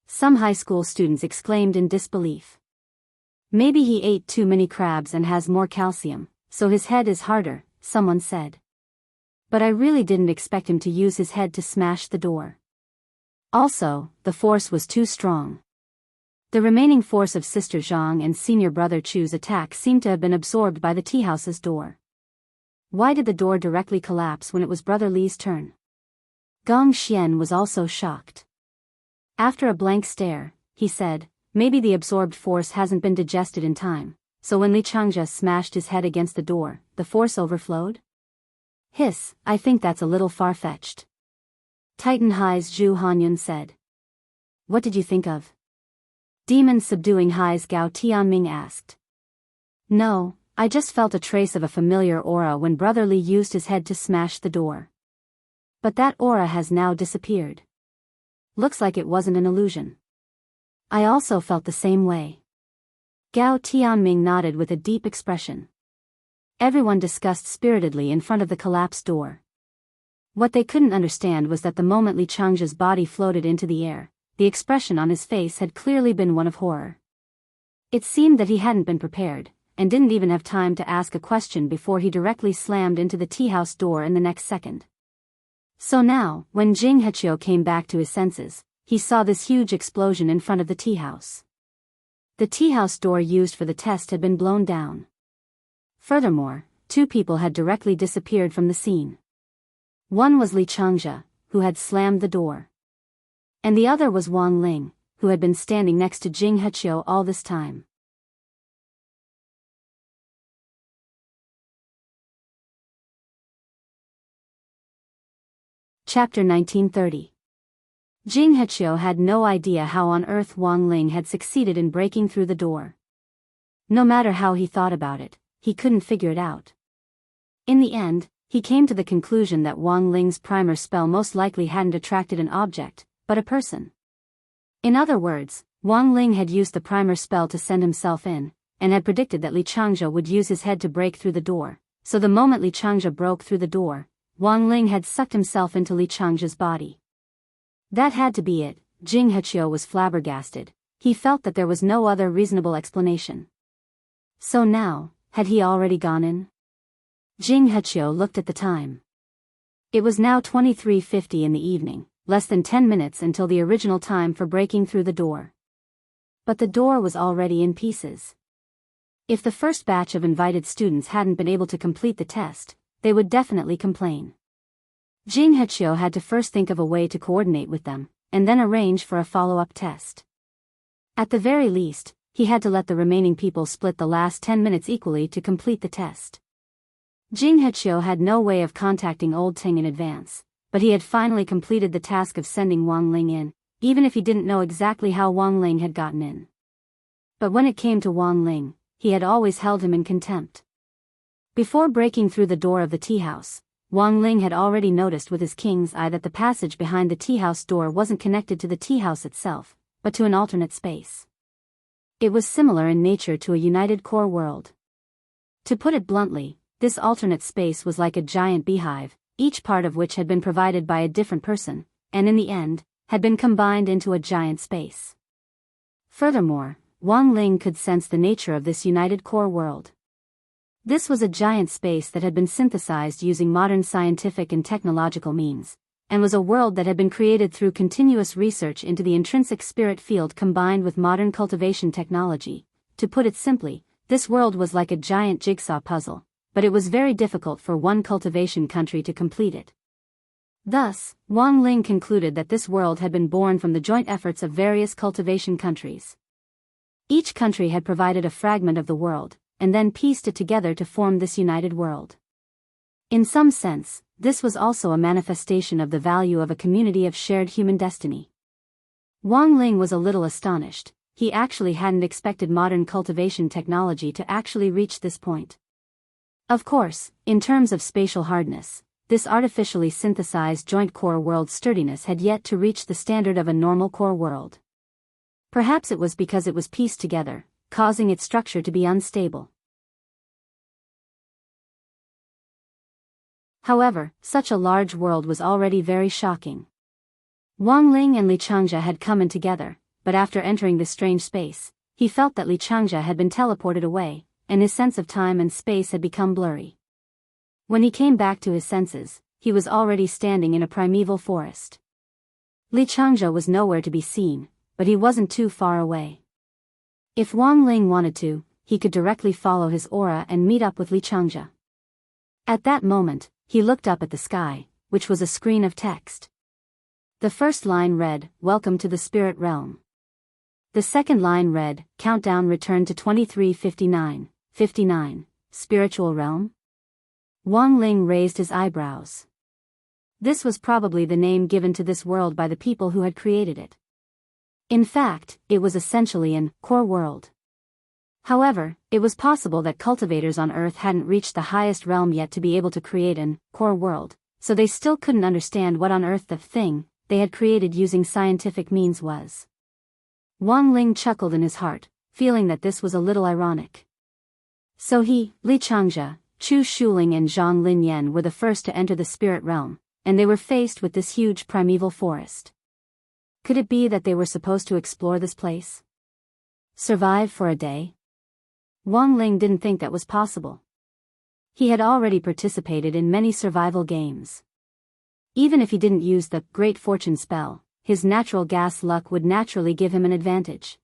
Some high school students exclaimed in disbelief. Maybe he ate too many crabs and has more calcium, so his head is harder, someone said. But I really didn't expect him to use his head to smash the door. Also, the force was too strong. The remaining force of Sister Zhang and Senior Brother Chu's attack seemed to have been absorbed by the tea house's door. Why did the door directly collapse when it was Brother Li's turn? Gong Xian was also shocked. After a blank stare, he said, maybe the absorbed force hasn't been digested in time, so when Li Changzhe smashed his head against the door, the force overflowed? Hiss, I think that's a little far-fetched. Titan High's Zhu Hanyun said. What did you think of? Demon Subduing High's Gao Tianming asked. No, I just felt a trace of a familiar aura when Brother Li used his head to smash the door. But that aura has now disappeared. Looks like it wasn't an illusion. I also felt the same way. Gao Tianming nodded with a deep expression. Everyone discussed spiritedly in front of the collapsed door. What they couldn't understand was that the moment Li Changzhe's body floated into the air, the expression on his face had clearly been one of horror. It seemed that he hadn't been prepared, and didn't even have time to ask a question before he directly slammed into the tea house door in the next second. So now, when Jing Hechio came back to his senses, he saw this huge explosion in front of the tea house. The tea house door used for the test had been blown down. Furthermore, two people had directly disappeared from the scene. One was Li Changjia, who had slammed the door. And the other was Wang Ling, who had been standing next to Jing Hechio all this time. Chapter 1930. Jing Hechio had no idea how on earth Wang Ling had succeeded in breaking through the door. No matter how he thought about it, he couldn't figure it out. In the end, he came to the conclusion that Wang Ling's primer spell most likely hadn't attracted an object, but a person. In other words, Wang Ling had used the primer spell to send himself in, and had predicted that Li Changjia would use his head to break through the door, so the moment Li Changjia broke through the door, Wang Ling had sucked himself into Li Changjia's body. That had to be it. Jing Hechio was flabbergasted. He felt that there was no other reasonable explanation. So now, had he already gone in? Jing Hechio looked at the time. It was now 23:50 in the evening, less than 10 minutes until the original time for breaking through the door. But the door was already in pieces. If the first batch of invited students hadn't been able to complete the test, they would definitely complain. Jing Hechio had to first think of a way to coordinate with them, and then arrange for a follow-up test. At the very least, he had to let the remaining people split the last 10 minutes equally to complete the test. Jing Hechio had no way of contacting Old Ting in advance, but he had finally completed the task of sending Wang Ling in, even if he didn't know exactly how Wang Ling had gotten in. But when it came to Wang Ling, he had always held him in contempt. Before breaking through the door of the tea house, Wang Ling had already noticed with his king's eye that the passage behind the tea house door wasn't connected to the tea house itself, but to an alternate space. It was similar in nature to a united core world. To put it bluntly, this alternate space was like a giant beehive, each part of which had been provided by a different person, and in the end, had been combined into a giant space. Furthermore, Wang Ling could sense the nature of this united core world. This was a giant space that had been synthesized using modern scientific and technological means, and was a world that had been created through continuous research into the intrinsic spirit field combined with modern cultivation technology. To put it simply, this world was like a giant jigsaw puzzle, but it was very difficult for one cultivation country to complete it. Thus, Wang Ling concluded that this world had been born from the joint efforts of various cultivation countries. Each country had provided a fragment of the world, and then pieced it together to form this united world. In some sense, this was also a manifestation of the value of a community of shared human destiny. Wang Ling was a little astonished. He actually hadn't expected modern cultivation technology to actually reach this point. Of course, in terms of spatial hardness, this artificially synthesized joint core world sturdiness had yet to reach the standard of a normal core world. Perhaps it was because it was pieced together, causing its structure to be unstable. However, such a large world was already very shocking. Wang Ling and Li Changjia had come in together, but after entering this strange space, he felt that Li Changjia had been teleported away, and his sense of time and space had become blurry. When he came back to his senses, he was already standing in a primeval forest. Li Changjia was nowhere to be seen, but he wasn't too far away. If Wang Ling wanted to, he could directly follow his aura and meet up with Li Changjia. At that moment, he looked up at the sky, which was a screen of text. The first line read, "Welcome to the Spirit Realm." The second line read, "Countdown return to 23:59, 59, Spiritual Realm?" Wang Ling raised his eyebrows. This was probably the name given to this world by the people who had created it. In fact, it was essentially an core world. However, it was possible that cultivators on Earth hadn't reached the highest realm yet to be able to create an core world, so they still couldn't understand what on earth the thing they had created using scientific means was. Wang Ling chuckled in his heart, feeling that this was a little ironic. So he, Li Changjia, Chu Shuling and Zhang Linyan were the first to enter the spirit realm, and they were faced with this huge primeval forest. Could it be that they were supposed to explore this place? Survive for a day? Wang Ling didn't think that was possible. He had already participated in many survival games. Even if he didn't use the Great Fortune spell, his natural gas luck would naturally give him an advantage.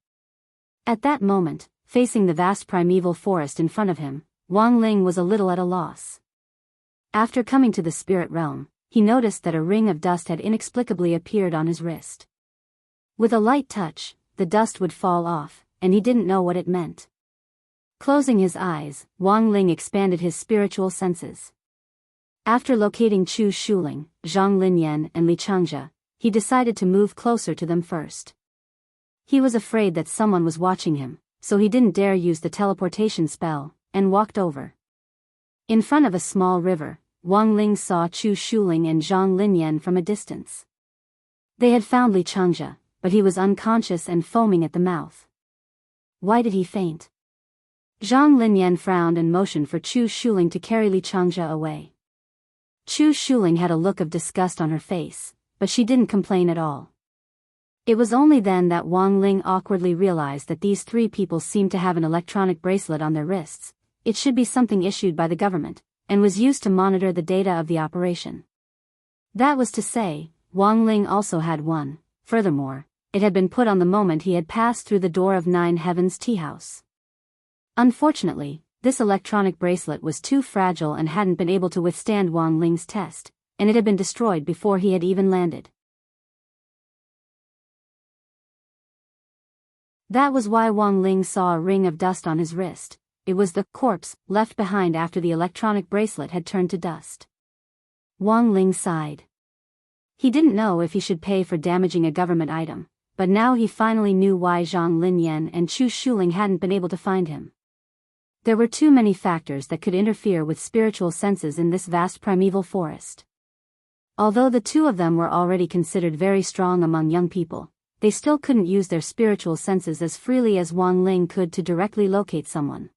At that moment, facing the vast primeval forest in front of him, Wang Ling was a little at a loss. After coming to the spirit realm, he noticed that a ring of dust had inexplicably appeared on his wrist. With a light touch, the dust would fall off, and he didn't know what it meant. Closing his eyes, Wang Ling expanded his spiritual senses. After locating Chu Shuling, Zhang Linyan and Li Changjia, he decided to move closer to them first. He was afraid that someone was watching him, so he didn't dare use the teleportation spell, and walked over. In front of a small river, Wang Ling saw Chu Shuling and Zhang Linyan from a distance. They had found Li Changjia, but he was unconscious and foaming at the mouth. Why did he faint? Zhang Linyan frowned and motioned for Chu Shuling to carry Li Changjia away. Chu Shuling had a look of disgust on her face, but she didn't complain at all. It was only then that Wang Ling awkwardly realized that these three people seemed to have an electronic bracelet on their wrists. It should be something issued by the government, and was used to monitor the data of the operation. That was to say, Wang Ling also had one. Furthermore, it had been put on the moment he had passed through the door of Nine Heavens Tea House. Unfortunately, this electronic bracelet was too fragile and hadn't been able to withstand Wang Ling's test, and it had been destroyed before he had even landed. That was why Wang Ling saw a ring of dust on his wrist. It was the corpse left behind after the electronic bracelet had turned to dust. Wang Ling sighed. He didn't know if he should pay for damaging a government item, but now he finally knew why Zhang Linyan and Chu Shuling hadn't been able to find him. There were too many factors that could interfere with spiritual senses in this vast primeval forest. Although the two of them were already considered very strong among young people, they still couldn't use their spiritual senses as freely as Wang Ling could to directly locate someone.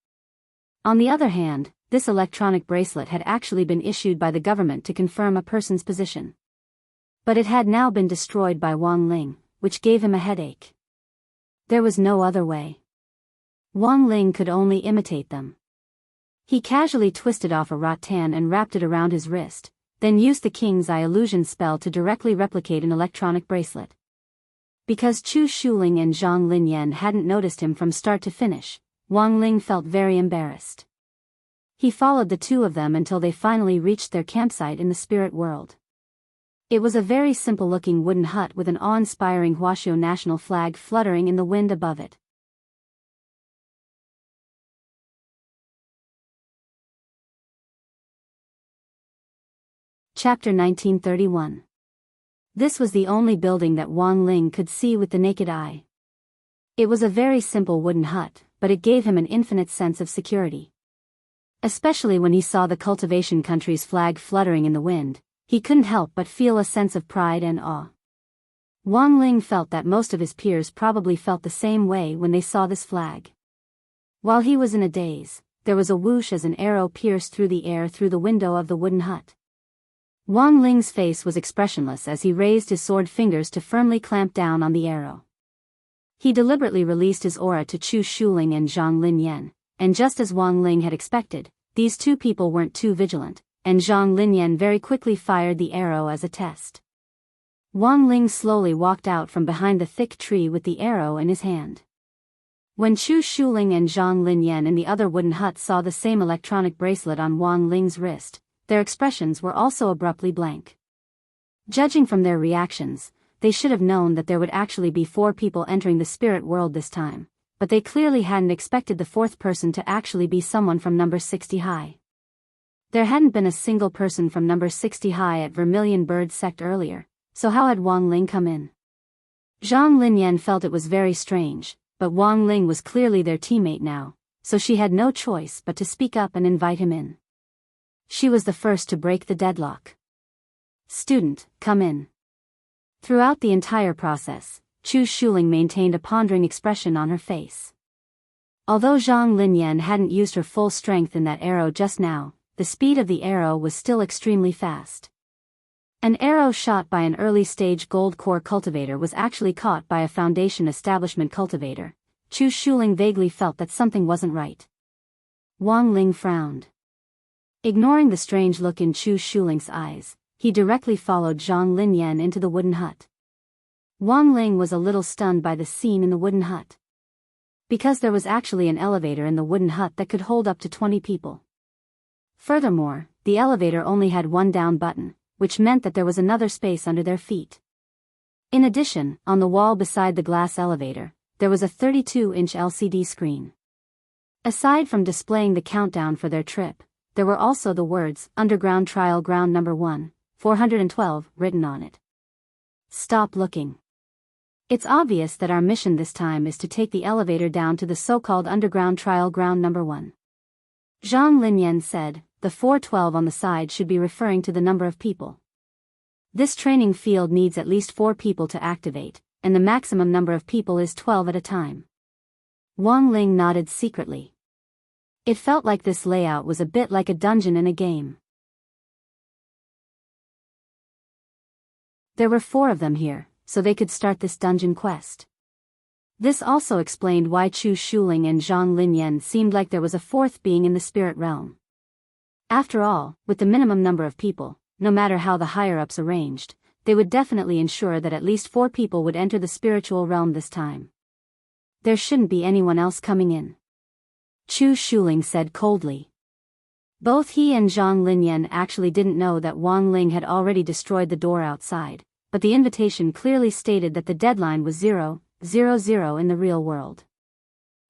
On the other hand, this electronic bracelet had actually been issued by the government to confirm a person's position. But it had now been destroyed by Wang Ling, which gave him a headache. There was no other way. Wang Ling could only imitate them. He casually twisted off a rattan and wrapped it around his wrist, then used the King's Eye illusion spell to directly replicate an electronic bracelet. Because Chu Shuling and Zhang Linyan hadn't noticed him from start to finish, Wang Ling felt very embarrassed. He followed the two of them until they finally reached their campsite in the spirit world. It was a very simple-looking wooden hut with an awe-inspiring Huaxiao national flag fluttering in the wind above it. Chapter 1931. This was the only building that Wang Ling could see with the naked eye. It was a very simple wooden hut, but it gave him an infinite sense of security. Especially when he saw the cultivation country's flag fluttering in the wind, he couldn't help but feel a sense of pride and awe. Wang Ling felt that most of his peers probably felt the same way when they saw this flag. While he was in a daze, there was a whoosh as an arrow pierced through the air through the window of the wooden hut. Wang Ling's face was expressionless as he raised his sword fingers to firmly clamp down on the arrow. He deliberately released his aura to Chu Shuling and Zhang Linyan, and just as Wang Ling had expected, these two people weren't too vigilant, and Zhang Linyan very quickly fired the arrow as a test. Wang Ling slowly walked out from behind the thick tree with the arrow in his hand. When Chu Shuling and Zhang Linyan in the other wooden hut saw the same electronic bracelet on Wang Ling's wrist, their expressions were also abruptly blank. Judging from their reactions, they should have known that there would actually be 4 people entering the spirit world this time, but they clearly hadn't expected the 4th person to actually be someone from number 60 high. There hadn't been a single person from number 60 high at Vermilion Bird Sect earlier, so how had Wang Ling come in? Zhang Linyan felt it was very strange, but Wang Ling was clearly their teammate now, so she had no choice but to speak up and invite him in. She was the first to break the deadlock. "Student, come in." Throughout the entire process, Chu Shuling maintained a pondering expression on her face. Although Zhang Linyan hadn't used her full strength in that arrow just now, the speed of the arrow was still extremely fast. An arrow shot by an early-stage gold core cultivator was actually caught by a foundation establishment cultivator. Chu Shuling vaguely felt that something wasn't right. Wang Ling frowned. Ignoring the strange look in Chu Shuling's eyes, he directly followed Zhang Linyan into the wooden hut. Wang Ling was a little stunned by the scene in the wooden hut. Because there was actually an elevator in the wooden hut that could hold up to 20 people. Furthermore, the elevator only had one down button, which meant that there was another space under their feet. In addition, on the wall beside the glass elevator, there was a 32-inch LCD screen. Aside from displaying the countdown for their trip, there were also the words, Underground Trial Ground Number 1, 412, written on it. Stop looking. It's obvious that our mission this time is to take the elevator down to the so-called Underground Trial Ground Number 1. Zhang Linyan said, the 412 on the side should be referring to the number of people. This training field needs at least 4 people to activate, and the maximum number of people is 12 at a time. Wang Ling nodded secretly. It felt like this layout was a bit like a dungeon in a game. There were 4 of them here, so they could start this dungeon quest. This also explained why Chu Shuling and Zhang Linyan seemed like there was a 4th being in the spirit realm. After all, with the minimum number of people, no matter how the higher-ups arranged, they would definitely ensure that at least 4 people would enter the spiritual realm this time. There shouldn't be anyone else coming in. Chu Shuling said coldly. Both he and Zhang Linyan actually didn't know that Wang Ling had already destroyed the door outside, but the invitation clearly stated that the deadline was 0:00 in the real world.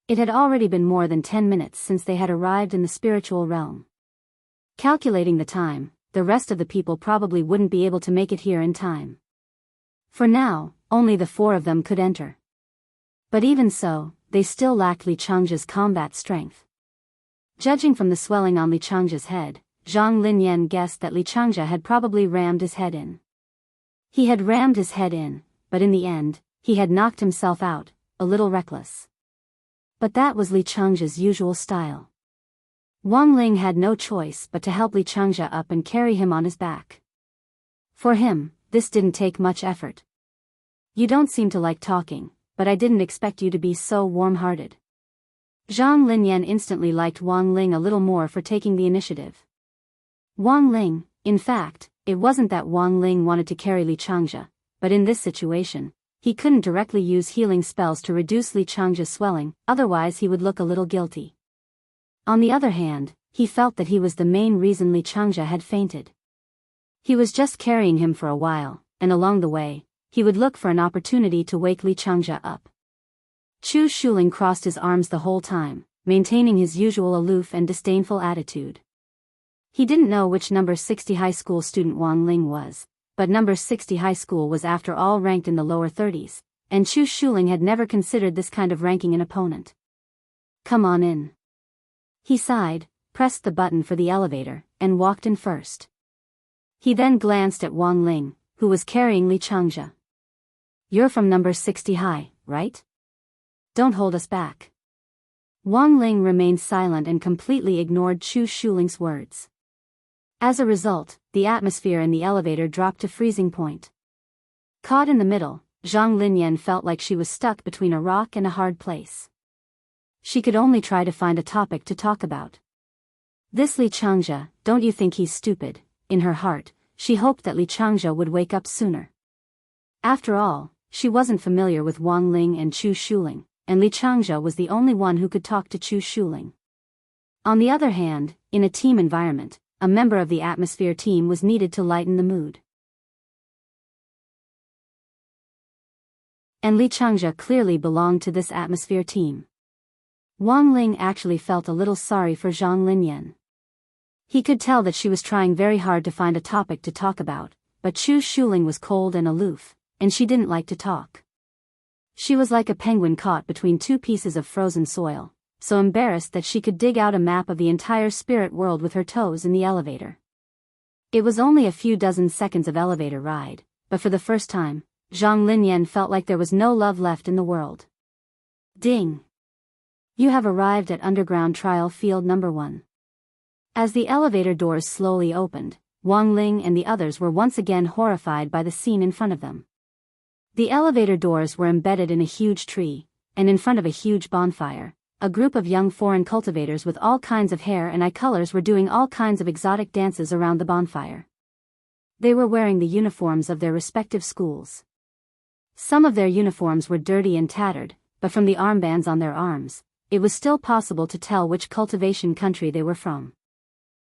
It had already been more than 10 minutes since they had arrived in the spiritual realm. Calculating the time, the rest of the people probably wouldn't be able to make it here in time. For now, only the 4 of them could enter. But even so, they still lacked Li Chang's combat strength. Judging from the swelling on Li Chang's head, Zhang Linyan guessed that Li Changja had probably rammed his head in. He had rammed his head in, but in the end, he had knocked himself out, a little reckless. But that was Li Chang's usual style. Wang Ling had no choice but to help Li Changja up and carry him on his back. For him, this didn't take much effort. You don't seem to like talking, but I didn't expect you to be so warm-hearted. Zhang Linyan instantly liked Wang Ling a little more for taking the initiative. Wang Ling, in fact, it wasn't that Wang Ling wanted to carry Li Changja, but in this situation, he couldn't directly use healing spells to reduce Li Changja's swelling, otherwise he would look a little guilty. On the other hand, he felt that he was the main reason Li Changja had fainted. He was just carrying him for a while, and along the way, he would look for an opportunity to wake Li Changja up. Chu Shuling crossed his arms the whole time, maintaining his usual aloof and disdainful attitude. He didn't know which number 60 high school student Wang Ling was, but number 60 high school was after all ranked in the lower 30s, and Chu Shuling had never considered this kind of ranking an opponent. Come on in. He sighed, pressed the button for the elevator, and walked in first. He then glanced at Wang Ling, who was carrying Li Changja. You're from number 60 high, right? Don't hold us back. Wang Ling remained silent and completely ignored Chu Shuling's words. As a result, the atmosphere in the elevator dropped to freezing point. Caught in the middle, Zhang Linyan felt like she was stuck between a rock and a hard place. She could only try to find a topic to talk about. This Li Changja, don't you think he's stupid? In her heart, she hoped that Li Changja would wake up sooner. After all, she wasn't familiar with Wang Ling and Chu Shuling, and Li Changja was the only one who could talk to Chu Shuling. On the other hand, in a team environment, a member of the atmosphere team was needed to lighten the mood. And Li Changja clearly belonged to this atmosphere team. Wang Ling actually felt a little sorry for Zhang Linyan. He could tell that she was trying very hard to find a topic to talk about, but Chu Shuling was cold and aloof, and she didn't like to talk. She was like a penguin caught between 2 pieces of frozen soil, so embarrassed that she could dig out a map of the entire spirit world with her toes in the elevator. It was only a few dozen seconds of elevator ride, but for the first time, Zhang Linyan felt like there was no love left in the world. Ding! You have arrived at Underground Trial Field Number 1. As the elevator doors slowly opened, Wang Ling and the others were once again horrified by the scene in front of them. The elevator doors were embedded in a huge tree, and in front of a huge bonfire, a group of young foreign cultivators with all kinds of hair and eye colors were doing all kinds of exotic dances around the bonfire. They were wearing the uniforms of their respective schools. Some of their uniforms were dirty and tattered, but from the armbands on their arms, it was still possible to tell which cultivation country they were from.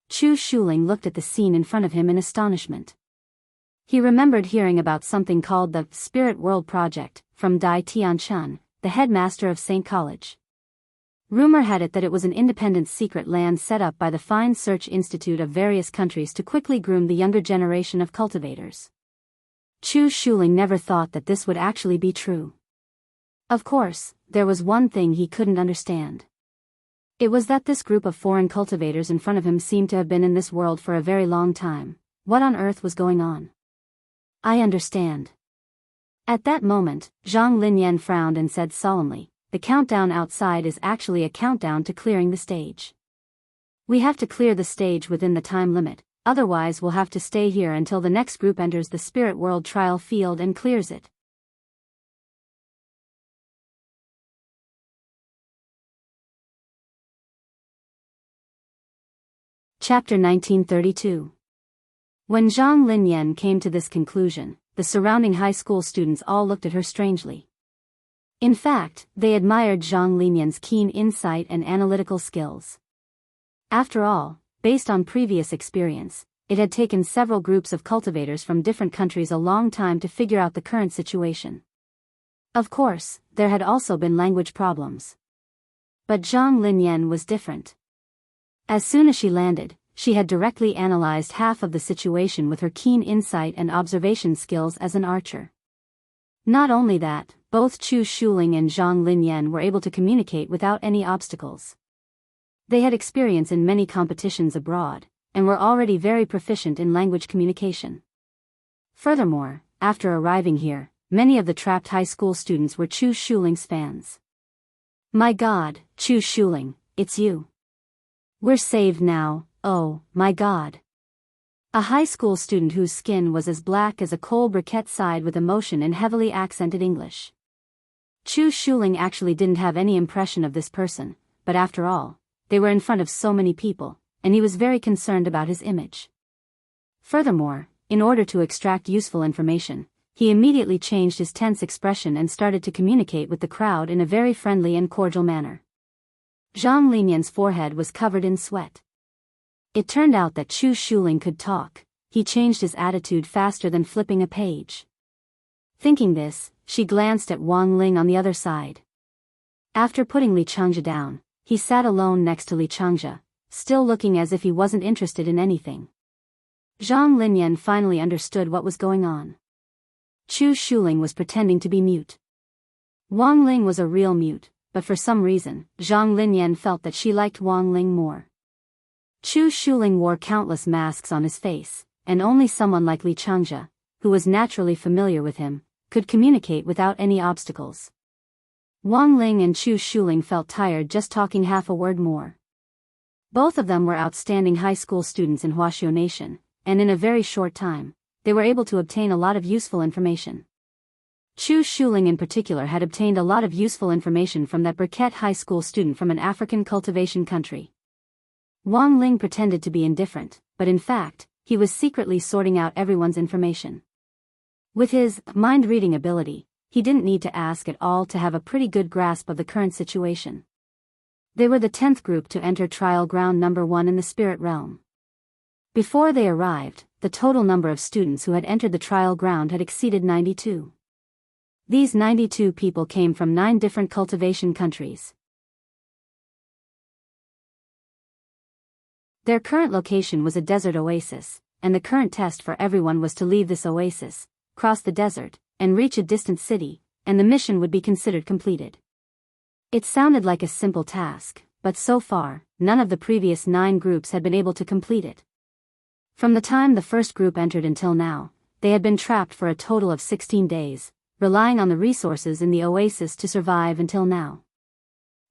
Chu Shuling looked at the scene in front of him in astonishment. He remembered hearing about something called the Spirit World Project from Dai Tianchun, the headmaster of St. College. Rumor had it that it was an independent secret land set up by the Fine Search Institute of various countries to quickly groom the younger generation of cultivators. Chu Shuling never thought that this would actually be true. Of course, there was one thing he couldn't understand. It was that this group of foreign cultivators in front of him seemed to have been in this world for a very long time. What on earth was going on? I understand. At that moment, Zhang Linyan frowned and said solemnly, "The countdown outside is actually a countdown to clearing the stage. We have to clear the stage within the time limit, otherwise we'll have to stay here until the next group enters the Spirit World trial field and clears it." Chapter 1932. When Zhang Linyan came to this conclusion, the surrounding high school students all looked at her strangely. In fact, they admired Zhang Linyan's keen insight and analytical skills. After all, based on previous experience, it had taken several groups of cultivators from different countries a long time to figure out the current situation. Of course, there had also been language problems. But Zhang Linyan was different. As soon as she landed, she had directly analyzed half of the situation with her keen insight and observation skills as an archer. Not only that, both Chu Shuling and Zhang Linyan were able to communicate without any obstacles. They had experience in many competitions abroad, and were already very proficient in language communication. Furthermore, after arriving here, many of the trapped high school students were Chu Shuling's fans. "My God, Chu Shuling, it's you. We're saved now, oh, my God." A high school student whose skin was as black as a coal briquette sighed with emotion in heavily accented English. Chu Shuling actually didn't have any impression of this person, but after all, they were in front of so many people, and he was very concerned about his image. Furthermore, in order to extract useful information, he immediately changed his tense expression and started to communicate with the crowd in a very friendly and cordial manner. Zhang Linyan's forehead was covered in sweat. It turned out that Chu Shuling could talk. He changed his attitude faster than flipping a page. Thinking this, she glanced at Wang Ling on the other side. After putting Li Changzhe down, he sat alone next to Li Changzhe, still looking as if he wasn't interested in anything. Zhang Linyan finally understood what was going on. Chu Shuling was pretending to be mute. Wang Ling was a real mute, but for some reason, Zhang Linyan felt that she liked Wang Ling more. Chu Shuling wore countless masks on his face, and only someone like Li Changzhe, who was naturally familiar with him, could communicate without any obstacles. Wang Ling and Chu Shuling felt tired just talking half a word more. Both of them were outstanding high school students in Huaxiu Nation, and in a very short time, they were able to obtain a lot of useful information. Chu Shuling in particular had obtained a lot of useful information from that briquette high school student from an African cultivation country. Wang Ling pretended to be indifferent, but in fact, he was secretly sorting out everyone's information. With his mind-reading ability, he didn't need to ask at all to have a pretty good grasp of the current situation. They were the 10th group to enter trial ground number 1 in the spirit realm. Before they arrived, the total number of students who had entered the trial ground had exceeded 92. These 92 people came from 9 different cultivation countries. Their current location was a desert oasis, and the current test for everyone was to leave this oasis, cross the desert, and reach a distant city, and the mission would be considered completed. It sounded like a simple task, but so far, none of the previous 9 groups had been able to complete it. From the time the first group entered until now, they had been trapped for a total of 16 days, relying on the resources in the oasis to survive until now.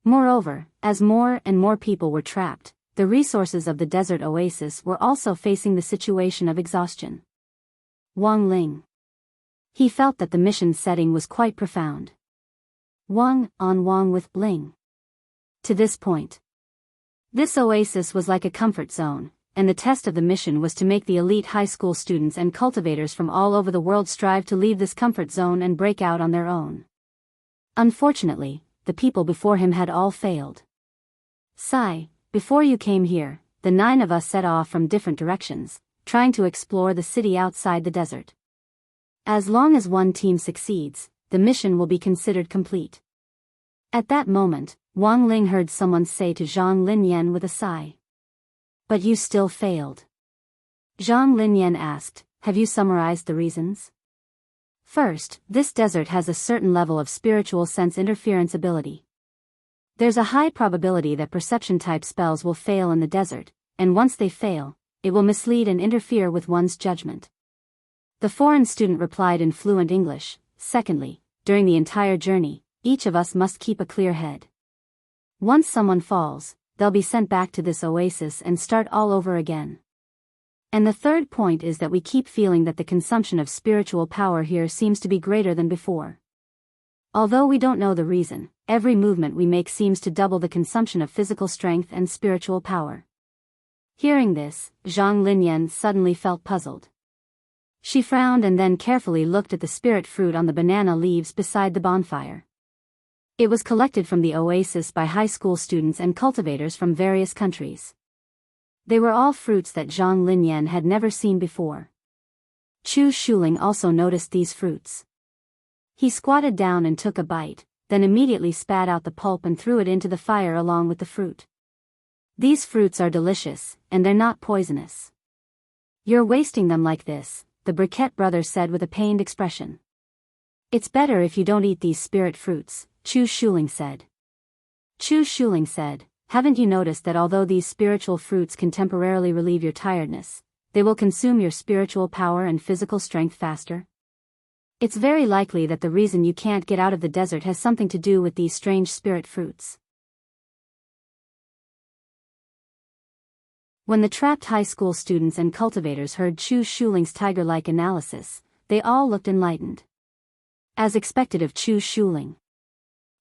Moreover, as more and more people were trapped, the resources of the desert oasis were also facing the situation of exhaustion. Wang Ling. He felt that the mission setting was quite profound. Wang on Wang with Ling. To this point, this oasis was like a comfort zone, and the test of the mission was to make the elite high school students and cultivators from all over the world strive to leave this comfort zone and break out on their own. Unfortunately, the people before him had all failed. Before you came here, the 9 of us set off from different directions, trying to explore the city outside the desert. As long as one team succeeds, the mission will be considered complete. At that moment, Wang Ling heard someone say to Zhang Linyan with a sigh. But you still failed. Zhang Linyan asked, have you summarized the reasons? First, this desert has a certain level of spiritual sense interference ability. There's a high probability that perception-type spells will fail in the desert, and once they fail, it will mislead and interfere with one's judgment. The foreign student replied in fluent English. Secondly, during the entire journey, each of us must keep a clear head. Once someone falls, they'll be sent back to this oasis and start all over again. And the third point is that we keep feeling that the consumption of spiritual power here seems to be greater than before. Although we don't know the reason, every movement we make seems to double the consumption of physical strength and spiritual power. Hearing this, Zhang Linyan suddenly felt puzzled. She frowned and then carefully looked at the spirit fruit on the banana leaves beside the bonfire. It was collected from the oasis by high school students and cultivators from various countries. They were all fruits that Zhang Linyan had never seen before. Chu Shuling also noticed these fruits. He squatted down and took a bite, then immediately spat out the pulp and threw it into the fire along with the fruit. These fruits are delicious, and they're not poisonous. You're wasting them like this, the Briquette brothers said with a pained expression. It's better if you don't eat these spirit fruits, Chu Shuling said. Chu Shuling said, haven't you noticed that although these spiritual fruits can temporarily relieve your tiredness, they will consume your spiritual power and physical strength faster? It's very likely that the reason you can't get out of the desert has something to do with these strange spirit fruits. When the trapped high school students and cultivators heard Chu Shuling's tiger-like analysis, they all looked enlightened. As expected of Chu Shuling,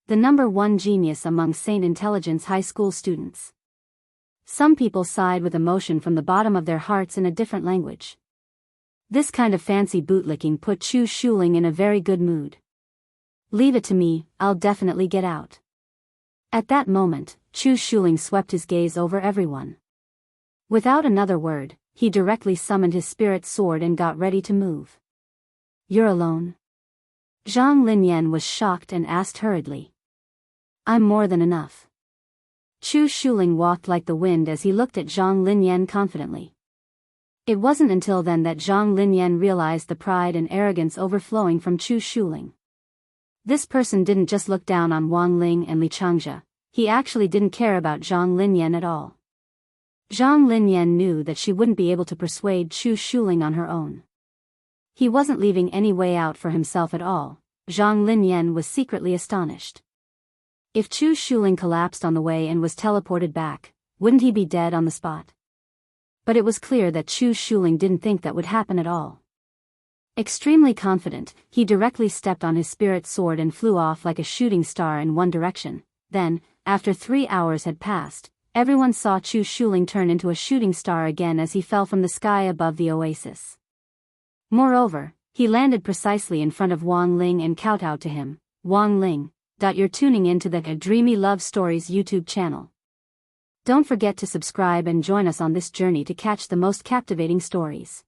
the #1 genius among Saint Intelligence high school students. Some people sighed with emotion from the bottom of their hearts in a different language. This kind of fancy bootlicking put Chu Shuling in a very good mood. Leave it to me, I'll definitely get out. At that moment, Chu Shuling swept his gaze over everyone. Without another word, he directly summoned his spirit sword and got ready to move. You're alone? Zhang Linyan was shocked and asked hurriedly. I'm more than enough. Chu Shuling walked like the wind as he looked at Zhang Linyan confidently. It wasn't until then that Zhang Linyan realized the pride and arrogance overflowing from Chu Shuling. This person didn't just look down on Wang Ling and Li Changjia, he actually didn't care about Zhang Linyan at all. Zhang Linyan knew that she wouldn't be able to persuade Chu Shuling on her own. He wasn't leaving any way out for himself at all. Zhang Linyan was secretly astonished. If Chu Shuling collapsed on the way and was teleported back, wouldn't he be dead on the spot? But it was clear that Chu Shuling didn't think that would happen at all. Extremely confident, he directly stepped on his spirit sword and flew off like a shooting star in one direction. Then, after 3 hours had passed, everyone saw Chu Shuling turn into a shooting star again as he fell from the sky above the oasis. Moreover, he landed precisely in front of Wang Ling and kowtowed to him. Wang Ling, you're tuning into the Dreamy Love Stories YouTube channel. Don't forget to subscribe and join us on this journey to catch the most captivating stories.